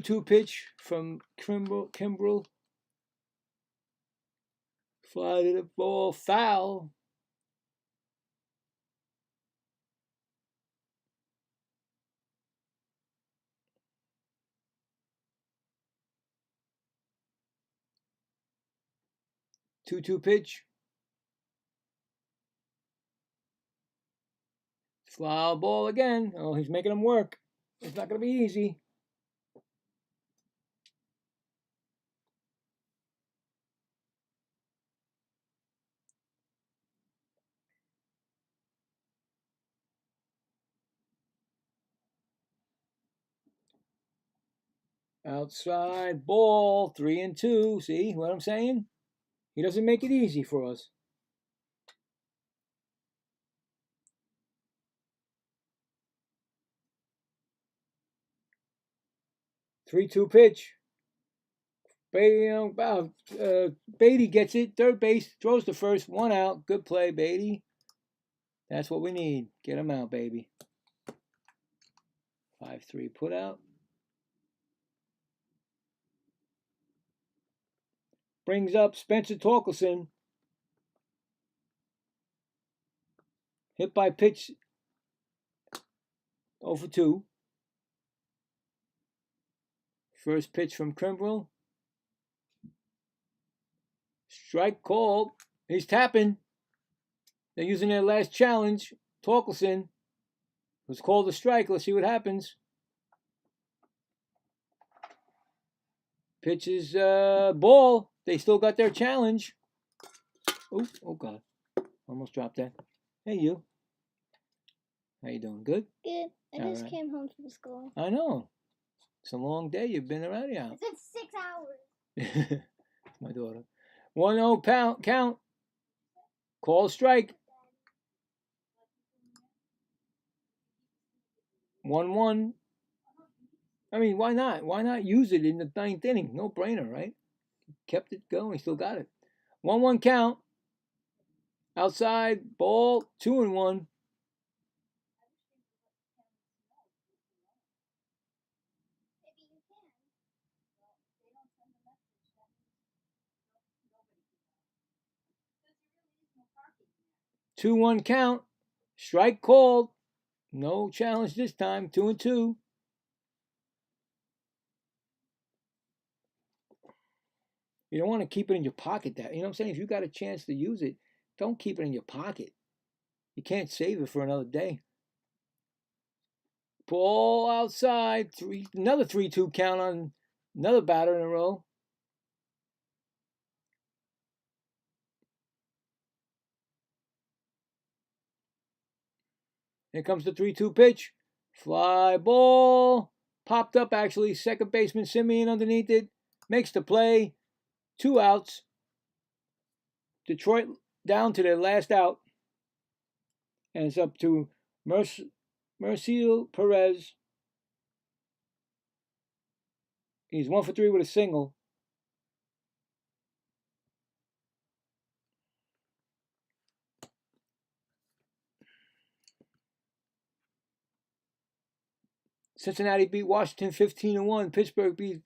[SPEAKER 1] Two pitch from Kimbrel. Fly to the ball, foul. Two pitch. Foul ball again. Oh, he's making him work. It's not going to be easy. Outside ball, 3-2. See what I'm saying? He doesn't make it easy for us. Three-two pitch. Beatty gets it. Third base, throws to first. 1 out. Good play, Beatty. That's what we need. Get him out, baby. 5-3 put out. Brings up Spencer Torkelson. Hit by pitch. 0-2. First pitch from Kimbrel. Strike called. He's tapping. They're using their last challenge. Torkelson was called a strike. Let's see what happens. Pitches ball. They still got their challenge. Oh God. Almost dropped that. Hey, you. How you doing? Good?
[SPEAKER 3] Good. I just came home from school.
[SPEAKER 1] I know. It's a long day. You've been around here.
[SPEAKER 3] It's been 6 hours.
[SPEAKER 1] My daughter. 1-0 count. Call strike. 1-1. I mean, why not? Why not use it in the 9th inning? No brainer, right? Kept it going. Still got it. 1-1 count. Outside ball. 2-1. 2-1 count. Strike called. No challenge this time. 2-2. You don't want to keep it in your pocket. That, you know what I'm saying? If you got a chance to use it, don't keep it in your pocket. You can't save it for another day. Ball outside. Another 3-2 count on another batter in a row. Here comes the 3-2 pitch. Fly ball. Popped up, actually. Second baseman Simeon underneath it. Makes the play. 2 outs. Detroit down to their last out. And it's up to Marcel Perez. He's 1 for 3 with a single. Cincinnati beat Washington 15-1. Pittsburgh beat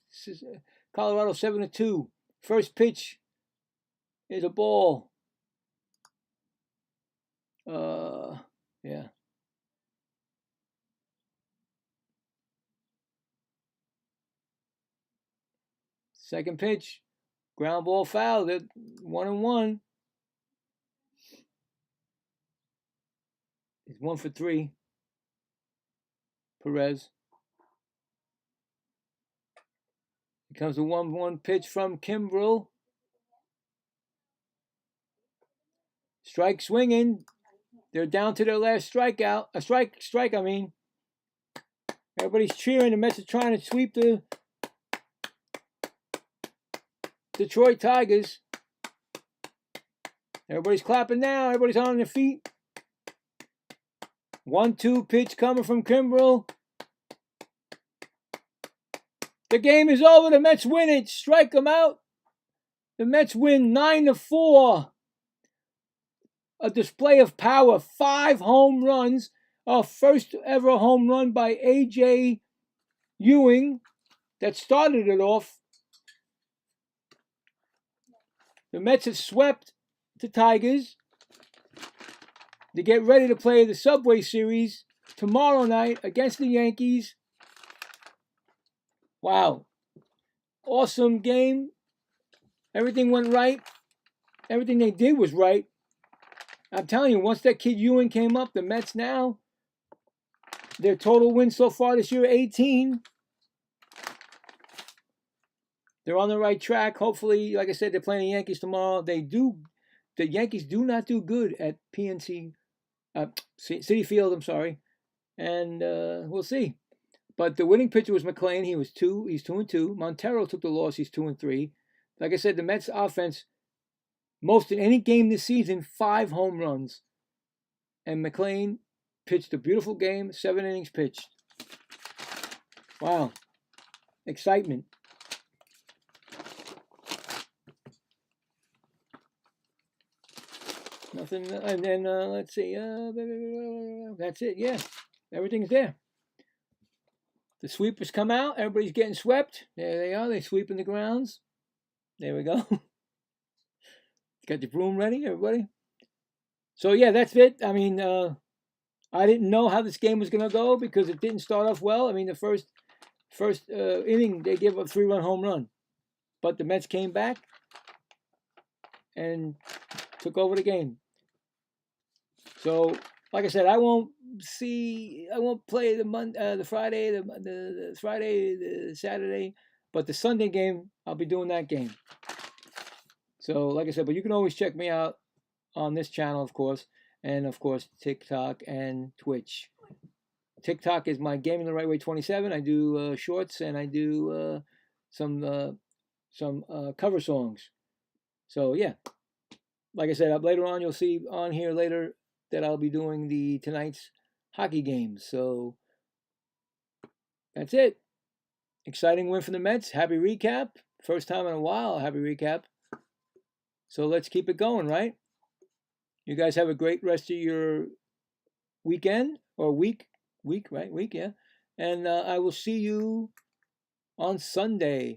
[SPEAKER 1] Colorado 7-2. First pitch is a ball. Yeah. Second pitch, ground ball foul. They're 1-1. He's 1 for 3. Perez. Here comes the 1-1 pitch from Kimbrel. Strike swinging. They're down to their last strikeout. A strike, I mean. Everybody's cheering. The Mets are trying to sweep the Detroit Tigers. Everybody's clapping now. Everybody's on their feet. 1-2 pitch coming from Kimbrel. The game is over. The Mets win it. Strike them out. The Mets win 9-4. A display of power. 5 home runs. Our first ever home run by A.J. Ewing that started it off. The Mets have swept the Tigers. They get ready to play the Subway Series tomorrow night against the Yankees. Wow. Awesome game. Everything went right. Everything they did was right. I'm telling you, once that kid Ewing came up, the Mets now, their total wins so far this year, 18. They're on the right track. Hopefully, like I said, they're playing the Yankees tomorrow. The Yankees do not do good at PNC, Citi Field, I'm sorry. And we'll see. But the winning pitcher was McClain. He's 2-2. Montero took the loss. He's 2-3. Like I said, the Mets offense, most in any game this season, 5 home runs. And McClain pitched a beautiful game, 7 innings pitched. Wow. Excitement. Nothing, and then let's see. That's it. Yeah, everything's there. The sweepers come out. Everybody's getting swept. There they are. They're sweeping the grounds. There we go. Got your broom ready, everybody? So, yeah, that's it. I mean, I didn't know how this game was going to go because it didn't start off well. I mean, the first inning, they gave up a 3-run home run. But the Mets came back and took over the game. So, like I said, I won't play the Friday, the Friday, the Saturday, but the Sunday game, I'll be doing that game. So, like I said, but you can always check me out on this channel, of course, and of course TikTok and Twitch. TikTok is my Gaming the Right Way 27. I do shorts and I do some cover songs. So yeah, like I said, later on you'll see on here later that I'll be doing tonight's hockey games. So that's it. Exciting win for the Mets. Happy recap. First time in a while, happy recap. So let's keep it going, right? You guys have a great rest of your weekend or week, right? Week, yeah. And I will see you on Sunday.